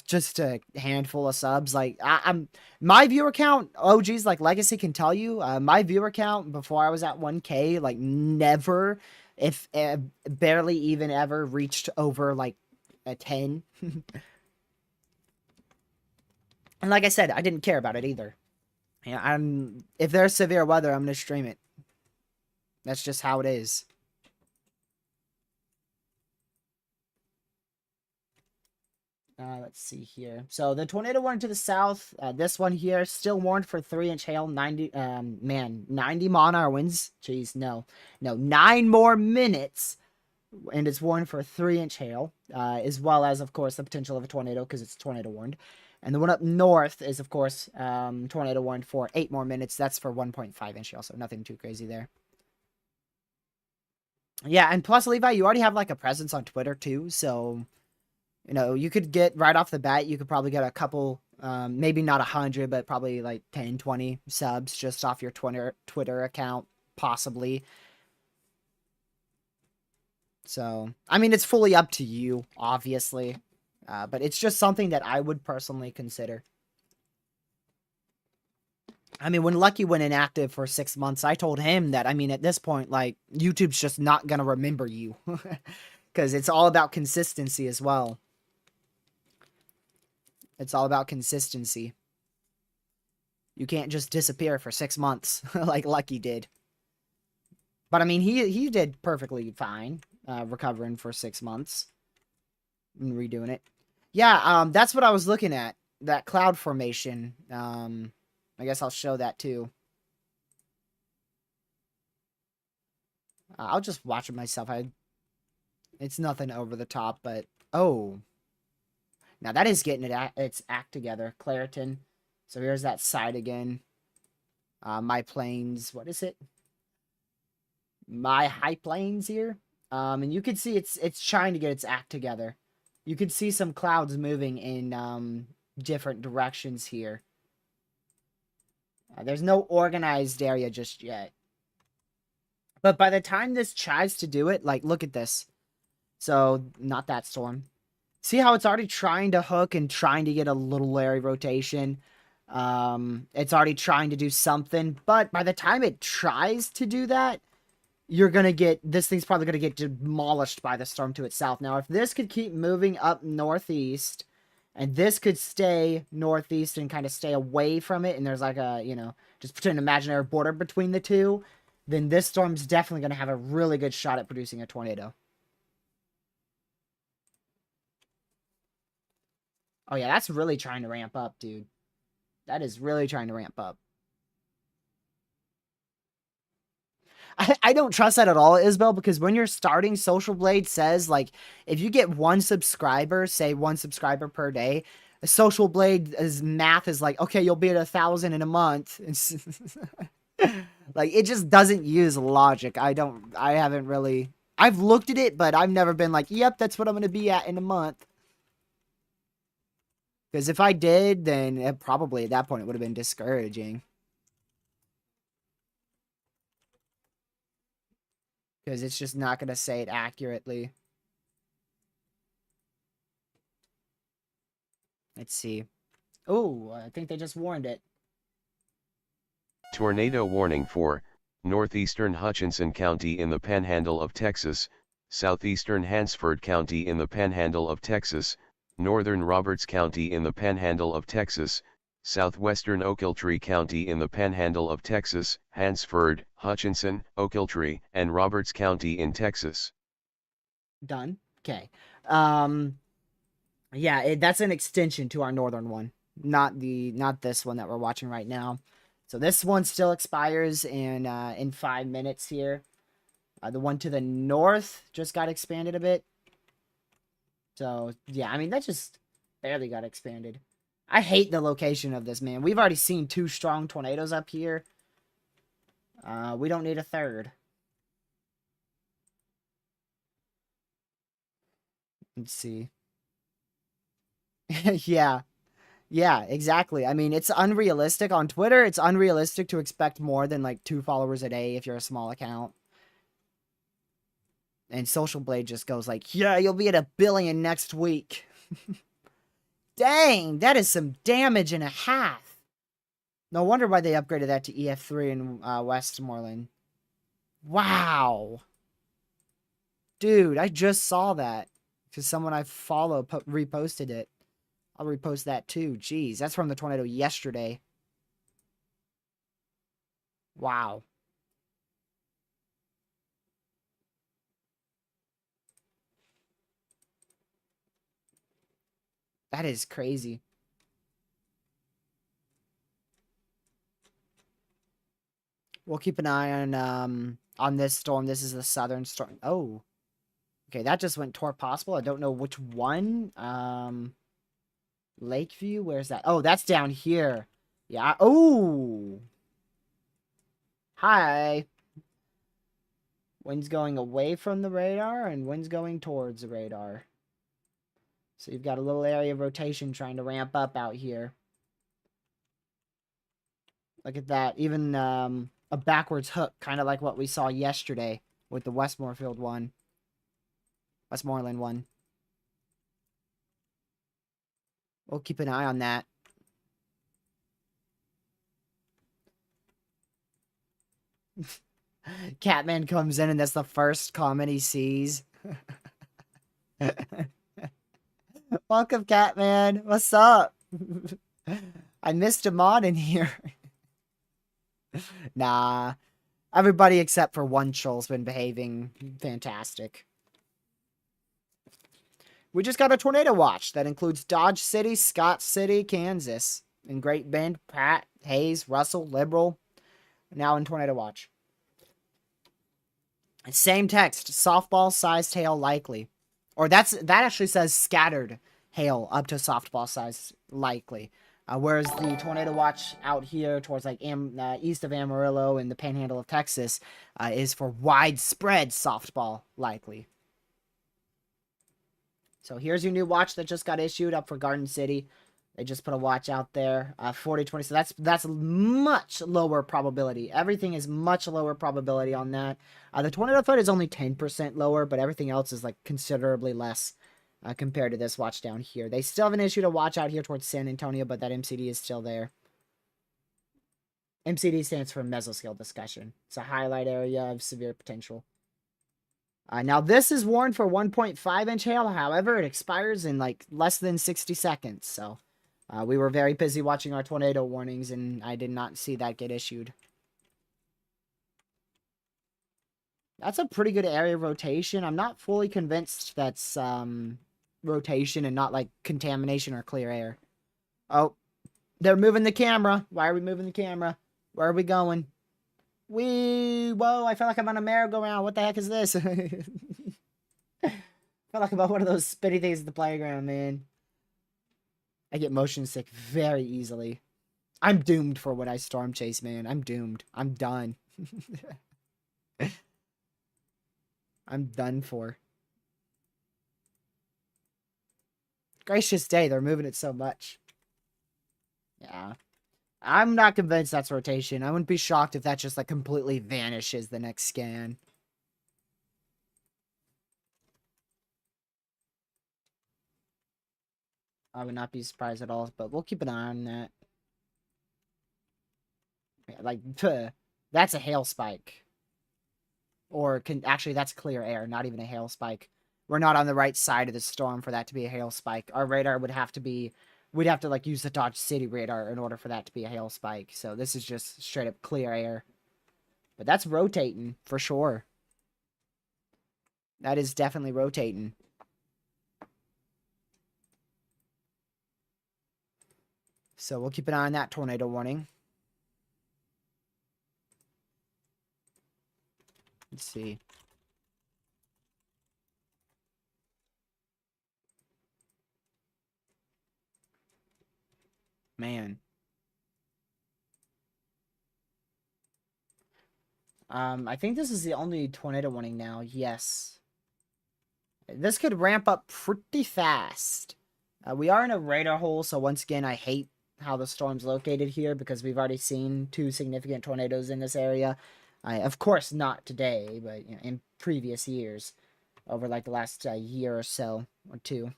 Speaker 1: just a handful of subs. Like I'm my viewer count, oh geez, like Legacy can tell you, my viewer count before I was at 1K, like never, if barely even ever reached over like a 10. And like I said, I didn't care about it either. Yeah, if there's severe weather, I'm gonna stream it. That's just how it is. Let's see here. So the tornado warning to the south. This one here still warned for 3-inch hail. 90 mile-an-hour winds. Jeez, no, 9 more minutes, and it's warned for 3-inch hail, as well as, of course, the potential of a tornado because it's tornado warned. And the one up north is, of course, tornado warned for 8 more minutes. That's for 1.5-inch hail, so nothing too crazy there. Yeah, and plus, Levi, you already have like a presence on Twitter too, so you could get right off the bat, you could probably get a couple, maybe not 100, but probably like 10, 20 subs just off your Twitter account, possibly. So, I mean, it's fully up to you, obviously, but it's just something that I would personally consider. I mean, when Lucky went inactive for 6 months, I told him that, I mean, at this point, like, YouTube's just not going to remember you. Because it's all about consistency as well. It's all about consistency. You can't just disappear for 6 months like Lucky did. But, I mean, he did perfectly fine, recovering for 6 months and redoing it. Yeah, that's what I was looking at. That cloud formation. I guess I'll show that too. I'll just watch it myself. It's nothing over the top, but oh, now that is getting its act together. Claritin. So here's that side again. My planes. What is it? My high planes here. And you can see it's trying to get its act together. You can see some clouds moving in different directions here. There's no organized area just yet. But by the time this tries to do it, like, look at this. So, not that storm. See how it's already trying to hook and trying to get a little Larry rotation? It's already trying to do something. But by the time it tries to do that, this thing's probably going to get demolished by the storm to its south. Now, if this could keep moving up northeast, and this could stay northeast and kind of stay away from it, and there's like a, just put an imaginary border between the two, then this storm's definitely going to have a really good shot at producing a tornado. Oh yeah, that's really trying to ramp up, dude. That is really trying to ramp up. I don't trust that at all, Isabel, because when you're starting, Social Blade says, like, if you get 1 subscriber, say 1 subscriber per day, Social Blade's math is like, okay, you'll be at 1,000 in a month. Like, it just doesn't use logic. I've looked at it, but I've never been like, yep, that's what I'm going to be at in a month. Because if I did, then it probably at that point it would have been discouraging. Because it's just not going to say it accurately. Let's see. Oh, I think they just warned it.
Speaker 2: Tornado warning for northeastern Hutchinson County in the Panhandle of Texas, southeastern Hansford County in the Panhandle of Texas, northern Roberts County in the Panhandle of Texas, southwestern Ochiltree County in the Panhandle of Texas, Hansford, Hutchinson, Ochiltree, and Roberts County in Texas.
Speaker 1: Done. Okay. Yeah, that's an extension to our northern one, not this one that we're watching right now. So this one still expires in 5 minutes here. The one to the north just got expanded a bit. So yeah, I mean that just barely got expanded. I hate the location of this, man. We've already seen 2 strong tornadoes up here. We don't need a third. Let's see. Yeah. Yeah, exactly. I mean, it's unrealistic. On Twitter, it's unrealistic to expect more than like 2 followers a day if you're a small account. And Social Blade just goes like, yeah, you'll be at 1 billion next week. Dang, that is some damage and a half. No wonder why they upgraded that to EF3 in Westmoreland. Wow. Dude, I just saw that. Because someone I follow reposted it. I'll repost that too. Jeez, that's from the tornado yesterday. Wow. That is crazy. We'll keep an eye on this storm. This is the southern storm. Oh. Okay, that just went toward possible. I don't know which one. Lakeview, where's that? Oh, that's down here. Yeah. Oh. Hi. Wind's going away from the radar and wind's going towards the radar. So you've got a little area of rotation trying to ramp up out here. Look at that. Even a backwards hook, kind of like what we saw yesterday with the Westmoreland one. We'll keep an eye on that. Catman comes in and that's the first comment he sees. Welcome, Catman. What's up? I missed a mod in here. Nah. Everybody except for one troll's been behaving fantastic. We just got a tornado watch that includes Dodge City, Scott City, Kansas, and Great Bend, Pratt, Hayes, Russell, Liberal. Now in tornado watch. Same text, softball-sized hail likely. Or that actually says scattered hail up to softball size likely. Whereas the tornado watch out here towards like east of Amarillo and the Panhandle of Texas is for widespread softball likely. So here's your new watch that just got issued up for Garden City. They just put a watch out there, 40-20. So that's much lower probability. Everything is much lower probability on that. The tornado threat is only 10% lower, but everything else is like considerably less compared to this watch down here. They still haven't issued a watch out here towards San Antonio, but that MCD is still there. MCD stands for mesoscale discussion. It's a highlight area of severe potential. Now this is warned for 1.5-inch hail. However, it expires in like less than 60 seconds. So we were very busy watching our tornado warnings, and I did not see that get issued. That's a pretty good area of rotation. I'm not fully convinced that's rotation and not like contamination or clear air. Oh, they're moving the camera. Why are we moving the camera? Where are we going? Whoa, I feel like I'm on a merry-go-round. What the heck is this? I feel like I'm on one of those spinny things at the playground, man. I get motion sick very easily. I'm doomed for what I storm chase, man. I'm doomed. I'm done. I'm done for. Gracious day, they're moving it so much. Yeah. I'm not convinced that's rotation. I wouldn't be shocked if that just, like, completely vanishes the next scan. I would not be surprised at all, but we'll keep an eye on that. Yeah, like, that's a hail spike. Or actually, that's clear air, not even a hail spike. We're not on the right side of the storm for that to be a hail spike. Our radar would have to be, we'd have to, like, use the Dodge City radar in order for that to be a hail spike. So this is just straight up clear air. But that's rotating for sure. That is definitely rotating. So we'll keep an eye on that tornado warning. Let's see. Man. I think this is the only tornado warning now. Yes. This could ramp up pretty fast. We are in a radar hole, so once again, I hate how the storm's located here because we've already seen 2 significant tornadoes in this area. Of course, not today, but you know, in previous years, over like the last year or so, or 2.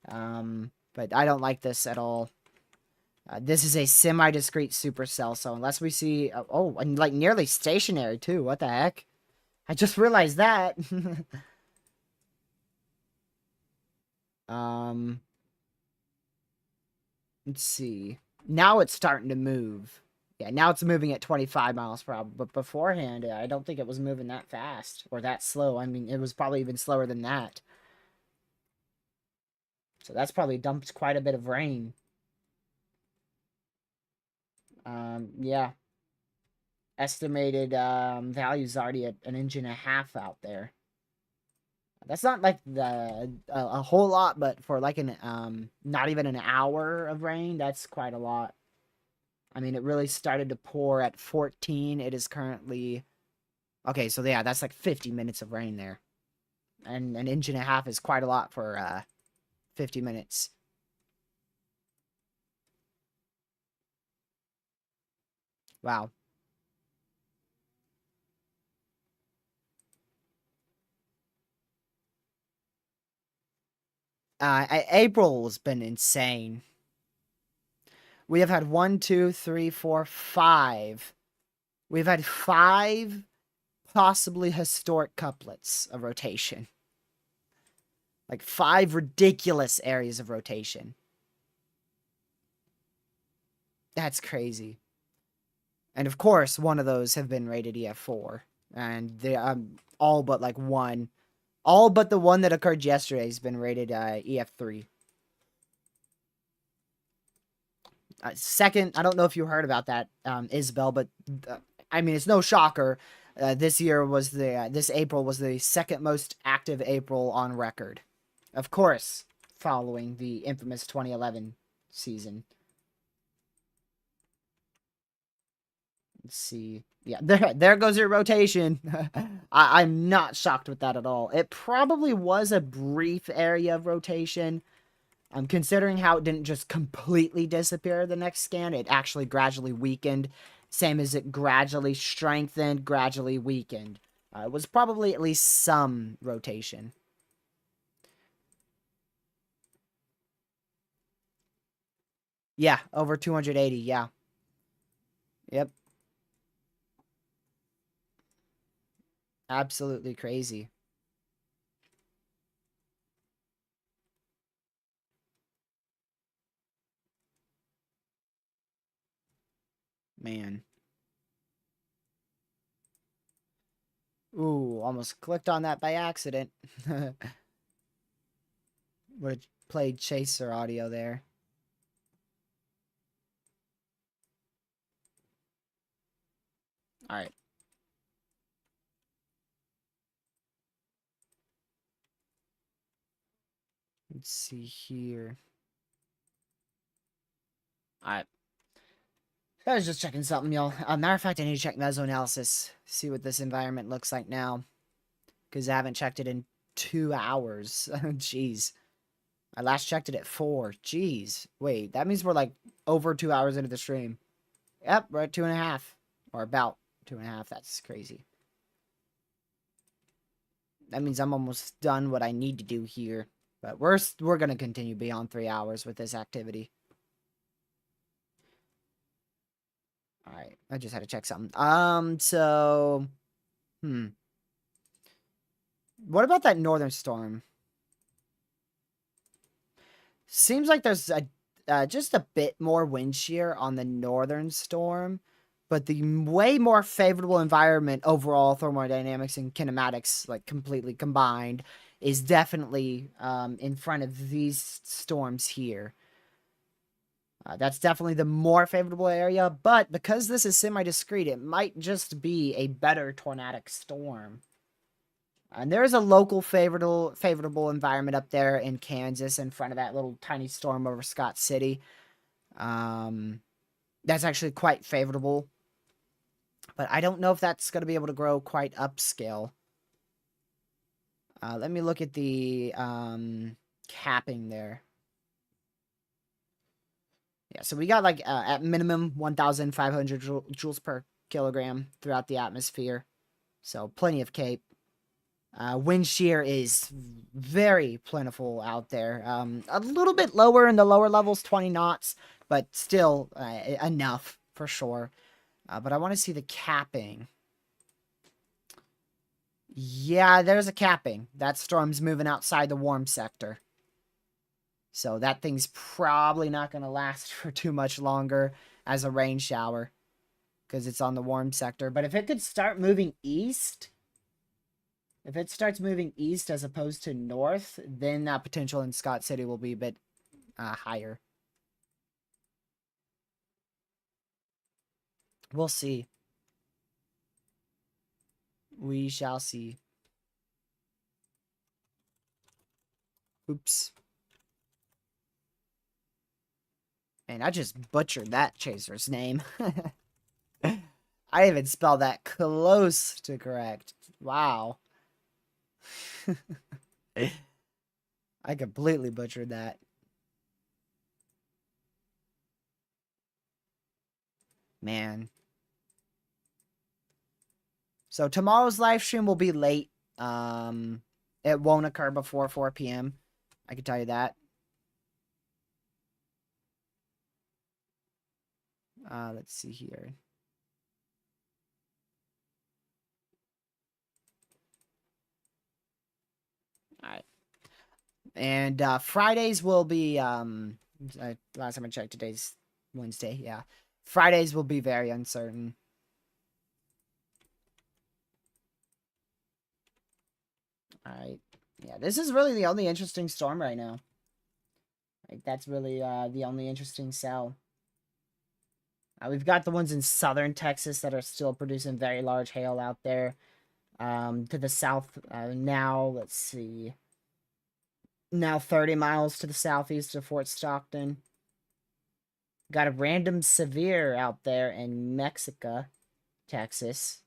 Speaker 1: But I don't like this at all. This is a semi-discrete supercell, so unless we see... oh, and like nearly stationary, too. What the heck? I just realized that. Let's see. Now it's starting to move. Yeah, now it's moving at 25 miles per hour. But beforehand, I don't think it was moving that fast or that slow. I mean, it was probably even slower than that. So that's probably dumped quite a bit of rain. Yeah. Estimated values already at an inch and a half out there. That's not like a whole lot, but for like an not even an hour of rain, that's quite a lot. I mean, it really started to pour at 14. It is currently... okay, so yeah, that's like 50 minutes of rain there. And an inch and a half is quite a lot for 50 minutes. Wow. April's been insane. We have had 1, 2, 3, 4, 5. We've had 5 possibly historic couplets of rotation. Like 5 ridiculous areas of rotation. That's crazy. And of course, one of those have been rated EF4. And they all but like one. All but the one that occurred yesterday has been rated EF3. Second, I don't know if you heard about that, Isabel, but I mean, it's no shocker. This April was the second most active April on record. Of course, following the infamous 2011 season. Let's see. Yeah, there goes your rotation. I'm not shocked with that at all. It probably was a brief area of rotation. Considering how it didn't just completely disappear the next scan, it actually gradually weakened. Same as it gradually strengthened, gradually weakened. It was probably at least some rotation. Yeah, over 280, yeah. Yep. Absolutely crazy. Man. Ooh, almost clicked on that by accident. Would have played chaser audio there. Alright. Let's see here. Alright. I was just checking something, y'all. Matter of fact, I need to check meso analysis. See what this environment looks like now. Because I haven't checked it in 2 hours. Jeez. I last checked it at 4. Jeez. Wait, that means we're like over 2 hours into the stream. Yep, we're at 2.5. Or about 2.5. That's crazy. That means I'm almost done what I need to do here. But we're going to continue beyond 3 hours with this activity. Alright, I just had to check something. So... What about that northern storm? Seems like there's just a bit more wind shear on the northern storm, but the way more favorable environment overall, thermodynamics and kinematics, like completely combined, is definitely in front of these storms here. That's definitely the more favorable area, but because this is semi-discrete, it might just be a better tornadic storm. And there is a local favorable environment up there in Kansas in front of that little tiny storm over Scott City. That's actually quite favorable. But I don't know if that's going to be able to grow quite upscale. Let me look at the capping there. Yeah, so we got like at minimum 1,500 joules per kilogram throughout the atmosphere. So plenty of CAPE. Wind shear is very plentiful out there. A little bit lower in the lower levels, 20 knots, but still enough for sure. But I want to see the capping. Yeah, there's a capping. That storm's moving outside the warm sector. So that thing's probably not going to last for too much longer as a rain shower because it's on the warm sector. But if it could start moving east... If it starts moving east as opposed to north, then that potential in Scott City will be a bit higher. We'll see. We shall see. Oops. Man, I just butchered that chaser's name. I even spelled that close to correct. Wow. I completely butchered that. Man. So tomorrow's live stream will be late. It won't occur before 4 p.m. I can tell you that. Let's see here. All right. And Fridays will be last time I checked, today's Wednesday. Yeah. Fridays will be very uncertain. All right. Yeah, this is really the only interesting storm right now. Like, that's really the only interesting cell. We've got the ones in southern Texas that are still producing very large hail out there. To the south now, let's see. Now 30 miles to the southeast of Fort Stockton. Got a random severe out there in Mexico, Texas.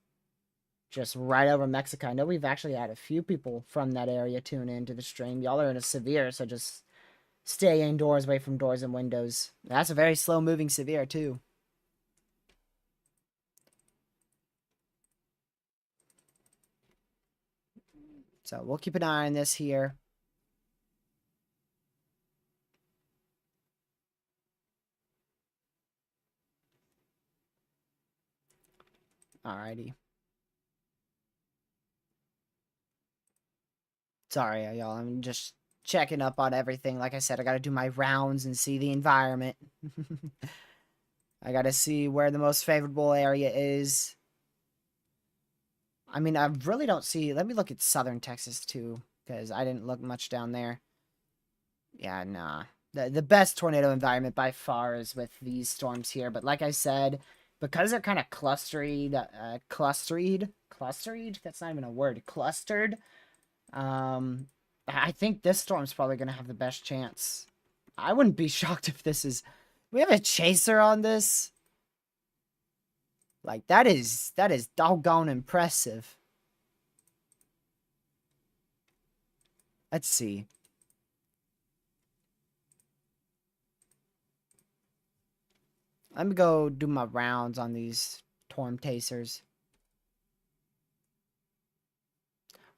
Speaker 1: Just right over Mexico. I know we've actually had a few people from that area tune in to the stream. Y'all are in a severe, so just stay indoors, away from doors and windows. That's a very slow-moving severe, too. So we'll keep an eye on this here. Alrighty. Sorry, y'all. I'm just checking up on everything. Like I said, I got to do my rounds and see the environment. I got to see where the most favorable area is. I mean, I really don't see... Let me look at southern Texas, too, because I didn't look much down there. Yeah, nah. The best tornado environment by far is with these storms here. But like I said, because they're kind of clustered? That's not even a word. Clustered. I think this storm's probably going to have the best chance. I wouldn't be shocked if this is... We have a chaser on this? Like, that is doggone impressive. Let's see. Let me go do my rounds on these storm chasers.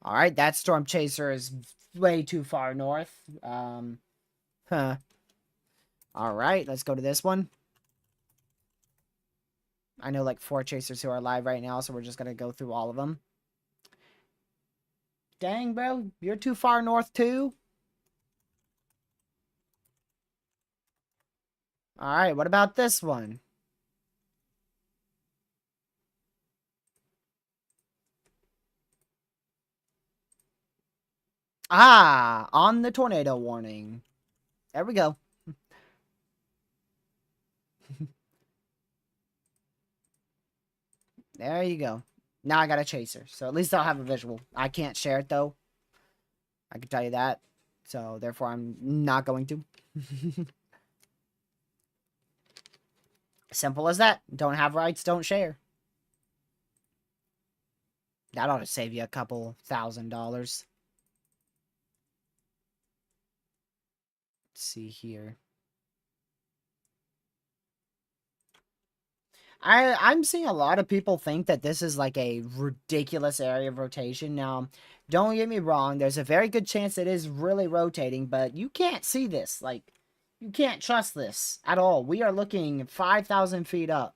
Speaker 1: All right, that storm chaser is way too far north. Huh. All right, let's go to this one. I know like 4 chasers who are live right now, so we're just gonna go through all of them. Dang, bro, you're too far north too. All right, what about this one? Ah, on the tornado warning. There we go. There you go. Now I got a chaser, so at least I'll have a visual. I can't share it though. I can tell you that. So therefore, I'm not going to. Simple as that. Don't have rights, don't share. That ought to save you a couple $1,000. Let's see here. I'm seeing a lot of people think that this is like a ridiculous area of rotation. Now, don't get me wrong. There's a very good chance it is really rotating, but you can't see this. Like, you can't trust this at all. We are looking 5,000 feet up.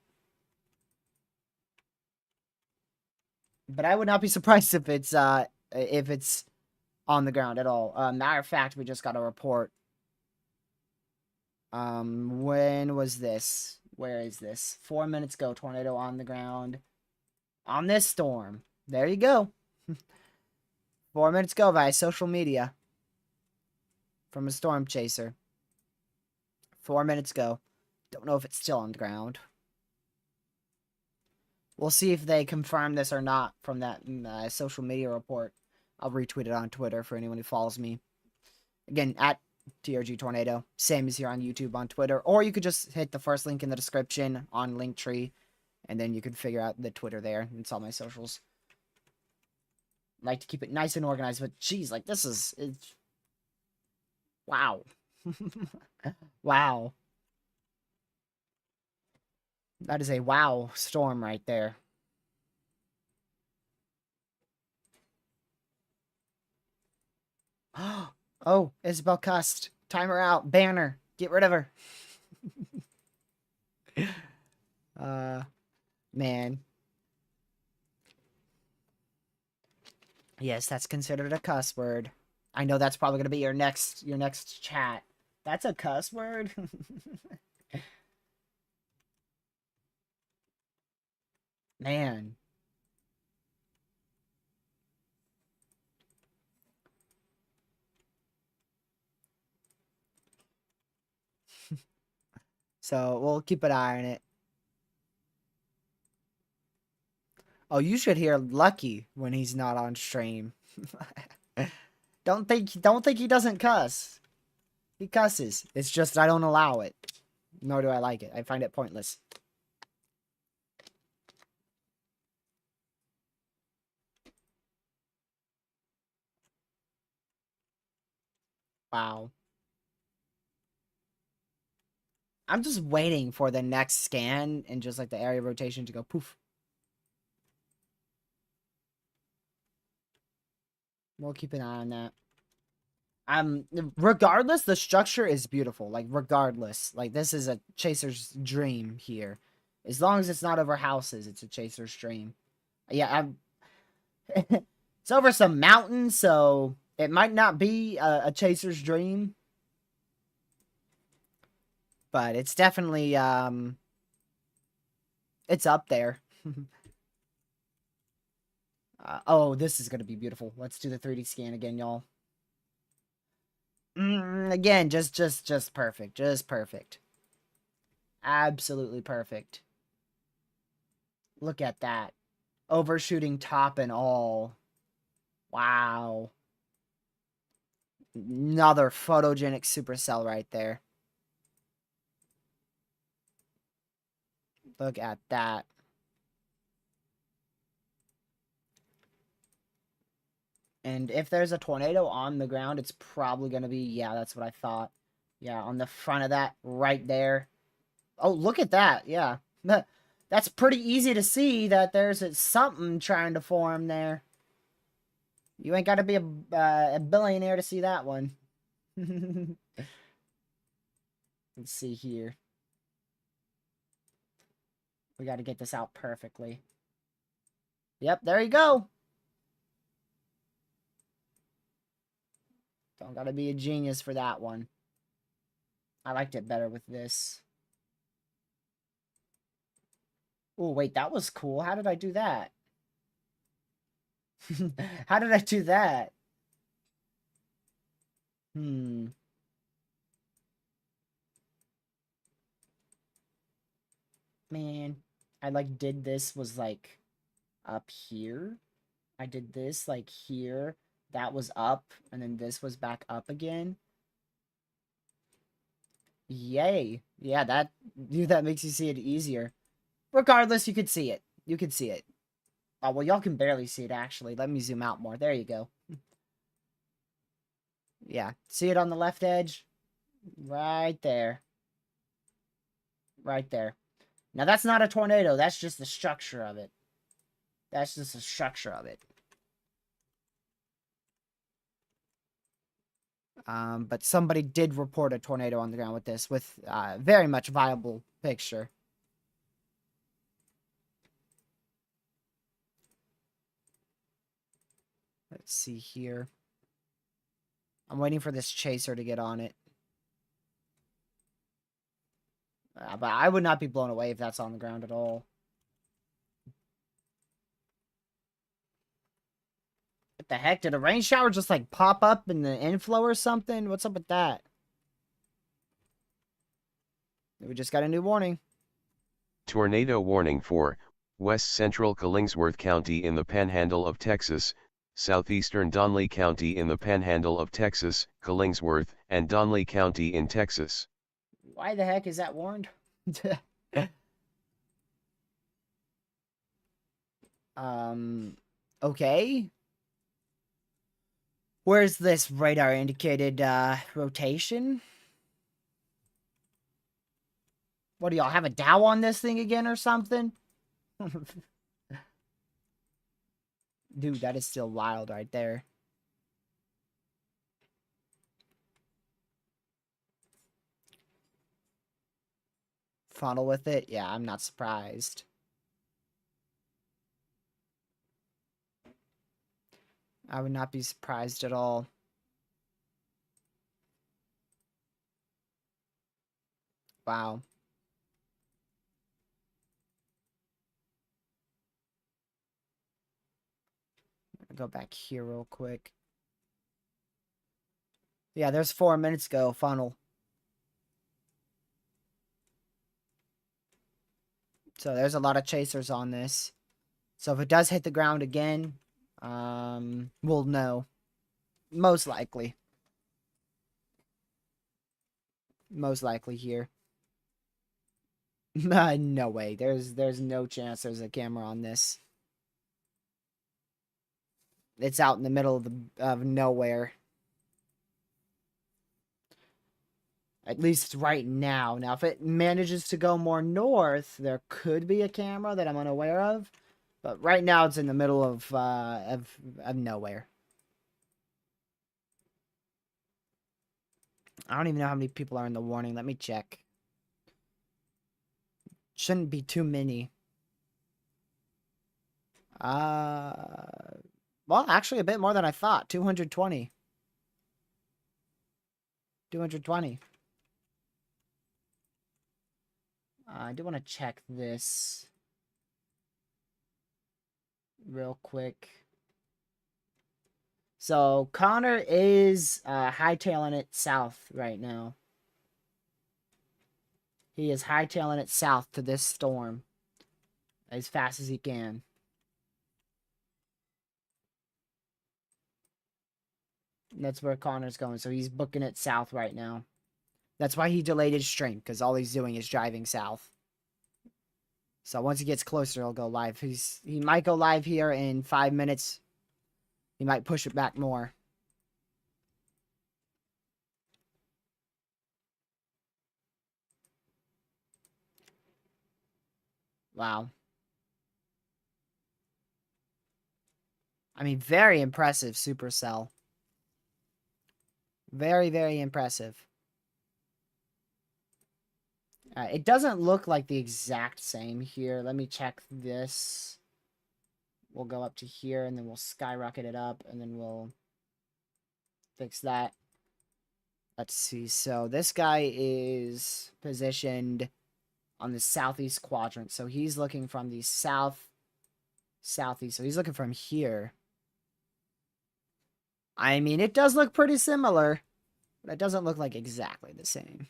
Speaker 1: But I would not be surprised if it's on the ground at all. Matter of fact, we just got a report. When was this? Where is this? 4 minutes ago, tornado on the ground. On this storm. There you go. 4 minutes ago via social media. From a storm chaser. 4 minutes ago. Don't know if it's still on the ground. We'll see if they confirm this or not from that social media report. I'll retweet it on Twitter for anyone who follows me. Again, at TRG Tornado. Same as here on YouTube, on Twitter. Or you could just hit the first link in the description on Linktree. And then you can figure out the Twitter there. It's all my socials. I like to keep it nice and organized. But geez, like this is... Wow. Wow. That is a wow storm right there. Oh, Isabel cussed. Time her out. Ban her. Get rid of her. Man. Yes, that's considered a cuss word. I know that's probably gonna be your next chat. That's a cuss word. Man. So we'll keep an eye on it. Oh, you should hear Lucky when he's not on stream. Don't think he doesn't cuss. He cusses. It's just I don't allow it. Nor do I like it. I find it pointless. Wow. I'm just waiting for the next scan and just like the area rotation to go poof. We'll keep an eye on that. Regardless, the structure is beautiful. Like, regardless. Like, this is a chaser's dream here. As long as it's not over houses, it's a chaser's dream. Yeah, it's over some mountains, so it might not be a chaser's dream. But it's definitely, it's up there. Oh, this is going to be beautiful. Let's do the 3D scan again, y'all. Again, just perfect. Just perfect. Absolutely perfect. Look at that. Overshooting top and all. Wow. Another photogenic supercell right there. Look at that. And if there's a tornado on the ground, it's probably going to be... Yeah, that's what I thought. Yeah, on the front of that, right there. Oh, look at that. Yeah. That's pretty easy to see that there's something trying to form there. You ain't got to be a billionaire to see that one. Let's see here. We got to get this out perfectly. Yep, there you go. Don't got to be a genius for that one. I liked it better with this. Oh, wait, that was cool. How did I do that? How did I do that? Hmm. Man, I like did this was like up here. I did this like here. That was up, and then this was back up again. Yay. Yeah, that makes you see it easier. Regardless, you could see it. You could see it. Oh, well, y'all can barely see it, actually. Let me zoom out more. There you go. Yeah. See it on the left edge? Right there. Right there. Now, that's not a tornado. That's just the structure of it. That's just the structure of it. But somebody did report a tornado on the ground with this, with very much viable picture. Let's see here. I'm waiting for this chaser to get on it. But I would not be blown away if that's on the ground at all. What the heck? Did a rain shower just like pop up in the inflow or something? What's up with that? We just got a new warning.
Speaker 2: Tornado warning for West Central Killingsworth County in the Panhandle of Texas, Southeastern Donley County in the Panhandle of Texas, Killingsworth, and Donley County in Texas.
Speaker 1: Why the heck is that warned? Okay. Where's this radar indicated rotation? What do y'all have a Dow on this thing again or something? Dude, that is still wild right there. Funnel with it? Yeah, I'm not surprised. I would not be surprised at all. Wow. Go back here real quick. Yeah, there's 4 minutes ago, funnel. So there's a lot of chasers on this. So if it does hit the ground again, we'll know. Most likely. Most likely here. No way. There's no chance there's a camera on this. It's out in the middle of nowhere. At least right now. Now, if it manages to go more north, there could be a camera that I'm unaware of. But right now, it's in the middle of nowhere. I don't even know how many people are in the warning. Let me check. Shouldn't be too many. Well, actually, a bit more than I thought. 220. 220. I do want to check this real quick. So, Connor is hightailing it south right now. He is hightailing it south to this storm as fast as he can. That's where Connor's going. So he's booking it south right now. That's why he delayed his stream, because all he's doing is driving south. So once he gets closer, he'll go live. He might go live here in 5 minutes. He might push it back more. Wow. I mean, very impressive, Supercell. Very, very impressive. It doesn't look like the exact same here. Let me check this. We'll go up to here, and then we'll skyrocket it up, and then we'll fix that. Let's see. So this guy is positioned on the southeast quadrant. So he's looking from the southeast. So he's looking from here. I mean, it does look pretty similar, but it doesn't look like exactly the same.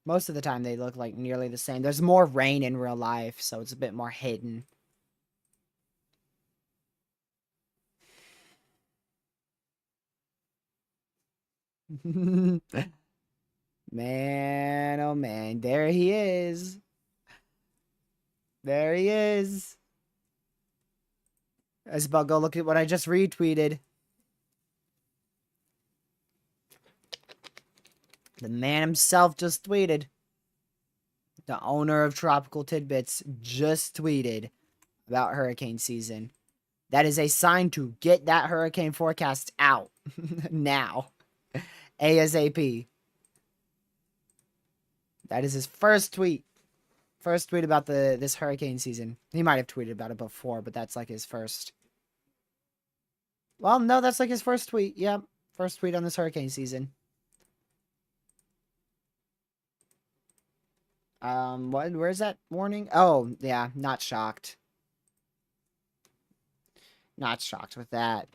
Speaker 1: Most of the time, they look like nearly the same. There's more rain in real life, so it's a bit more hidden. Man, oh man, there he is. There he is. I was about to go look at what I just retweeted. The man himself just tweeted. The owner of Tropical Tidbits just tweeted about hurricane season. That is a sign to get that hurricane forecast out now. ASAP. That is his first tweet. First tweet about this hurricane season. He might have tweeted about it before, but that's like his first. Well, no, that's like his first tweet. Yep. First tweet on this hurricane season. Where's that warning? Oh, yeah, not shocked. Not shocked with that.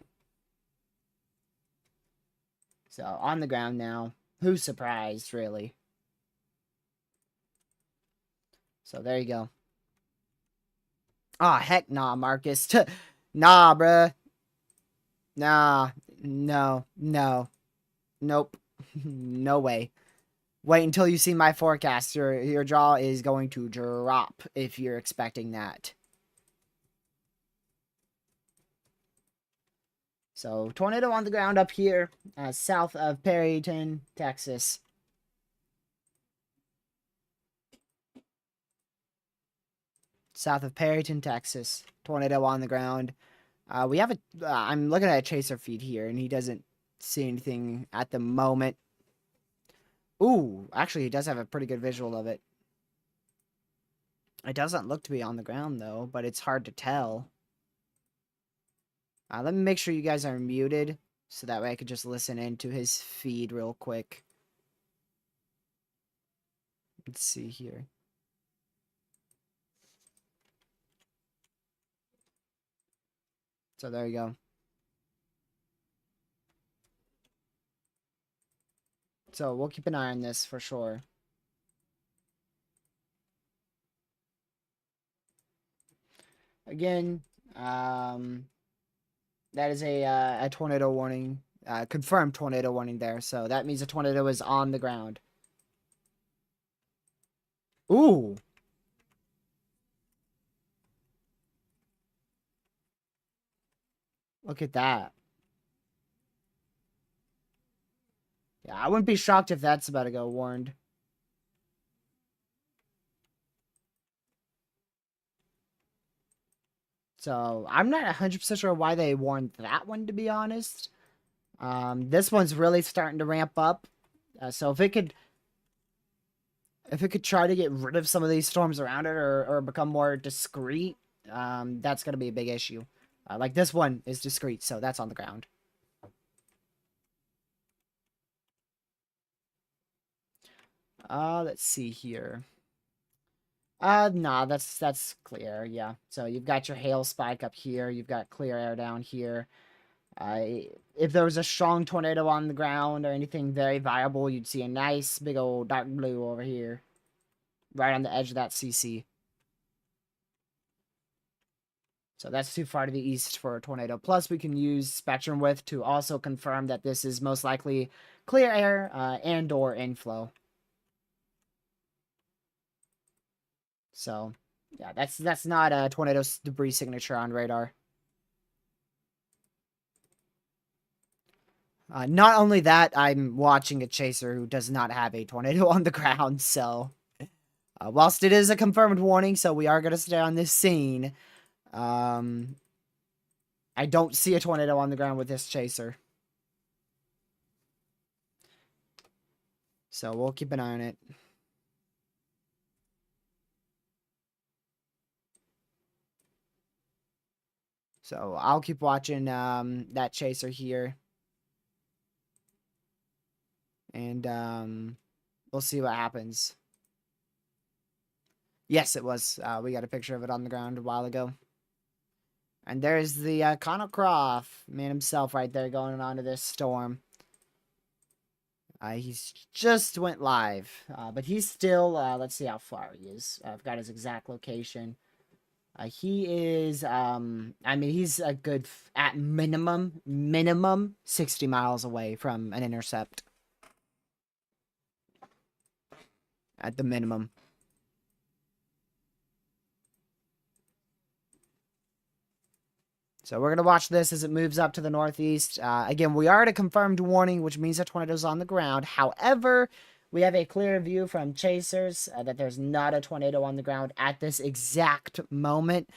Speaker 1: So, on the ground now. Who's surprised, really? So, there you go. Ah, heck nah, Marcus. Nah, bruh. Nah. No. No. Nope. No way. Wait until you see my forecast. Your jaw is going to drop if you're expecting that. So, tornado on the ground up here, south of Perryton, Texas. South of Perryton, Texas. Tornado on the ground. We have a. I'm looking at a chaser feed here, and he doesn't see anything at the moment. Ooh, actually, he does have a pretty good visual of it. It doesn't look to be on the ground, though, but it's hard to tell. Let me make sure you guys are muted, so that way I could just listen into his feed real quick. Let's see here. So there you go. So we'll keep an eye on this for sure. Again, that is a tornado warning, confirmed tornado warning there. So that means a tornado is on the ground. Ooh. Look at that. Yeah, I wouldn't be shocked if that's about to go warned. So I'm not 100% sure why they warned that one, to be honest. This one's really starting to ramp up. So if it could try to get rid of some of these storms around it, or become more discreet, that's going to be a big issue. Like this one is discreet, so that's on the ground. Let's see here. Nah, that's clear, yeah. So you've got your hail spike up here, you've got clear air down here. If there was a strong tornado on the ground or anything very viable, you'd see a nice big old dark blue over here. Right on the edge of that CC. So that's too far to the east for a tornado. Plus, we can use spectrum width to also confirm that this is most likely clear air and or inflow. So, yeah, that's not a tornado debris signature on radar. Not only that, I'm watching a chaser who does not have a tornado on the ground, so whilst it is a confirmed warning, so we are going to stay on this scene, I don't see a tornado on the ground with this chaser. So we'll keep an eye on it. So I'll keep watching that chaser here. And we'll see what happens. Yes, it was. We got a picture of it on the ground a while ago. And there's the Connor Croft, man himself right there going onto this storm. He's just went live. But he's still, let's see how far he is. I've got his exact location. He is, I mean, he's a good, at minimum 60 miles away from an intercept. At the minimum. So we're going to watch this as it moves up to the northeast. Again, we are at a confirmed warning, which means a tornado's on the ground. However, we have a clear view from chasers that there's not a tornado on the ground at this exact moment.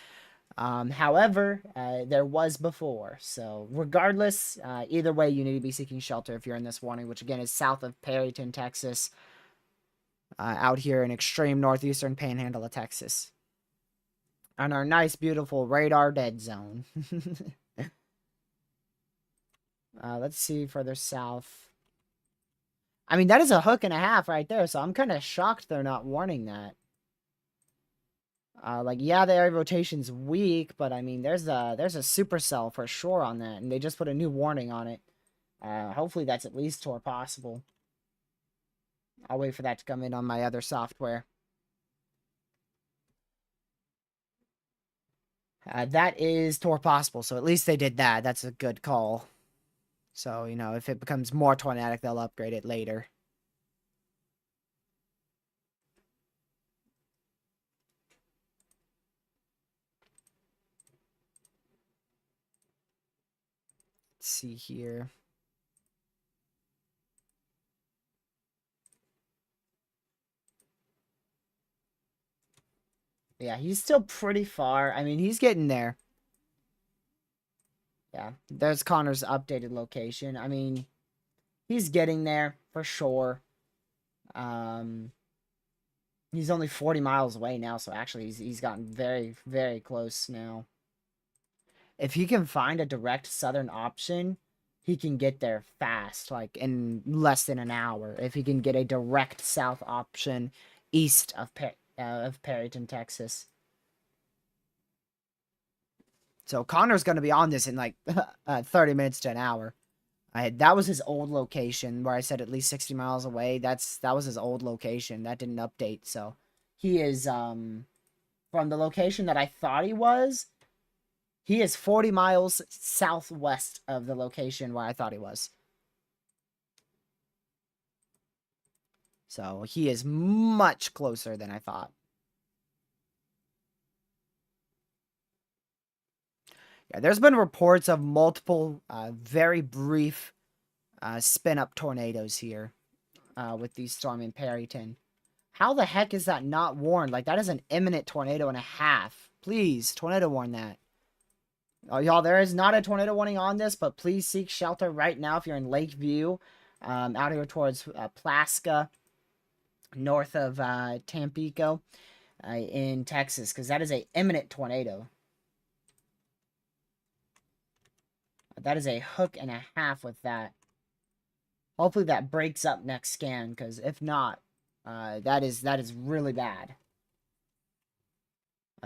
Speaker 1: However, there was before. So regardless, either way, you need to be seeking shelter if you're in this warning, which again is south of Perryton, Texas. Out here in extreme northeastern panhandle of Texas. On our nice, beautiful radar dead zone. Let's see further south. I mean, that is a hook and a half right there, so I'm kind of shocked they're not warning that. Like, yeah, the area rotation's weak, but I mean, there's a supercell for sure on that, and they just put a new warning on it. Hopefully that's at least Tor possible. I'll wait for that to come in on my other software. That is Tor possible, so at least they did that. That's a good call. So, you know, if it becomes more tornadic, they'll upgrade it later. Let's see here. Yeah, he's still pretty far. I mean, he's getting there. Yeah, there's Connor's updated location. I mean, he's getting there for sure. He's only 40 miles away now, so actually he's gotten very, very close now. If he can find a direct southern option, he can get there fast, like in less than an hour. If he can get a direct south option east of Perryton, Texas. So Connor's going to be on this in like 30 minutes to an hour. That was his old location where I said at least 60 miles away. That was his old location. That didn't update. So he is from the location that I thought he is 40 miles southwest of the location where I thought he was. So he is much closer than I thought. Yeah, there's been reports of multiple very brief spin-up tornadoes here with these storm in Perryton. How the heck is that not warned? Like, that is an imminent tornado and a half. Please, tornado warn that. Oh, y'all, there is not a tornado warning on this, but please seek shelter right now if you're in Lakeview, out here towards Plaska, north of Tampico, in Texas, because that is a imminent tornado. That is a hook and a half with that. Hopefully that breaks up next scan, because if not, that is really bad.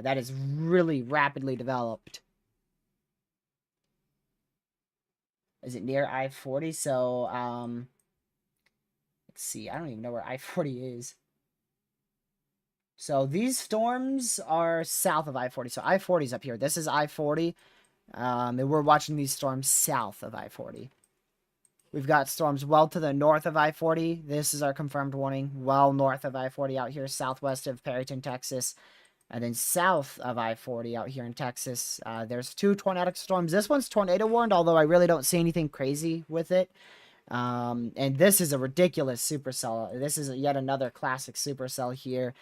Speaker 1: That is really rapidly developed. Is it near I-40? So, let's see. I don't even know where I-40 is. So these storms are south of I-40. So I-40 is up here. This is I-40. And we're watching these storms south of I-40. We've got storms well to the north of I-40. This is our confirmed warning. Well north of I-40 out here, southwest of Perryton, Texas. And then south of I-40 out here in Texas, there's 2 tornadic storms. This one's tornado warned, although I really don't see anything crazy with it. And this is a ridiculous supercell. This is yet another classic supercell here.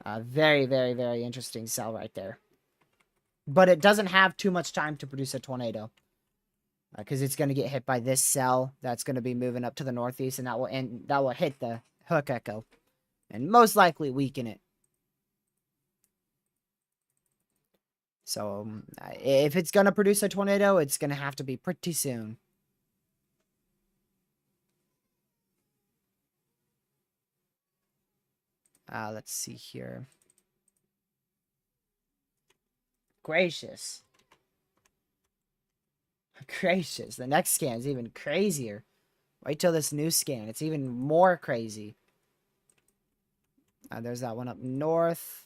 Speaker 1: Very, very, very interesting cell right there. But it doesn't have too much time to produce a tornado. Because it's going to get hit by this cell that's going to be moving up to the northeast, and that will hit the hook echo. And most likely weaken it. So, if it's going to produce a tornado, it's going to have to be pretty soon. Let's see here. Gracious. Gracious. The next scan is even crazier. Wait till this new scan. It's even more crazy. There's that one up north.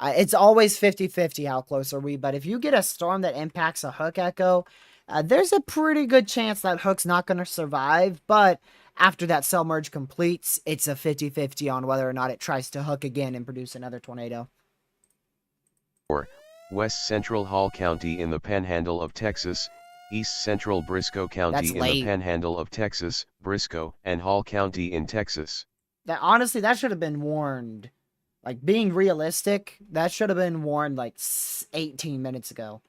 Speaker 1: It's always 50-50 how close are we, but if you get a storm that impacts a hook echo, there's a pretty good chance that hook's not going to survive, but after that cell merge completes, it's a 50-50 on whether or not it tries to hook again and produce another tornado.
Speaker 2: Or West Central Hall County in the Panhandle of Texas, East Central Briscoe County in the Panhandle of Texas, Briscoe and Hall County in Texas.
Speaker 1: Honestly, that should have been warned. Like, being realistic, that should have been warned like 18 minutes ago.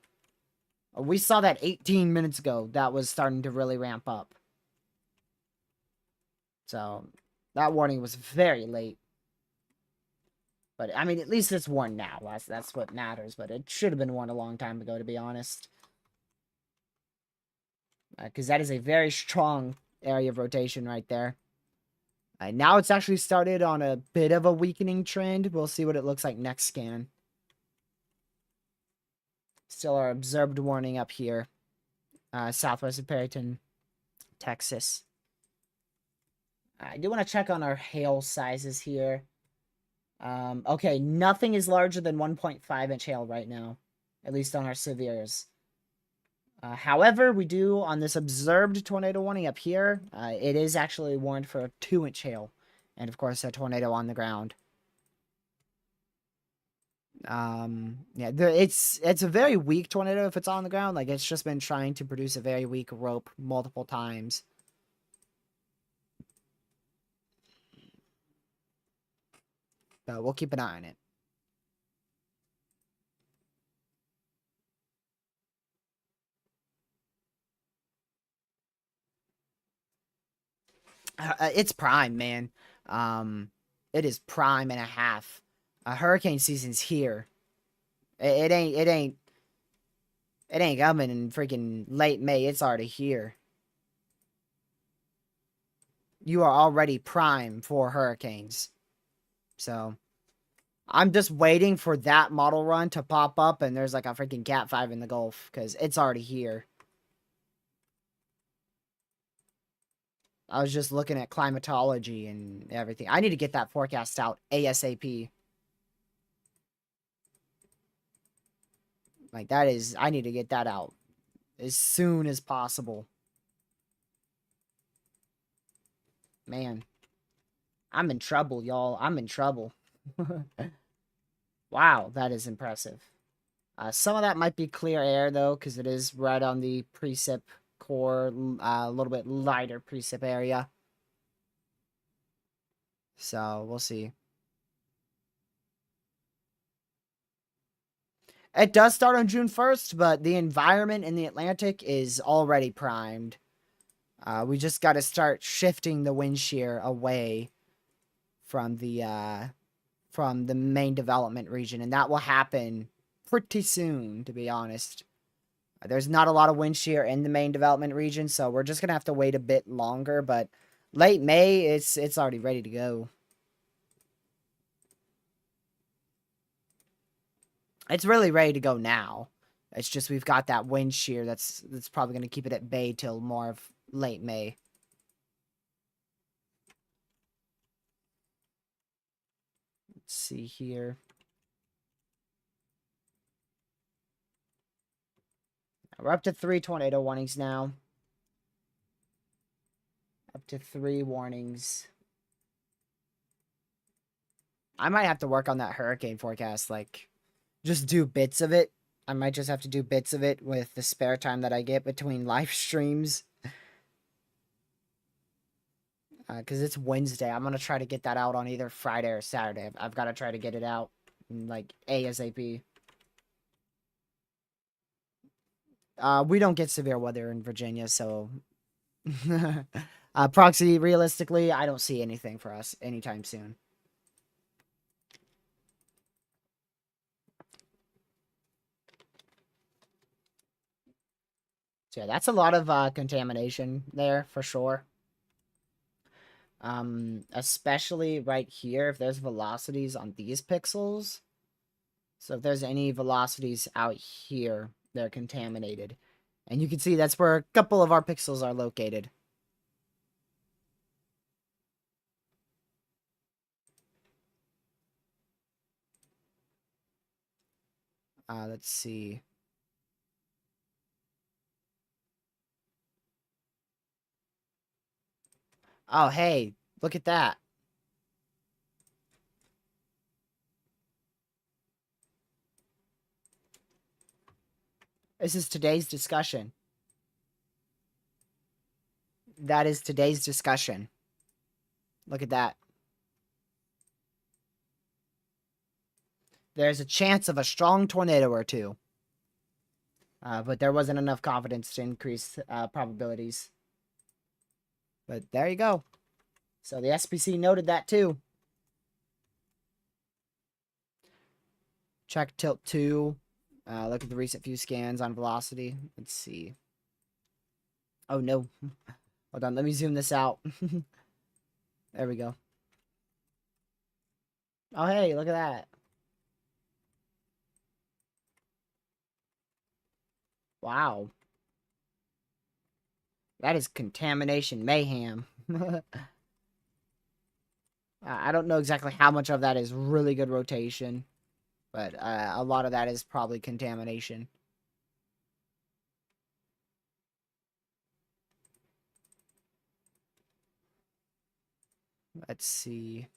Speaker 1: We saw that 18 minutes ago. That was starting to really ramp up. So, that warning was very late. But, I mean, at least it's warned now. That's what matters. But it should have been warned a long time ago, to be honest. Because that is a very strong area of rotation right there. Now it's actually started on a bit of a weakening trend. We'll see what it looks like next scan. Still our observed warning up here. Southwest of Perryton, Texas. I do want to check on our hail sizes here. Okay, nothing is larger than 1.5 inch hail right now. At least on our severes. However, we do, on this observed tornado warning up here, it is actually warned for a 2-inch hail. And, of course, a tornado on the ground. Yeah, it's a very weak tornado if it's on the ground. Like, it's just been trying to produce a very weak rope multiple times. But we'll keep an eye on it. It's prime, man. It is prime and a half. Hurricane season's here. It ain't coming in freaking late May. It's already here. You are already prime for hurricanes. So, I'm just waiting for that model run to pop up and there's like a freaking Cat 5 in the Gulf because it's already here. I was just looking at climatology and everything. I need to get that forecast out ASAP. Like, I need to get that out as soon as possible. Man, I'm in trouble, y'all. I'm in trouble. Wow, that is impressive. Some of that might be clear air, though, because it is right on the precip core, a little bit lighter precip area. So, we'll see. It does start on June 1st, but the environment in the Atlantic is already primed. We just got to start shifting the wind shear away from the main development region, and that will happen pretty soon, to be honest. There's not a lot of wind shear in the main development region, so we're just gonna have to wait a bit longer, but late May, it's already ready to go. It's really ready to go now. It's just we've got that wind shear that's probably going to keep it at bay till more of late May. Let's see here. We're up to 3 tornado warnings now. Up to 3 warnings. I might have to work on that hurricane forecast, like, just do bits of it. I might just have to do bits of it with the spare time that I get between live streams. Because it's Wednesday. I'm going to try to get that out on either Friday or Saturday. I've got to try to get it out, like, ASAP. We don't get severe weather in Virginia, so... Proxy, realistically, I don't see anything for us anytime soon. So yeah, that's a lot of contamination there for sure. Especially right here, if there's velocities on these pixels. So if there's any velocities out here, they're contaminated. And you can see that's where a couple of our pixels are located. Let's see. Oh, hey, look at that. This is today's discussion. That is today's discussion. Look at that. There's a chance of a strong tornado or two. But there wasn't enough confidence to increase probabilities. But there you go. So the SPC noted that too. Check tilt 2. Look at the recent few scans on velocity. Let's see. Oh no. Hold on, let me zoom this out. There we go. Oh hey, look at that. Wow. That is contamination mayhem. I don't know exactly how much of that is really good rotation, but a lot of that is probably contamination. Let's see.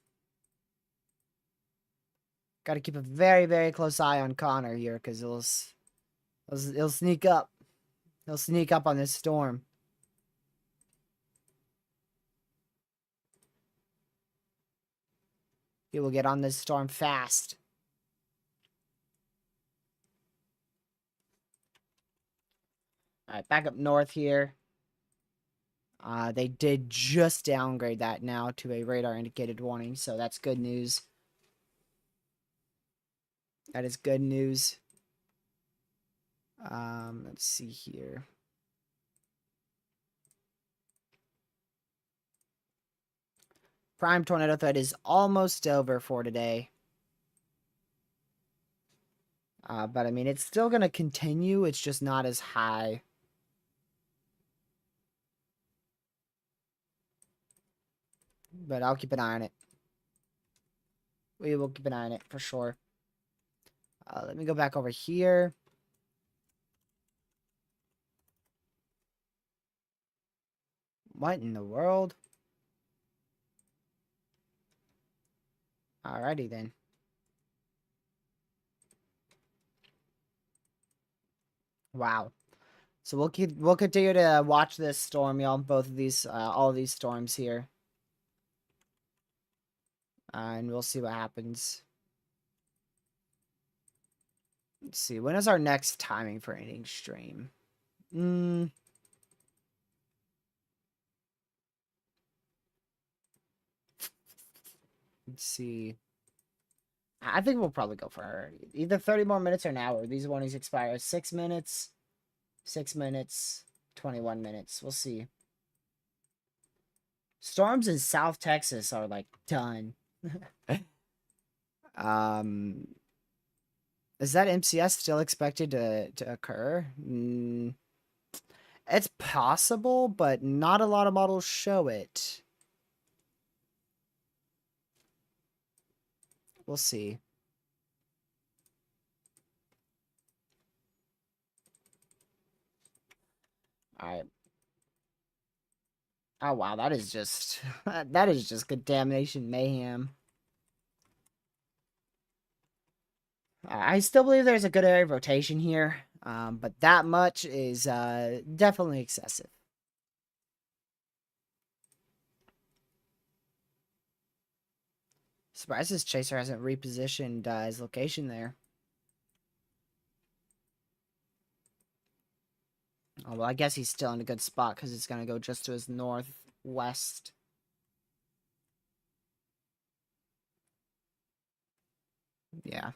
Speaker 1: Got to keep a very, very close eye on Connor here, because he'll sneak up. He'll sneak up on this storm. He will get on this storm fast. Alright, back up north here. They did just downgrade that now to a radar indicated warning, so that's good news. That is good news. Let's see here. Prime tornado threat is almost over for today. But I mean, it's still going to continue. It's just not as high. But I'll keep an eye on it. We will keep an eye on it for sure. Let me go back over here. What in the world? Alrighty then. Wow. So we'll continue to watch this storm, y'all. Both of these, all of these storms here. And we'll see what happens. Let's see. When is our next timing for ending stream? Let's see. I think we'll probably go for either 30 more minutes or an hour. These warnings expire 6 minutes, 6 minutes, 21 minutes. We'll see. Storms in South Texas are like done. Is that MCS still expected to occur? It's possible, but not a lot of models show it. We'll see. Alright. Oh wow, that is just that is just contamination mayhem. I still believe there's a good area of rotation here, but that much is definitely excessive. Surprised this chaser hasn't repositioned his location there. Oh, well, I guess he's still in a good spot because it's going to go just to his northwest. Yeah.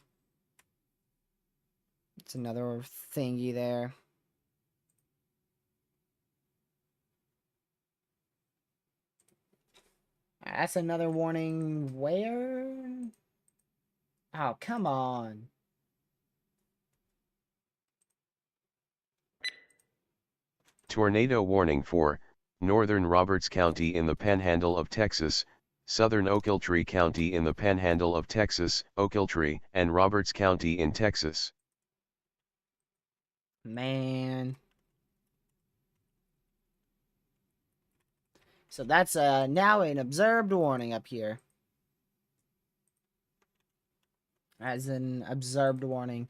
Speaker 1: It's another thingy there. That's another warning. Where? Oh, come on.
Speaker 2: Tornado warning for northern Roberts County in the Panhandle of Texas, southern Ochiltree County in the Panhandle of Texas, Ochiltree, and Roberts County in Texas.
Speaker 1: Man. So that's now an observed warning up here. As an observed warning.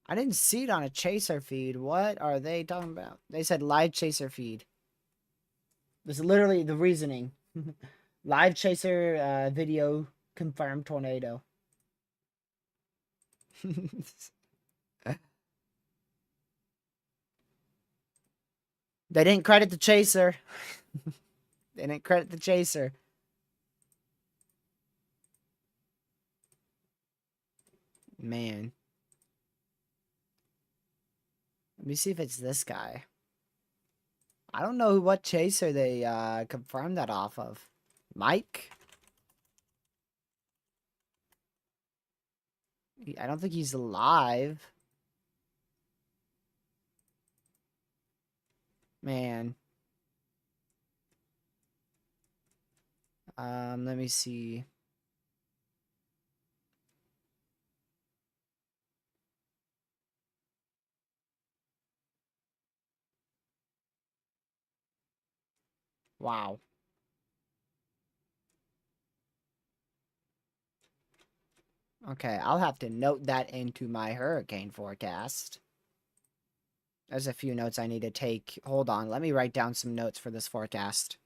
Speaker 1: I didn't see it on a chaser feed. What are they talking about? They said live chaser feed. This is literally the reasoning. Live chaser video confirmed tornado. They didn't credit the chaser. They didn't credit the chaser. Man. Let me see if it's this guy. I don't know what chaser they confirmed that off of. Mike? I don't think he's alive. Man. Let me see. Wow. Okay, I'll have to note that into my hurricane forecast. There's a few notes I need to take. Hold on, let me write down some notes for this forecast.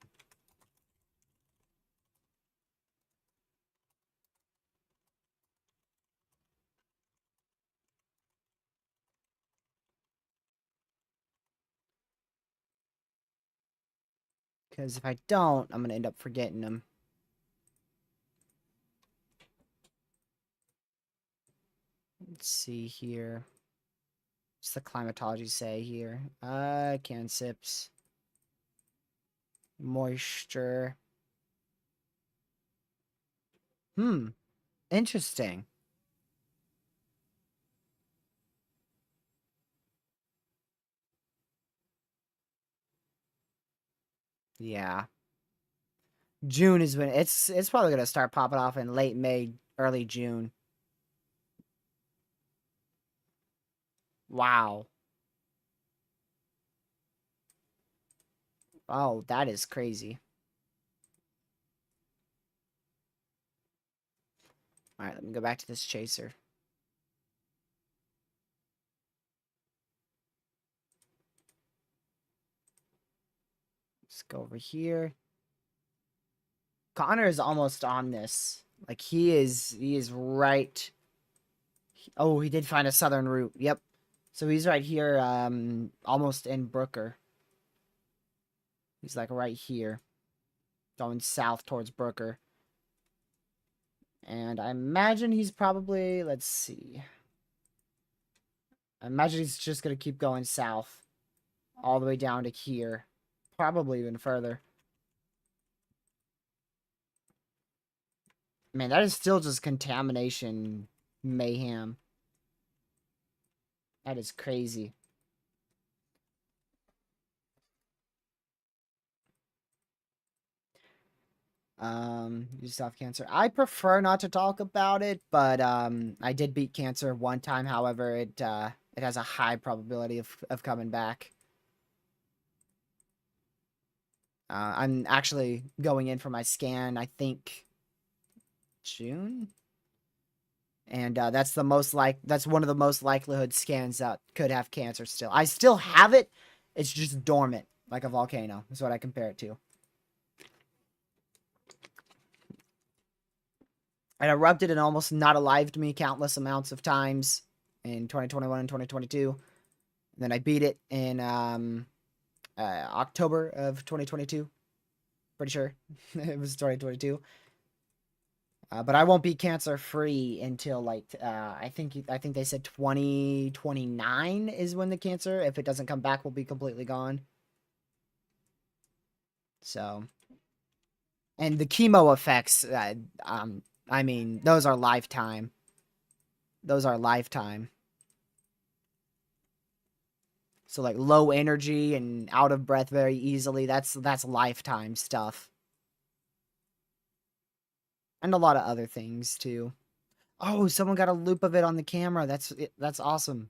Speaker 1: Because if I don't, I'm going to end up forgetting them. Let's see here. What's the climatology say here? Cansips. Moisture. Interesting. Yeah. June is when it's probably gonna start popping off in late May, early June. Wow. Oh, that is crazy. Alright, let me go back to this chaser. Let's go over here. Connor is almost on this. Like he is right. Oh, he did find a southern route. Yep. So he's right here, almost in Brooker. He's like right here. Going south towards Brooker. And I imagine he's probably, let's see. I imagine he's just gonna keep going south. All the way down to here. Probably even further. Man, that is still just contamination mayhem. That is crazy. You just have cancer. I prefer not to talk about it, but I did beat cancer one time. However, it has a high probability of coming back. I'm actually going in for my scan, I think June? And that's one of the most likelihood scans that could have cancer still. I still have it. It's just dormant, like a volcano. That's what I compare it to. It erupted and almost not alived me countless amounts of times in 2021 and 2022. And then I beat it in October of 2022. Pretty sure it was 2022. But I won't be cancer free until like I think they said 2029 is when the cancer, if it doesn't come back, will be completely gone. So, and the chemo effects, I mean, those are lifetime. Those are lifetime. So like low energy and out of breath very easily. That's lifetime stuff. And a lot of other things too. Oh, someone got a loop of it on the camera. That's awesome.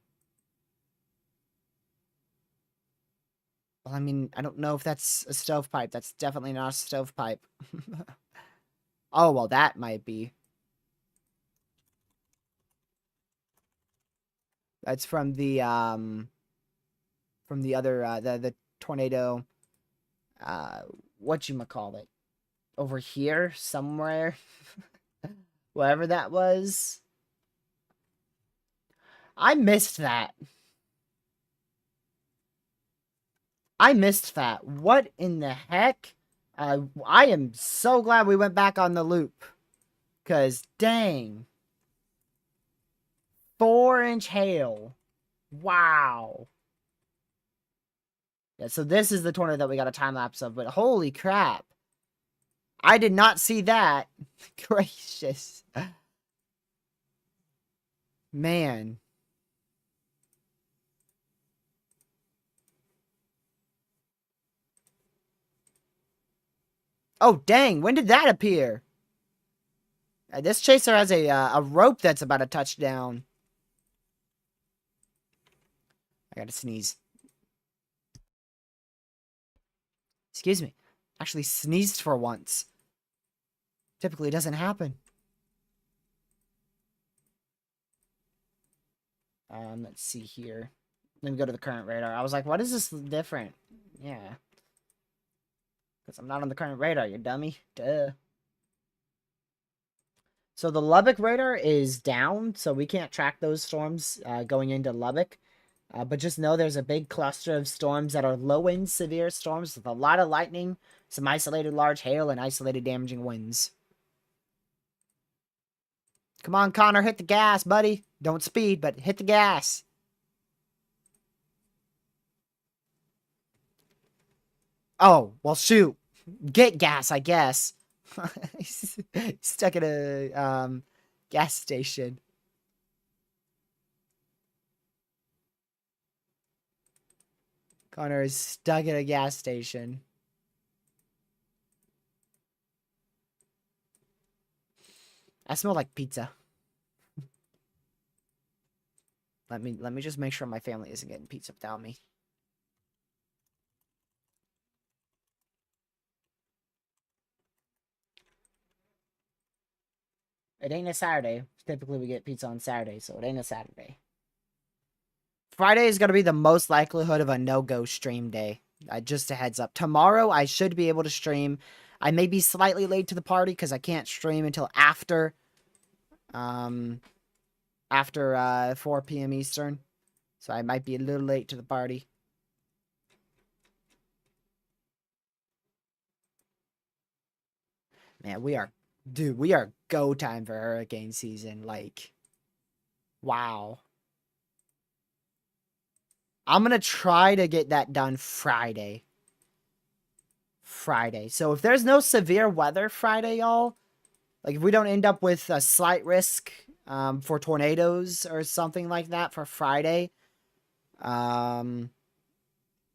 Speaker 1: Well, I mean, I don't know if that's a stovepipe. That's definitely not a stovepipe. Oh, well, that might be. That's from the other the tornado whatchamacallit over here somewhere. Wherever that was. I missed that. I missed that. What in the heck? I am so glad we went back on the loop. Because, dang. 4-inch hail. Wow. Yeah, so this is the tornado that we got a time lapse of, but holy crap. I did not see that. Gracious. Man. Oh, dang. When did that appear? This chaser has a rope that's about to touch down. I gotta sneeze. Excuse me. Actually sneezed for once. Typically it doesn't happen. Let's see here. Let me go to the current radar. I was like, what is this different? Yeah. Because I'm not on the current radar, you dummy. Duh. So the Lubbock radar is down, so we can't track those storms going into Lubbock. But just know there's a big cluster of storms that are low-wind severe storms with a lot of lightning, some isolated large hail, and isolated damaging winds. Come on, Connor, hit the gas, buddy. Don't speed, but hit the gas. Oh, well, shoot. Get gas, I guess. He's stuck at a gas station. Connor is stuck at a gas station. I smell like pizza. Let me just make sure my family isn't getting pizza without me. It ain't a Saturday. Typically we get pizza on Saturday, so it ain't a Saturday. Friday is going to be the most likelihood of a no-go stream day. Just a heads up. Tomorrow I should be able to stream. I may be slightly late to the party because I can't stream until after 4 p.m. Eastern. So I might be a little late to the party. Man, we are go time for hurricane season. Like, wow. I'm going to try to get that done Friday. So if there's no severe weather Friday, y'all, like if we don't end up with a slight risk for tornadoes or something like that for Friday,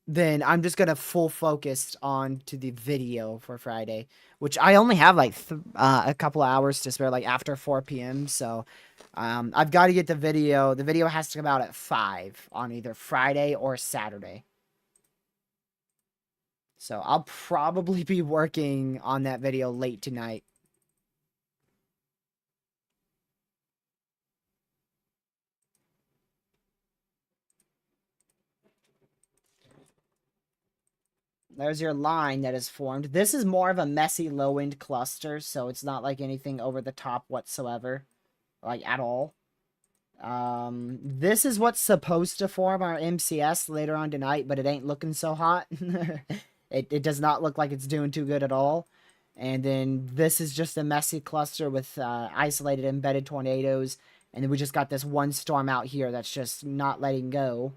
Speaker 1: then I'm just going to full focus on to the video for Friday, which I only have like a couple of hours to spare, like after 4 p.m. So I've got to get the video. The video has to come out at 5 on either Friday or Saturday. So I'll probably be working on that video late tonight. There's your line that is formed. This is more of a messy low-wind cluster, so it's not like anything over the top whatsoever. Like, at all. This is what's supposed to form our MCS later on tonight, but it ain't looking so hot. It does not look like it's doing too good at all. And then this is just a messy cluster with isolated embedded tornadoes. And then we just got this one storm out here that's just not letting go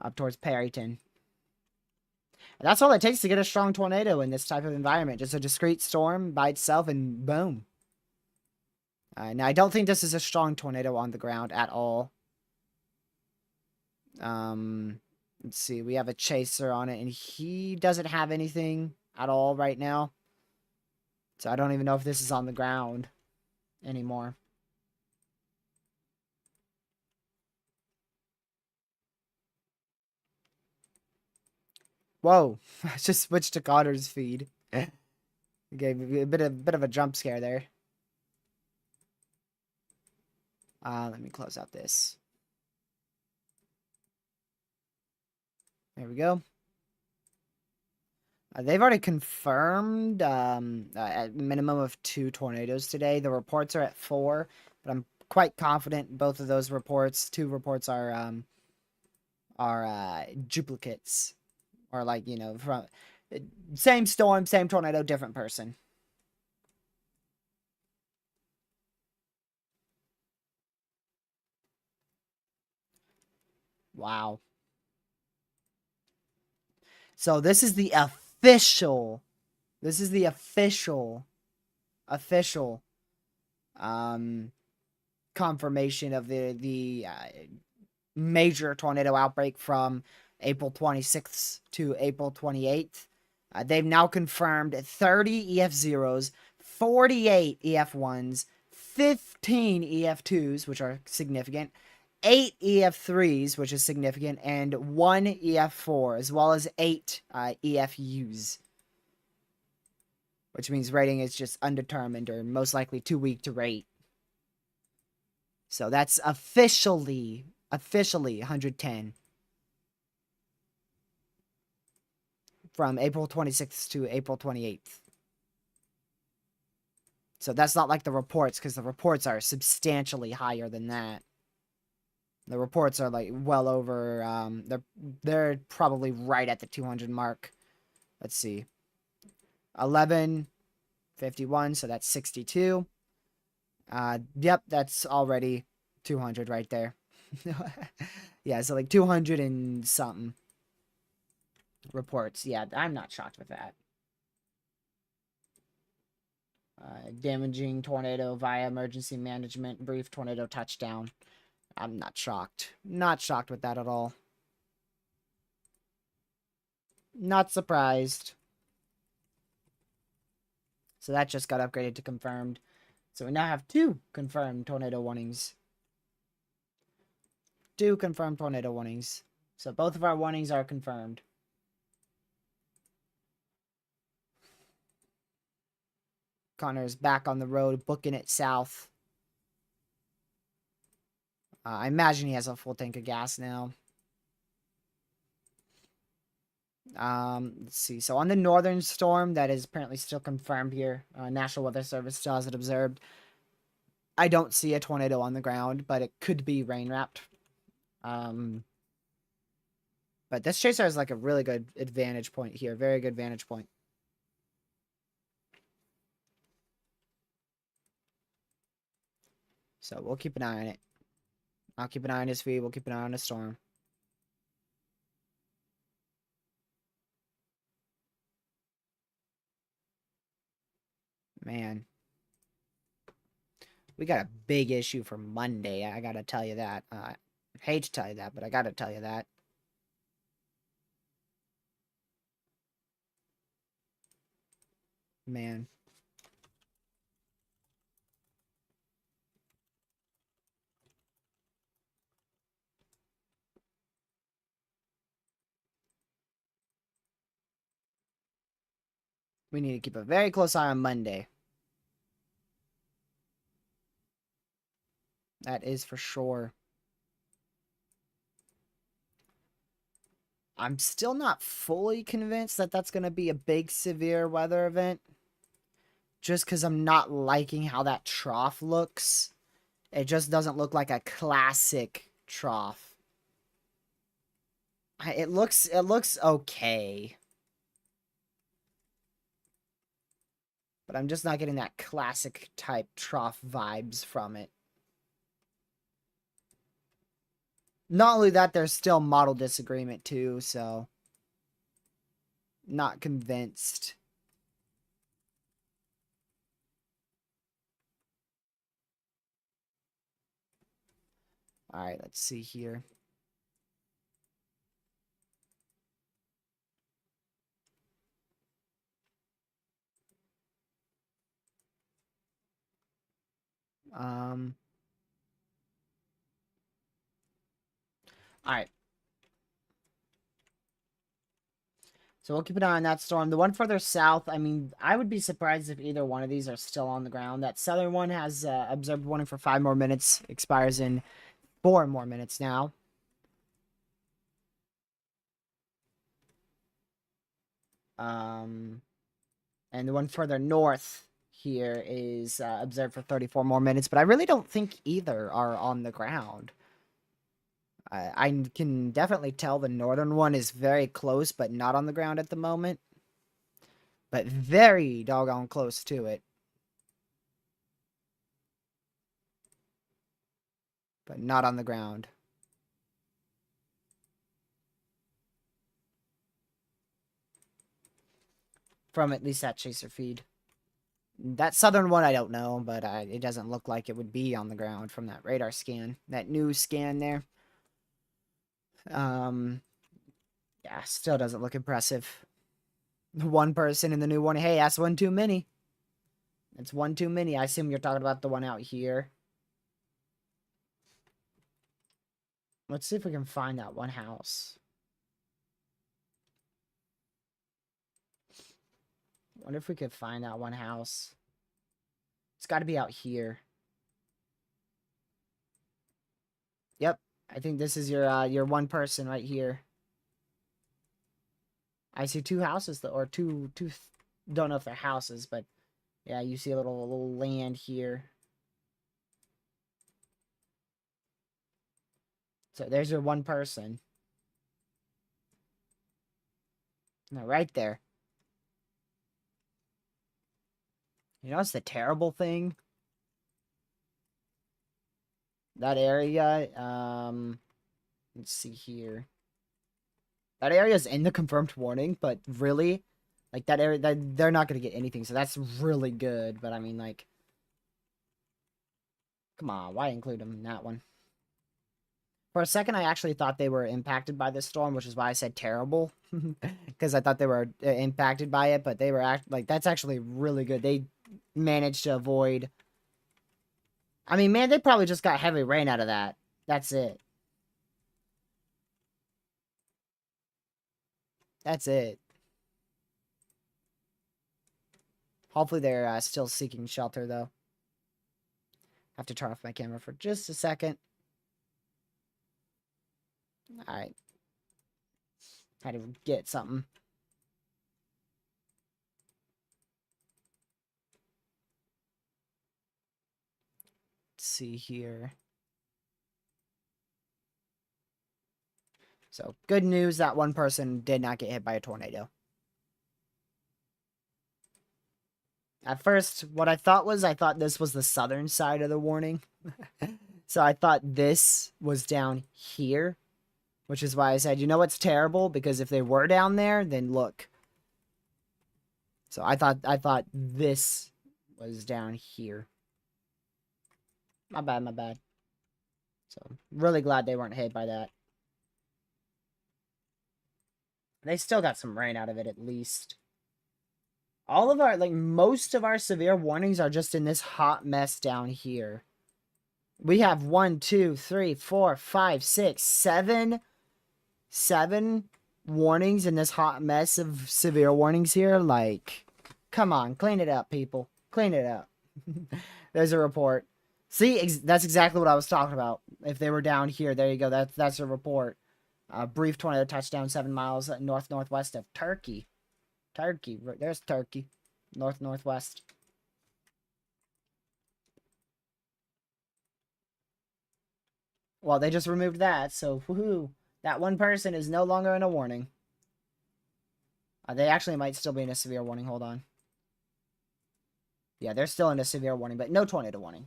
Speaker 1: up towards Perryton. And that's all it takes to get a strong tornado in this type of environment. Just a discrete storm by itself and boom. Now, I don't think this is a strong tornado on the ground at all. Let's see. We have a chaser on it, and he doesn't have anything at all right now. So I don't even know if this is on the ground anymore. Whoa. I just switched to Connor's feed. Gave me a bit of a jump scare there. Let me close out this. There we go. They've already confirmed a minimum of 2 tornadoes today. The reports are at 4, but I'm quite confident both of those reports, 2 reports are duplicates, or like, you know, from same storm, same tornado, different person. Wow. So this is the official confirmation of the major tornado outbreak from April 26th to April 28th. They've now confirmed 30 EF0s, 48 EF1s, 15 EF2s, which are significant, 8 EF3s, which is significant, and 1 EF4, as well as 8 EFUs. Which means rating is just undetermined, or most likely too weak to rate. So that's officially 110. From April 26th to April 28th. So that's not like the reports, because the reports are substantially higher than that. The reports are like well over, they're probably right at the 200 mark. Let's see. 1151, so that's 62. Yep, that's already 200 right there. Yeah, so like 200 and something reports. Yeah, I'm not shocked with that. Damaging tornado via emergency management, brief tornado touchdown. I'm not shocked. Not shocked with that at all. Not surprised. So that just got upgraded to confirmed. So we now have 2 confirmed tornado warnings. 2 confirmed tornado warnings. So both of our warnings are confirmed. Connor's back on the road, booking it south. I imagine he has a full tank of gas now. Let's see. So on the northern storm, that is apparently still confirmed here. National Weather Service still has it observed. I don't see a tornado on the ground, but it could be rain wrapped. But this chaser has like a really good advantage point here. Very good vantage point. So we'll keep an eye on it. I'll keep an eye on his feed. We'll keep an eye on the storm. Man. We got a big issue for Monday. I gotta tell you that. I hate to tell you that, but I gotta tell you that. Man. We need to keep a very close eye on Monday. That is for sure. I'm still not fully convinced that that's going to be a big severe weather event. Just because I'm not liking how that trough looks. It just doesn't look like a classic trough. It looks okay. But I'm just not getting that classic type trough vibes from it. Not only that, there's still model disagreement too, so not convinced. All right, let's see here. All right. So we'll keep an eye on that storm. The one further south, I mean, I would be surprised if either one of these are still on the ground. That southern one has observed warning for 5 more minutes, expires in 4 more minutes now. And the one further north here is observed for 34 more minutes, but I really don't think either are on the ground. I can definitely tell the northern one is very close, but not on the ground at the moment. But very doggone close to it. But not on the ground. From at least that chaser feed. That southern one, I don't know, but it doesn't look like it would be on the ground from that radar scan. That new scan there. Yeah, still doesn't look impressive. One person in the new one. Hey, that's one too many. It's one too many. I assume you're talking about the one out here. Let's see if we can find that one house. Wonder if we could find that one house. It's got to be out here. Yep, I think this is your one person right here. I see 2 houses though, or two. Don't know if they're houses, but yeah, you see a little land here. So there's your one person. No, right there. You know, it's the terrible thing. That area, let's see here. That area is in the confirmed warning, but really, like, that area, they're not going to get anything, so that's really good. But, I mean, like, come on, why include them in that one? For a second, I actually thought they were impacted by this storm, which is why I said terrible. Because I thought they were impacted by it, but they were, like, that's actually really good. They managed to avoid... I mean, man, they probably just got heavy rain out of that. That's it. That's it. Hopefully they're still seeking shelter, though. Have to turn off my camera for just a second. Alright. Had to get something. Let's see here. So, good news that one person did not get hit by a tornado. At first, what I thought this was the southern side of the warning. So I thought this was down here, which is why I said, you know what's terrible? Because if they were down there, then look. So I thought this was down here. My bad, my bad. So, really glad they weren't hit by that. They still got some rain out of it, at least. All of our, like, most of our severe warnings are just in this hot mess down here. We have 1, 2, 3, 4, 5, 6, 7 warnings in this hot mess of severe warnings here. Like, come on, clean it up, people. Clean it up. There's a report. See, that's exactly what I was talking about. If they were down here, there you go. That's a report. A brief tornado touchdown 7 miles north-northwest of Turkey. There's Turkey. North-northwest. Well, they just removed that, so woohoo. That one person is no longer in a warning. They actually might still be in a severe warning. Hold on. Yeah, they're still in a severe warning, but no tornado warning.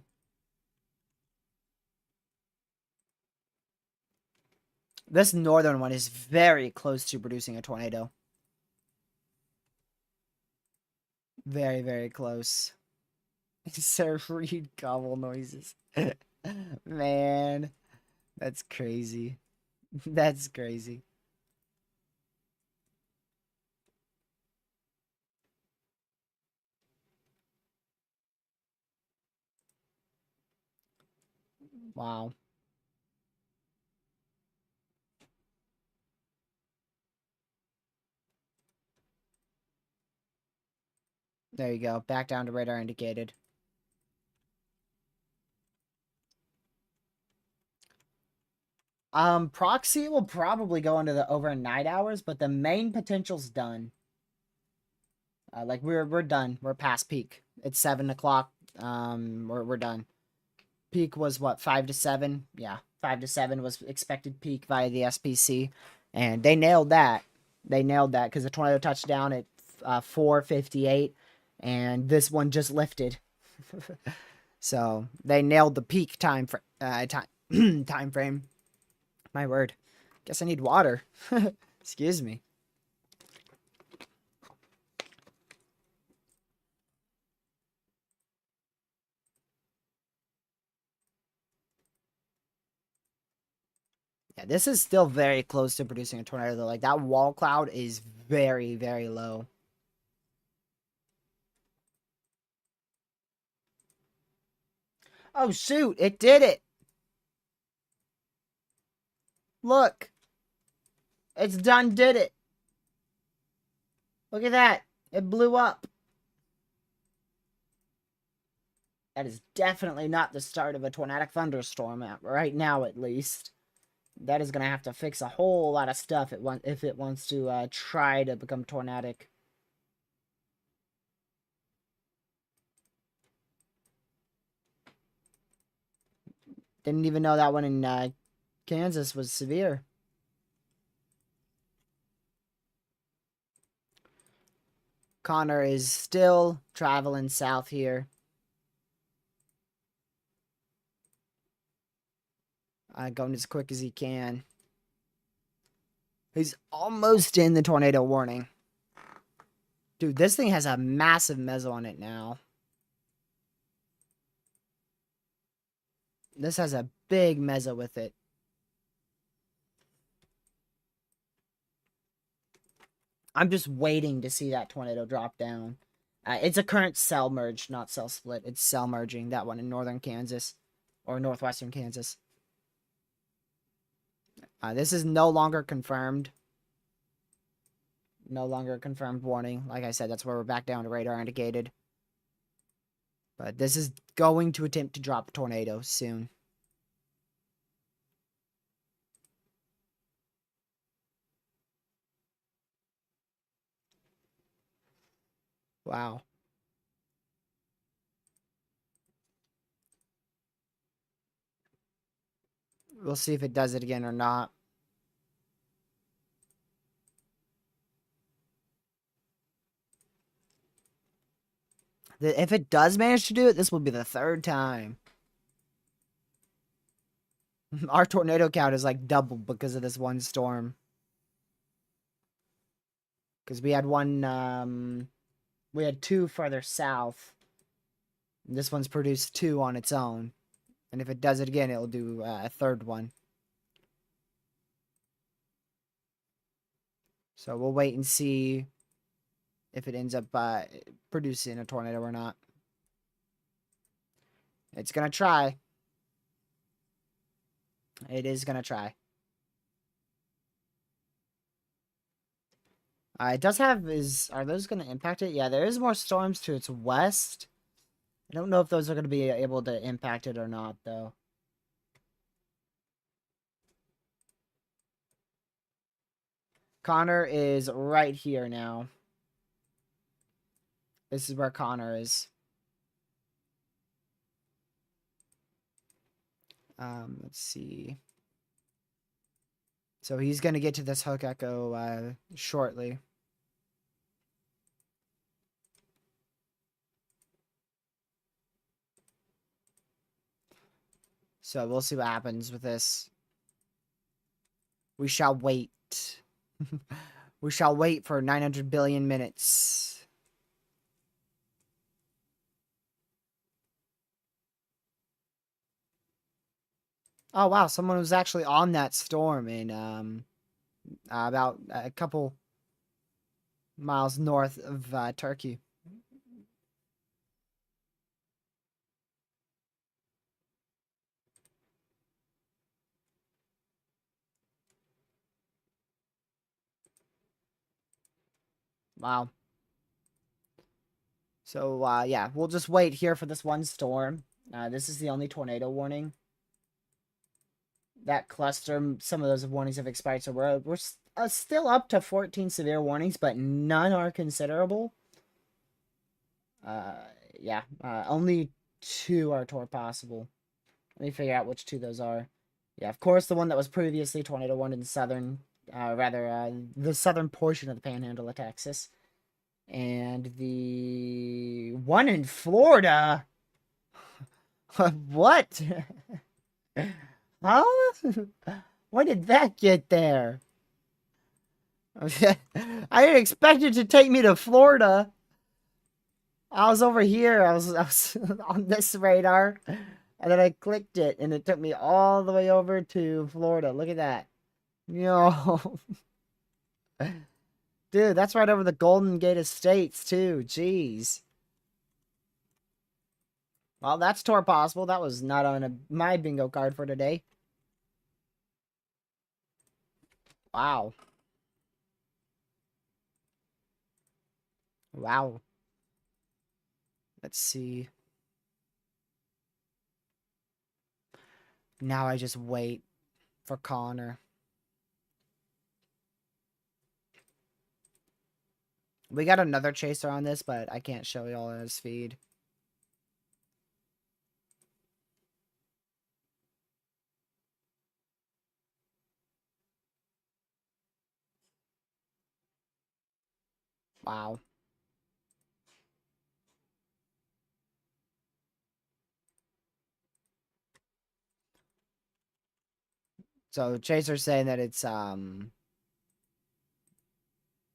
Speaker 1: This northern one is very close to producing a tornado. Very, very close. Sir Reed gobble noises. Man, that's crazy. That's crazy. Wow. There you go. Back down to radar indicated. Proxy will probably go into the overnight hours, but the main potential's done. Like we're done. We're past peak. It's 7 o'clock. We're done. Peak was what, 5 to 7? Yeah, 5 to 7 was expected peak via the SPC, and they nailed that. They nailed that because the tornado touched down at 4:58, and this one just lifted. So they nailed the peak time time frame. My word. Guess I need water. Excuse me. Yeah, this is still very close to producing a tornado, though. Like, that wall cloud is very, very low. Oh, shoot. It did it. Look. It's done did it. Look at that. It blew up. That is definitely not the start of a tornadic thunderstorm, right now at least. That is going to have to fix a whole lot of stuff if it wants to try to become tornadic. Didn't even know that one in Kansas was severe. Connor is still traveling south here. Going as quick as he can. He's almost in the tornado warning. Dude, this thing has a massive meso on it now. This has a big meso with it. I'm just waiting to see that tornado drop down. It's a current cell merge, not cell split. It's cell merging, that one in northern Kansas. Or northwestern Kansas. This is no longer confirmed. No longer confirmed warning. Like I said, that's where we're back down to radar indicated. But this is going to attempt to drop a tornado soon. Wow. We'll see if it does it again or not. If it does manage to do it, this will be the third time. Our tornado count is like doubled because of this one storm. Because we had one, we had two further south. This one's produced two on its own. And if it does it again, it'll do a third one. So we'll wait and see if it ends up producing a tornado or not. It's going to try. It is going to try. It does have are those going to impact it? Yeah, there is more storms to its west. I don't know if those are going to be able to impact it or not, though. Connor is right here now. This is where Connor is. Let's see. So he's going to get to this hook echo shortly. So we'll see what happens with this. We shall wait. We shall wait for 900 billion minutes. Oh, wow. Someone was actually on that storm in about a couple miles north of Turkey. Wow. So, yeah, we'll just wait here for this one storm. This is the only tornado warning. That cluster, some of those warnings have expired, so we're still up to 14 severe warnings, but none are considerable. Yeah, only 2 are possible. Let me figure out which 2 those are. Yeah, of course, the one that was previously tornado warned in the southern, the southern portion of the panhandle of Texas. And the one in Florida. What? Huh? When did that get there? I didn't expect it to take me to Florida. I was over here. I was on this radar. And then I clicked it, and it took me all the way over to Florida. Look at that. Yo. Dude, that's right over the Golden Gate Estates, too. Jeez. Well, that's tour possible. That was not on my bingo card for today. Wow. Wow. Let's see. Now I just wait for Connor. We got another chaser on this, but I can't show y'all in his feed. Wow. So Chaser's saying that it's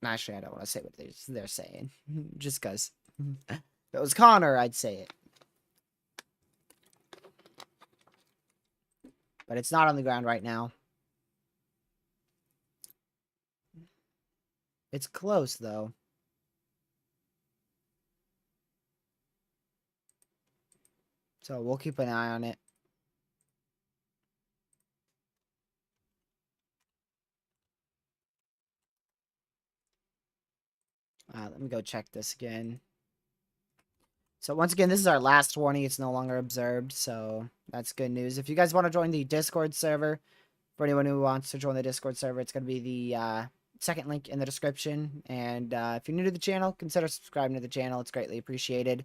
Speaker 1: actually I don't want to say what they're saying. Just cause. If it was Connor, I'd say it. But it's not on the ground right now. It's close though. So we'll keep an eye on it. Let me go check this again. So once again, this is our last warning. It's no longer observed, so that's good news. If you guys want to join the Discord server, for anyone who wants to join the Discord server, it's going to be the second link in the description. And if you're new to the channel, consider subscribing to the channel. It's greatly appreciated.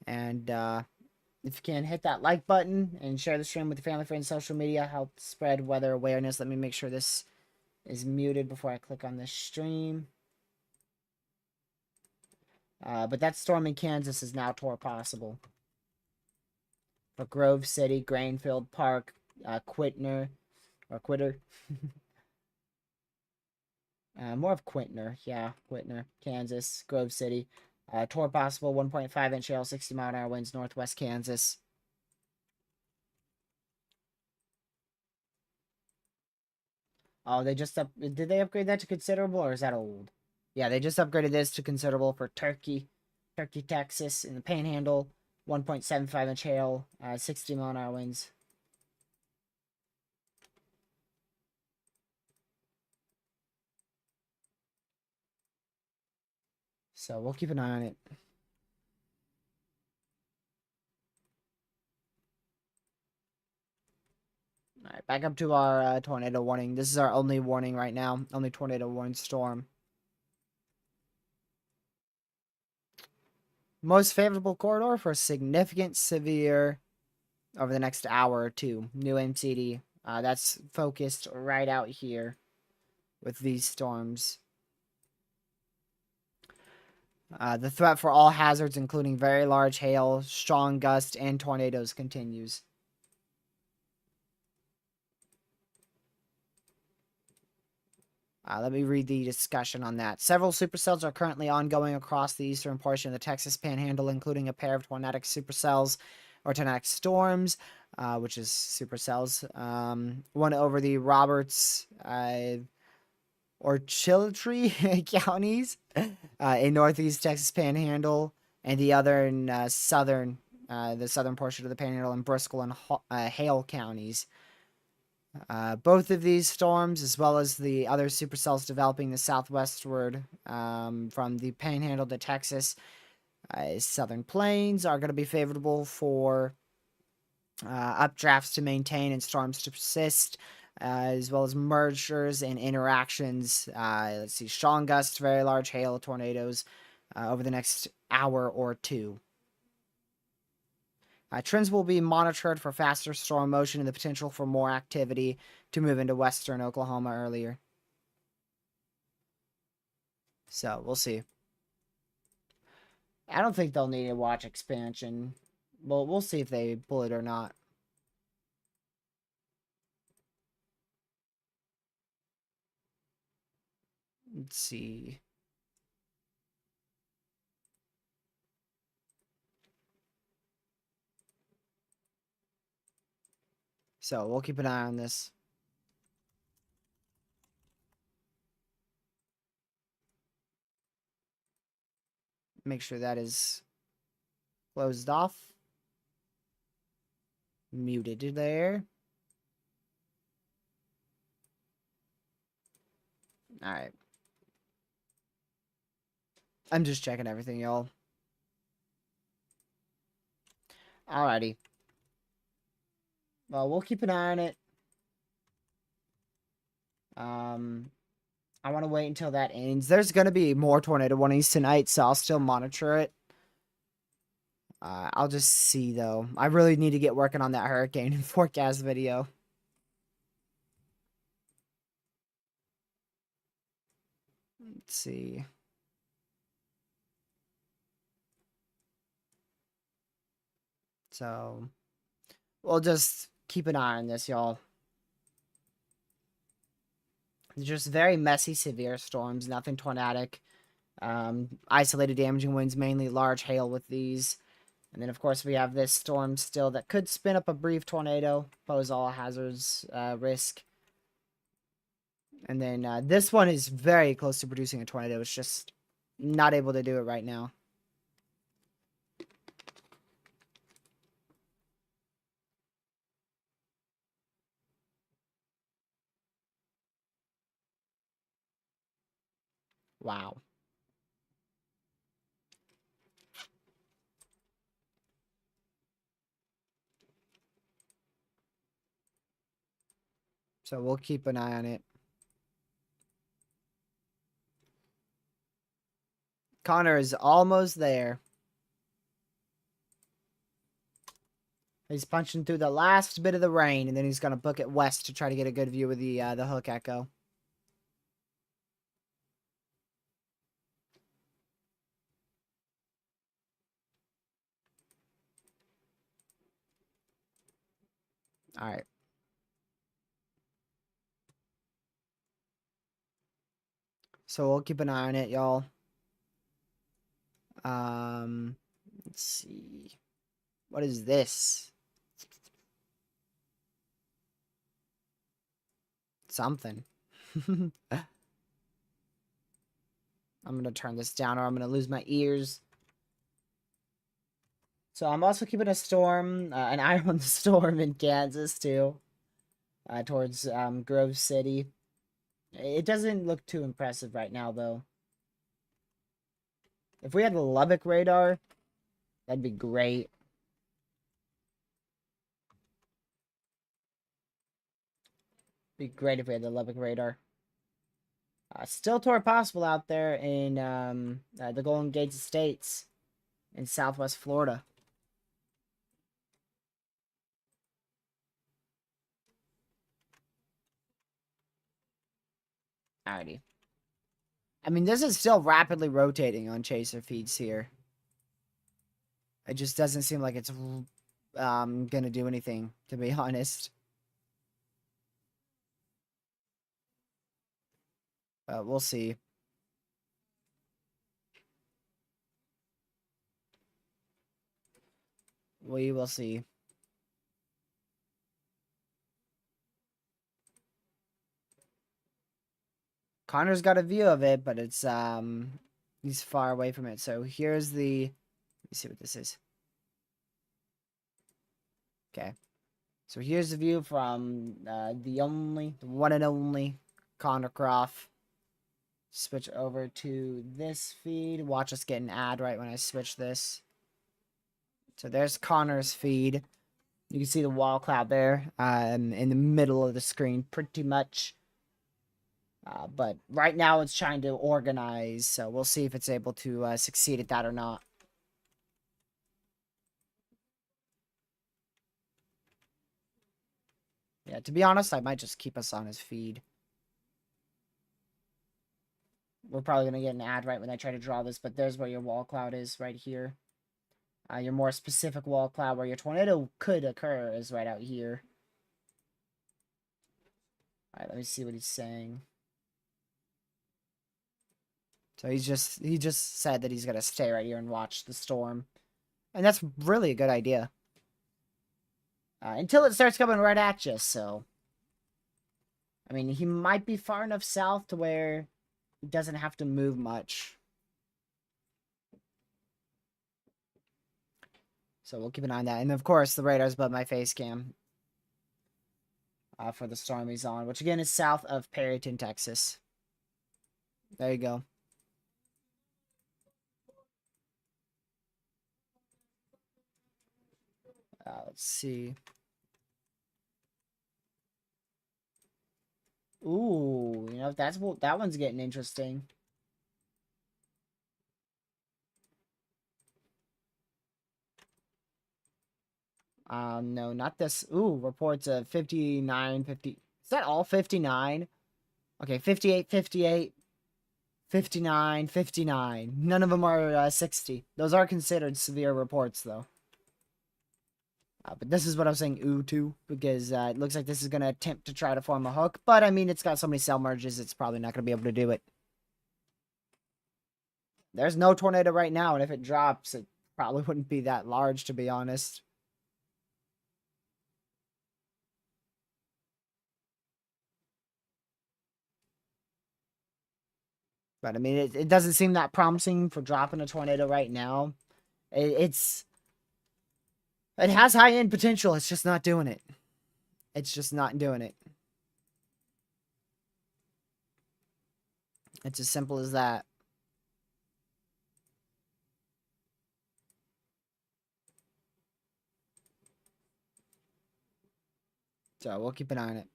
Speaker 1: And if you can, hit that like button and share the stream with your family, friends, social media. Help spread weather awareness. Let me make sure this is muted before I click on this stream. But that storm in Kansas is now tour possible. For Grove City, Grainfield Park, Quitter. More of Quintner. Yeah, Quintner, Kansas, Grove City. Tour possible, 1.5-inch hail, 60-mile-an-hour winds, northwest Kansas. Oh, did they upgrade that to considerable, or is that old? Yeah, they just upgraded this to considerable for Turkey, Texas, in the Panhandle, 1.75-inch hail, 60-mile-an-hour winds. So we'll keep an eye on it. Alright, back up to our tornado warning. This is our only warning right now. Only tornado warning storm. Most favorable corridor for significant severe over the next hour or two. New MCD. That's focused right out here with these storms. The threat for all hazards, including very large hail, strong gusts, and tornadoes, continues. Let me read the discussion on that. Several supercells are currently ongoing across the eastern portion of the Texas Panhandle, including a pair of tornadic supercells or tornadic storms, which is supercells. One over the Roberts or Chiltry counties in northeast Texas Panhandle, and the other in the southern portion of the Panhandle in Bristol and Hale counties. Both of these storms, as well as the other supercells developing the southwestward from the Panhandle to Texas, southern plains, are going to be favorable for updrafts to maintain and storms to persist, as well as mergers and interactions. Let's see, strong gusts, very large hail, tornadoes over the next hour or two. Trends will be monitored for faster storm motion and the potential for more activity to move into western Oklahoma earlier. So, we'll see. I don't think they'll need to watch expansion. Well, we'll see if they pull it or not. Let's see. So, we'll keep an eye on this. Make sure that is closed off. Muted there. Alright. I'm just checking everything, y'all. Alrighty. Well, we'll keep an eye on it. I want to wait until that ends. There's going to be more tornado warnings tonight, so I'll still monitor it. I'll just see, though. I really need to get working on that hurricane and forecast video. Let's see. So, we'll just keep an eye on this, y'all. Just very messy, severe storms, nothing tornadic. Isolated damaging winds, mainly large hail with these. And then, of course, we have this storm still that could spin up a brief tornado, pose all hazards risk. And then this one is very close to producing a tornado. It's just not able to do it right now. Wow. So we'll keep an eye on it. Connor is almost there. He's punching through the last bit of the rain, and then he's going to book it west to try to get a good view of the hook echo. All right. So we'll keep an eye on it, y'all. Let's see. What is this? Something. I'm going to turn this down or I'm going to lose my ears. So I'm also keeping a storm, an eye on the storm in Kansas too, towards Grove City. It doesn't look too impressive right now, though. If we had the Lubbock radar, that'd be great. Be great if we had the Lubbock radar. Still tour possible out there in the Golden Gate Estates in Southwest Florida. Alrighty. I mean, this is still rapidly rotating on chaser feeds here. It just doesn't seem like it's gonna do anything, to be honest. We'll see. We will see. Connor's got a view of it, but it's he's far away from it. So here's the, let me see what this is. Okay. So here's the view from the one and only Connor Croft. Switch over to this feed. Watch us get an ad right when I switch this. So there's Connor's feed. You can see the wall cloud there in the middle of the screen pretty much. But right now it's trying to organize, so we'll see if it's able to succeed at that or not. Yeah, to be honest, I might just keep us on his feed. We're probably going to get an ad right when I try to draw this, but there's where your wall cloud is right here. Your more specific wall cloud where your tornado could occur is right out here. Alright, let me see what he's saying. So he just said that he's going to stay right here and watch the storm. And that's really a good idea. Until it starts coming right at you, so. I mean, he might be far enough south to where he doesn't have to move much. So we'll keep an eye on that. And of course, the radar's above my face cam. For the storm he's on, which again is south of Perryton, Texas. There you go. Let's see. Ooh, you know, that one's getting interesting. No, not this. Ooh, reports of 59, 50. Is that all 59? Okay, 58, 58, 59, 59. None of them are 60. Those are considered severe reports, though. But this is what I was saying ooh to, because it looks like this is going to attempt to try to form a hook. But, I mean, it's got so many cell merges, it's probably not going to be able to do it. There's no tornado right now, and if it drops, it probably wouldn't be that large, to be honest. But, I mean, it doesn't seem that promising for dropping a tornado right now. It has high-end potential. It's just not doing it. It's just not doing it. It's as simple as that. So, we'll keep an eye on it.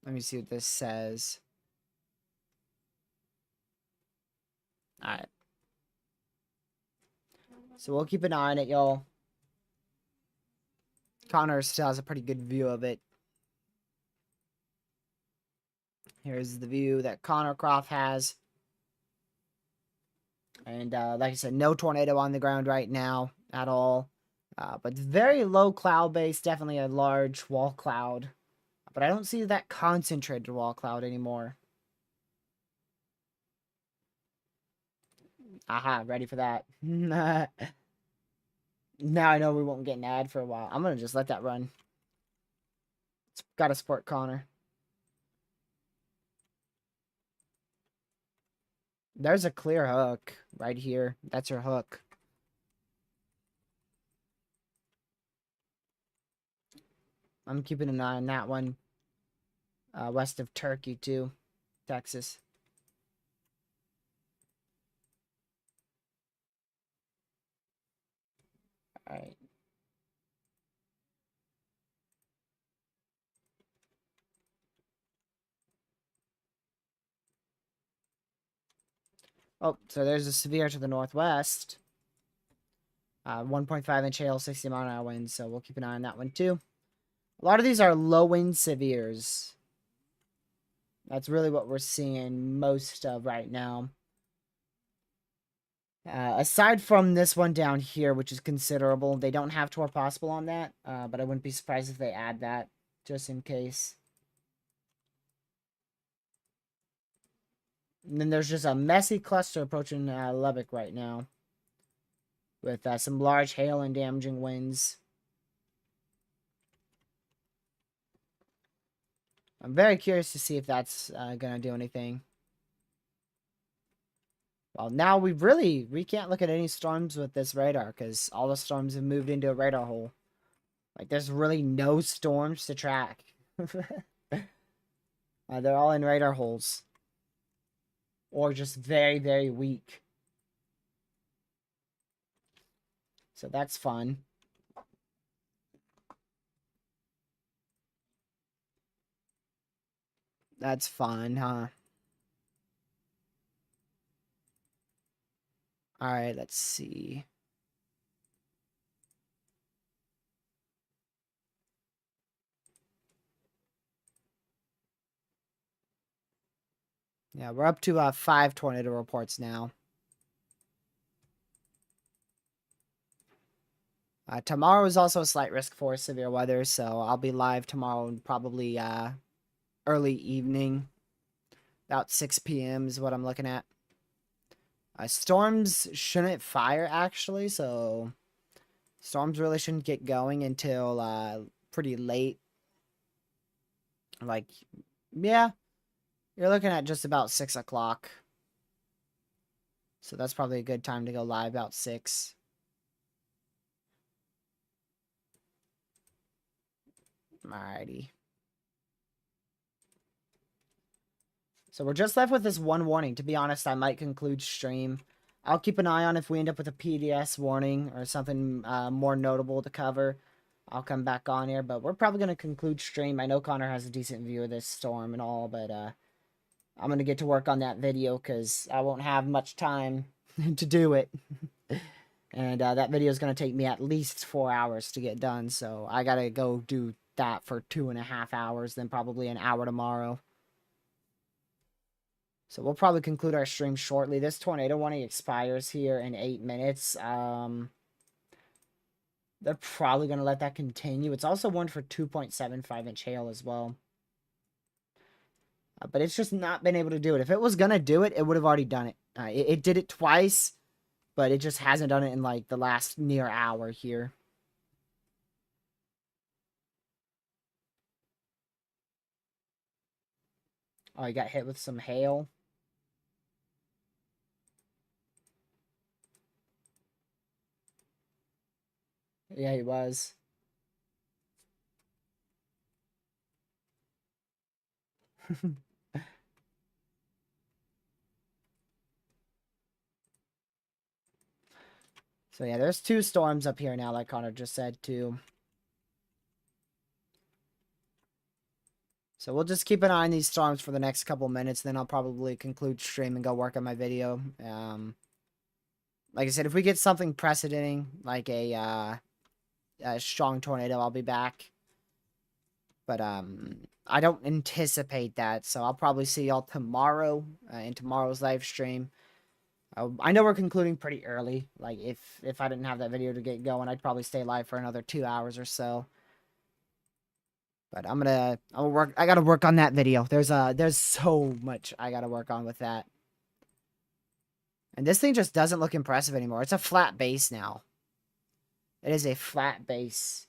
Speaker 1: Let me see what this says. Alright. So we'll keep an eye on it, y'all. Connor still has a pretty good view of it. Here's the view that Connor Croft has. And like I said, no tornado on the ground right now at all. But very low cloud base, definitely a large wall cloud. But I don't see that concentrated wall cloud anymore. Aha, ready for that. Now I know we won't get an ad for a while. I'm going to just let that run. It's got to support Connor. There's a clear hook right here. That's her hook. I'm keeping an eye on that one. West of Turkey, too. Texas. All right. Oh, so there's a severe to the northwest. 1.5-inch hail, 60-mile-an-hour winds, so we'll keep an eye on that one too. A lot of these are low wind severes. That's really what we're seeing most of right now. Aside from this one down here, which is considerable, they don't have torque possible on that, but I wouldn't be surprised if they add that, just in case. And then there's just a messy cluster approaching Lubbock right now, with some large hail and damaging winds. I'm very curious to see if that's going to do anything. Well, now we can't look at any storms with this radar because all the storms have moved into a radar hole. Like, there's really no storms to track. They're all in radar holes. Or just very, very weak. So that's fun. That's fun, huh? Alright, let's see. Yeah, we're up to 5 tornado reports now. Tomorrow is also a slight risk for severe weather, so I'll be live tomorrow probably early evening. About 6 p.m. is what I'm looking at. Storms shouldn't fire, actually, so storms really shouldn't get going until pretty late. Like, yeah, you're looking at just about 6 o'clock. So that's probably a good time to go live, about 6. Alrighty. So we're just left with this one warning. To be honest, I might conclude stream. I'll keep an eye on if we end up with a PDS warning or something more notable to cover. I'll come back on here, but we're probably going to conclude stream. I know Connor has a decent view of this storm and all, but I'm going to get to work on that video because I won't have much time to do it. And that video is going to take me at least 4 hours to get done, so I got to go do that for 2.5 hours, then probably an hour tomorrow. So we'll probably conclude our stream shortly. This tornado warning expires here in 8 minutes. They're probably going to let that continue. It's also warned for 2.75-inch hail as well. But it's just not been able to do it. If it was going to do it, it would have already done it. It did it twice, but it just hasn't done it in like the last near hour here. Oh, he got hit with some hail. Yeah, he was. So yeah, there's 2 storms up here now, like Connor just said, too. So we'll just keep an eye on these storms for the next couple minutes, then I'll probably conclude stream and go work on my video. Like I said, if we get something precedenting, like a strong tornado, I'll be back. But I don't anticipate that, so I'll probably see y'all tomorrow in tomorrow's live stream. I know we're concluding pretty early. Like, if I didn't have that video to get going, I'd probably stay live for another 2 hours or so. But I'll work. I gotta work on that video. There's so much I gotta work on with that. And this thing just doesn't look impressive anymore. It's a flat base now. It is a flat base.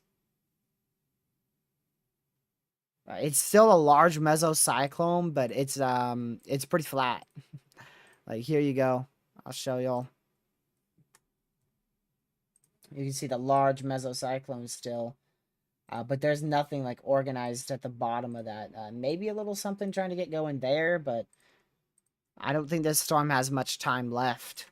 Speaker 1: It's still a large mesocyclone, but it's pretty flat. Like, here you go. I'll show y'all. You can see the large mesocyclone still. But there's nothing, like, organized at the bottom of that. Maybe a little something trying to get going there, but I don't think this storm has much time left.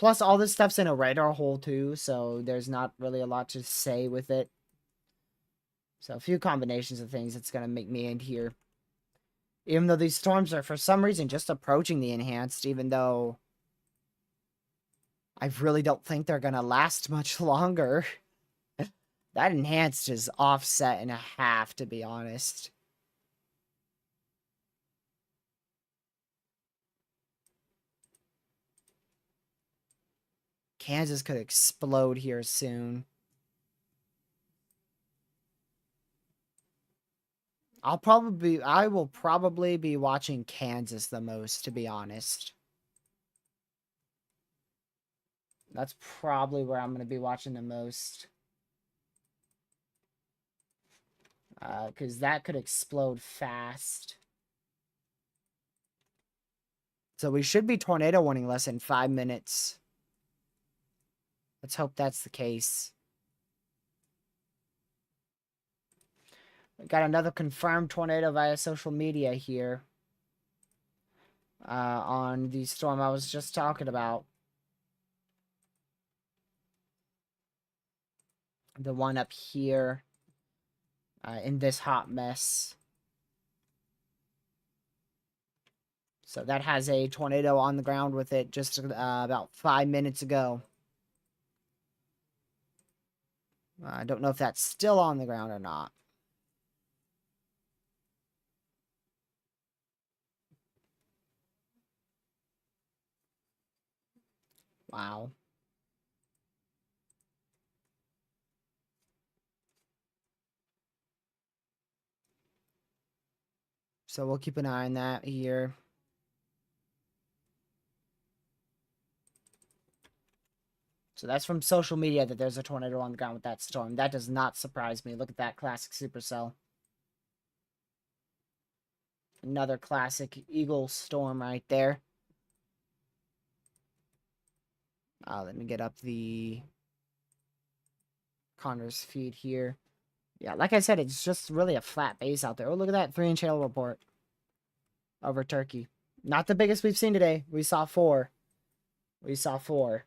Speaker 1: Plus, all this stuff's in a radar hole too, so there's not really a lot to say with it. So a few combinations of things that's gonna make me end here. Even though these storms are for some reason just approaching the enhanced, even though I really don't think they're gonna last much longer. That enhanced is offset in a half, to be honest. Kansas could explode here soon. I will probably be watching Kansas the most, to be honest. That's probably where I'm going to be watching the most. Because that could explode fast. So we should be tornado warning less than 5 minutes. Let's hope that's the case. We got another confirmed tornado via social media here. On the storm I was just talking about. The one up here. In this hot mess. So that has a tornado on the ground with it just about 5 minutes ago. I don't know if that's still on the ground or not. Wow. So we'll keep an eye on that here. So that's from social media that there's a tornado on the ground with that storm. That does not surprise me. Look at that classic Supercell. Another classic Eagle storm right there. Let me get up the Connor's feed here. Yeah, like I said, it's just really a flat base out there. Oh, look at that 3-inch hail report over Turkey. Not the biggest we've seen today. We saw 4. We saw 4.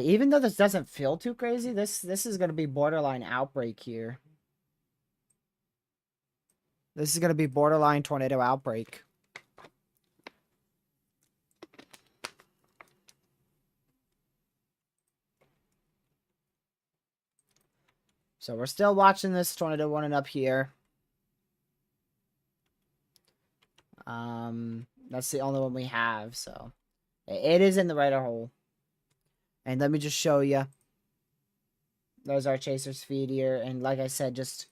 Speaker 1: Even though this doesn't feel too crazy, this is going to be borderline outbreak here. This is going to be borderline tornado outbreak. So we're still watching this tornado running up here. That's the only one we have, so it is in the radar hole. And let me just show you. There's our chaser's feed here, and like I said, just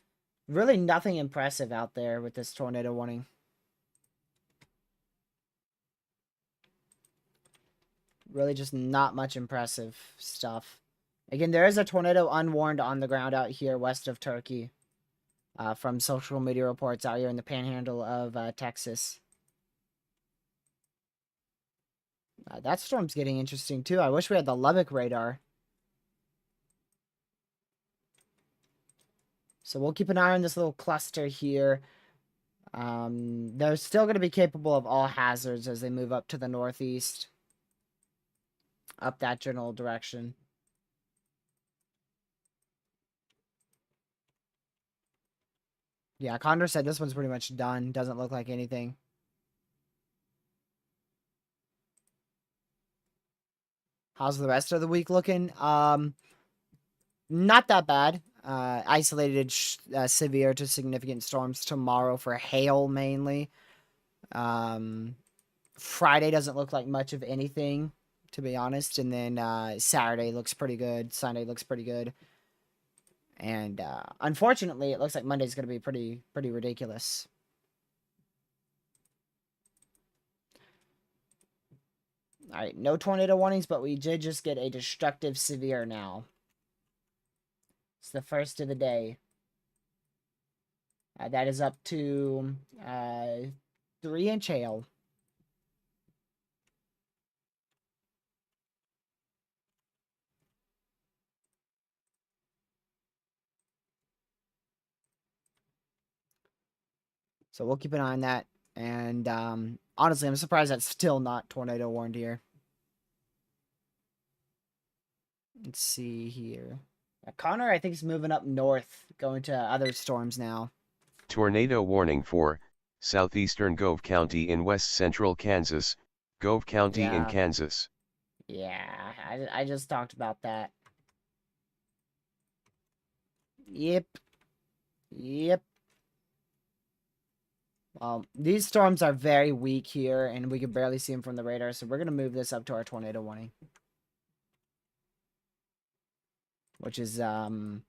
Speaker 1: really nothing impressive out there with this tornado warning. Really just not much impressive stuff. Again, there is a tornado unwarned on the ground out here west of Turkey. From social media reports out here in the panhandle of Texas. That storm's getting interesting too. I wish we had the Lubbock radar. So we'll keep an eye on this little cluster here. They're still going to be capable of all hazards as they move up to the northeast. Up that general direction. Yeah, Condor said this one's pretty much done. Doesn't look like anything. How's the rest of the week looking? Not that bad. Isolated severe to significant storms tomorrow for hail mainly. Friday doesn't look like much of anything, to be honest. And then Saturday looks pretty good. Sunday looks pretty good. And unfortunately, it looks like Monday's going to be pretty ridiculous. All right, no tornado warnings, but we did just get a destructive severe now. It's the first of the day. That is up to 3-inch hail. So we'll keep an eye on that. And honestly, I'm surprised that's still not tornado warned here. Let's see here. Connor, I think, is moving up north, going to other storms now.
Speaker 2: Tornado warning for southeastern Gove County in west central Kansas, Gove County in
Speaker 1: Yeah.
Speaker 2: Kansas.
Speaker 1: Yeah, I just talked about that. Yep. Yep. Well, these storms are very weak here, and we can barely see them from the radar, so we're going to move this up to our tornado warning. Which is, why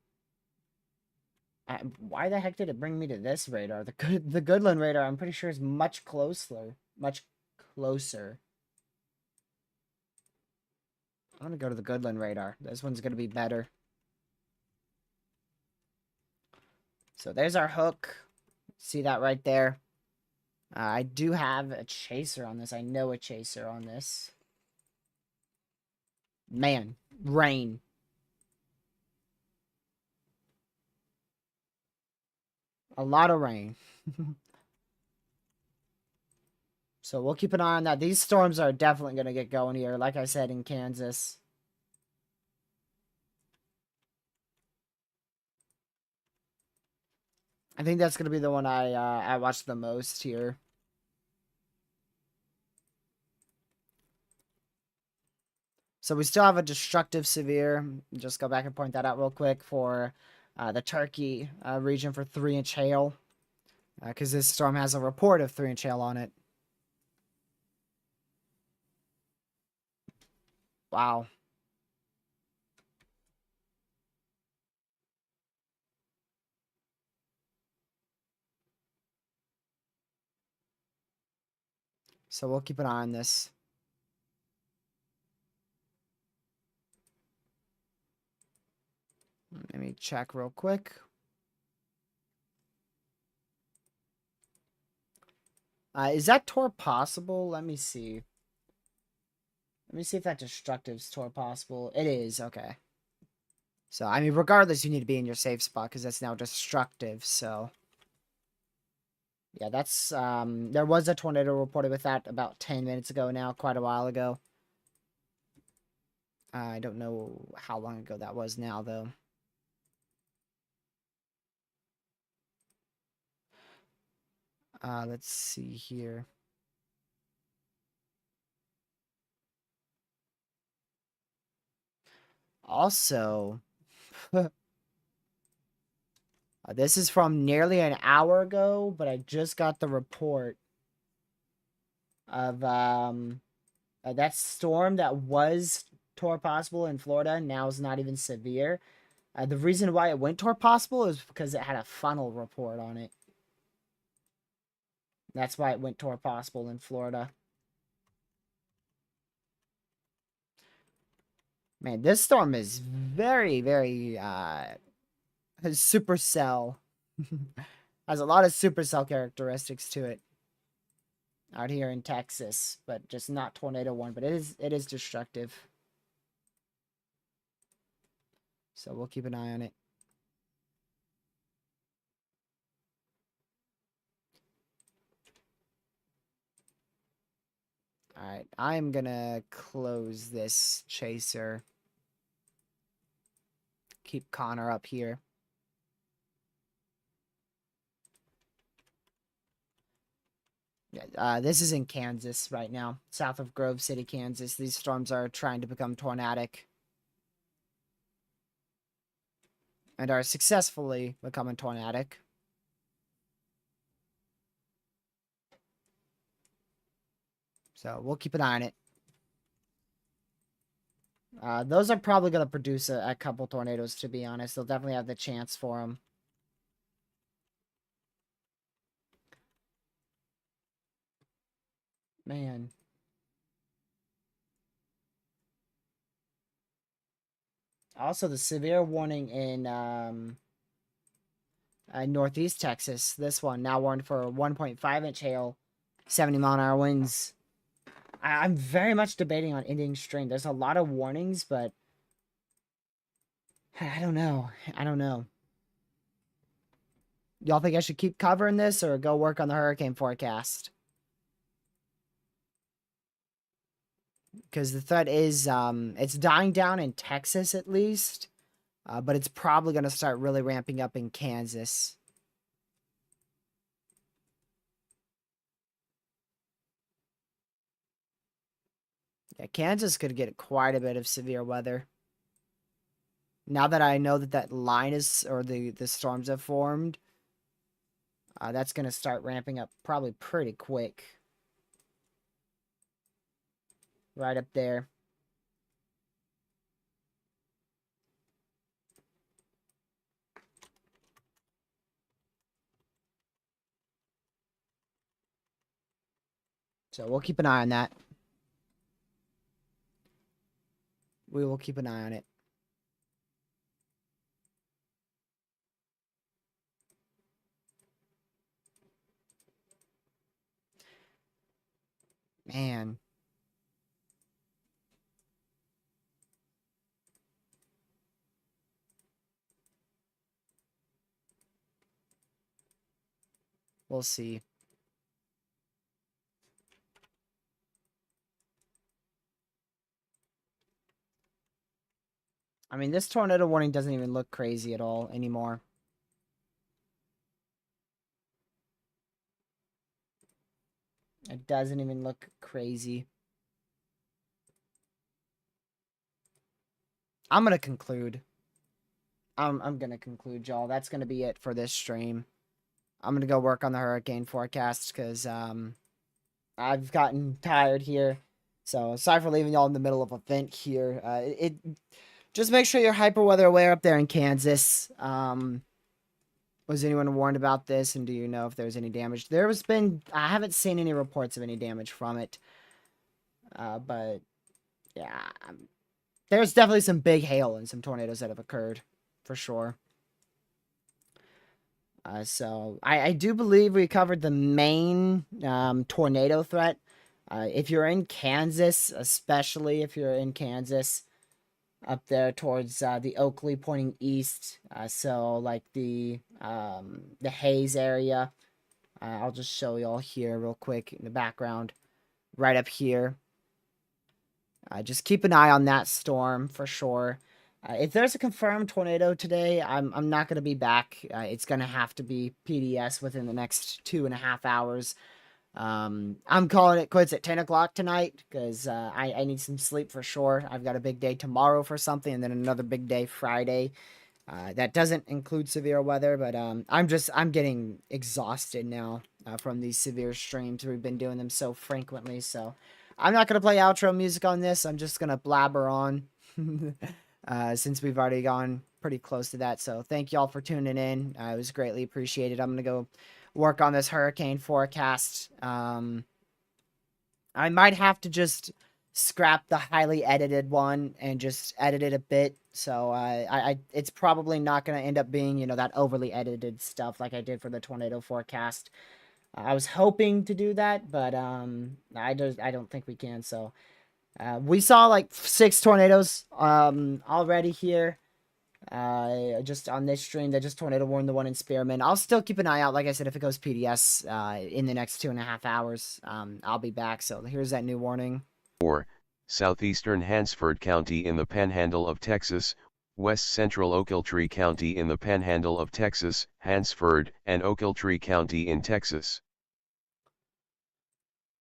Speaker 1: the heck did it bring me to this radar? The Goodland radar, I'm pretty sure, is much closer. Much closer. I'm going to go to the Goodland radar. This one's going to be better. So there's our hook. See that right there? I do have a chaser on this. I know a chaser on this. Man, rain. A lot of rain. So we'll keep an eye on that. These storms are definitely going to get going here, like I said, in Kansas. I think that's going to be the one I watched the most here. So we still have a destructive severe. Just go back and point that out real quick for the Turkey region for 3-inch hail. Because this storm has a report of 3-inch hail on it. Wow. So we'll keep an eye on this. Let me check real quick. Is that Tor possible? Let me see. Let me see if that destructive's Tor possible. It is, okay. So, I mean, regardless, you need to be in your safe spot because that's now destructive, so. Yeah, that's, there was a tornado reported with that about 10 minutes ago now, quite a while ago. I don't know how long ago that was now, though. Let's see here. Also, this is from nearly an hour ago, but I just got the report of that storm that was Tor possible in Florida now is not even severe. The reason why it went Tor possible is because it had a funnel report on it. That's why it went Tor possible in Florida. Man, this storm is very, very Supercell. Has a lot of Supercell characteristics to it. Out here in Texas, but just not tornado one, but it is destructive. So we'll keep an eye on it. Alright, I'm gonna close this chaser. Keep Connor up here. This is in Kansas right now, south of Grove City, Kansas. These storms are trying to become tornadic. And are successfully becoming tornadic. So we'll keep an eye on it. Those are probably going to produce a couple tornadoes, to be honest. They'll definitely have the chance for them. Man. Also, the severe warning in northeast Texas. This one now warned for 1.5-inch hail, 70-mile-an-hour winds. I'm very much debating on ending stream. There's a lot of warnings, but I don't know. I don't know. Y'all think I should keep covering this or go work on the hurricane forecast? because the threat is it's dying down in Texas at least, but it's probably going to start really ramping up in Kansas. Yeah, Kansas could get quite a bit of severe weather. Now that I know that that line is, or the storms have formed, that's going to start ramping up probably pretty quick. Right up there. So we'll keep an eye on that. We will keep an eye on it. Man. We'll see. I mean, this tornado warning doesn't even look crazy at all anymore. It doesn't even look crazy. I'm gonna conclude. I'm gonna conclude, y'all. That's gonna be it for this stream. I'm gonna go work on the hurricane forecast because I've gotten tired here. So sorry for leaving y'all in the middle of a vent here. It just make sure you're hyper weather aware up there in Kansas. Was anyone warned about this, and do you know if there's any damage? I haven't seen any reports of any damage from it. But yeah, there's definitely some big hail and some tornadoes that have occurred, for sure. So I do believe we covered the main tornado threat. If you're in Kansas, especially if you're in Kansas, up there towards the Oakley pointing east, so like the Hayes area. I'll just show y'all here real quick in the background, right up here. Just keep an eye on that storm for sure. If there's a confirmed tornado today, I'm not going to be back. It's going to have to be PDS within the next 2.5 hours. I'm calling it quits at 10 o'clock tonight because I need some sleep for sure. I've got a big day tomorrow for something, and then another big day Friday. That doesn't include severe weather, but I'm getting exhausted now from these severe streams. We've been doing them so frequently, so I'm not gonna play outro music on this. I'm just gonna blabber on since we've already gone pretty close to that. So thank y'all for tuning in. It was greatly appreciated. I'm gonna go work on this hurricane forecast. I might have to just scrap the highly edited one and just edit it a bit. So it's probably not going to end up being, that overly edited stuff like I did for the tornado forecast. I was hoping to do that, but I don't think we can. So we saw like 6 tornadoes already here. Just on this stream, that just tornado warned the one in Spearman. I'll still keep an eye out. Like I said, if it goes PDS in the next 2.5 hours, I'll be back. So here's that new warning.
Speaker 2: 4. Southeastern Hansford County in the Panhandle of Texas, West Central Ochiltree County in the Panhandle of Texas, Hansford, and Ochiltree County in Texas.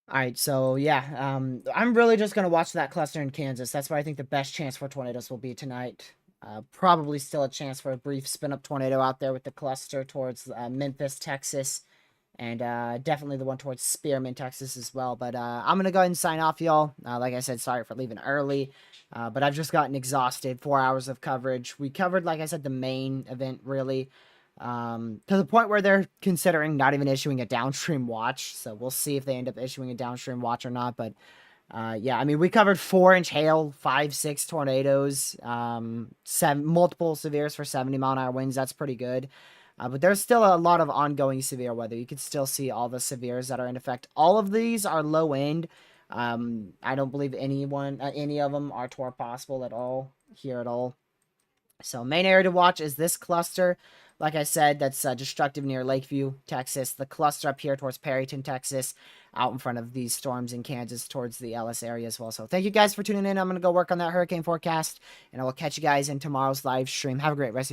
Speaker 1: Alright, so yeah, I'm really just going to watch that cluster in Kansas. That's where I think the best chance for tornadoes will be tonight. Probably still a chance for a brief spin-up tornado out there with the cluster towards Memphis, Texas. And definitely the one towards Spearman, Texas as well. But I'm going to go ahead and sign off, y'all. Like I said, sorry for leaving early. But I've just gotten exhausted. 4 hours of coverage. We covered, like I said, the main event, really. To the point where they're considering not even issuing a downstream watch. So we'll see if they end up issuing a downstream watch or not. But yeah, I mean, we covered 4-inch hail, 5-6 tornadoes, multiple severes for 70-mile-an-hour winds. That's pretty good. But there's still a lot of ongoing severe weather. You can still see all the severes that are in effect. All of these are low end. I don't believe any of them are tour possible at all here at all. So main area to watch is this cluster. Like I said, that's destructive near Lakeview, Texas. The cluster up here towards Perryton, Texas. out in front of these storms in Kansas towards the Ellis area as well. So thank you guys for tuning in. I'm going to go work on that hurricane forecast, and I will catch you guys in tomorrow's live stream. Have a great rest of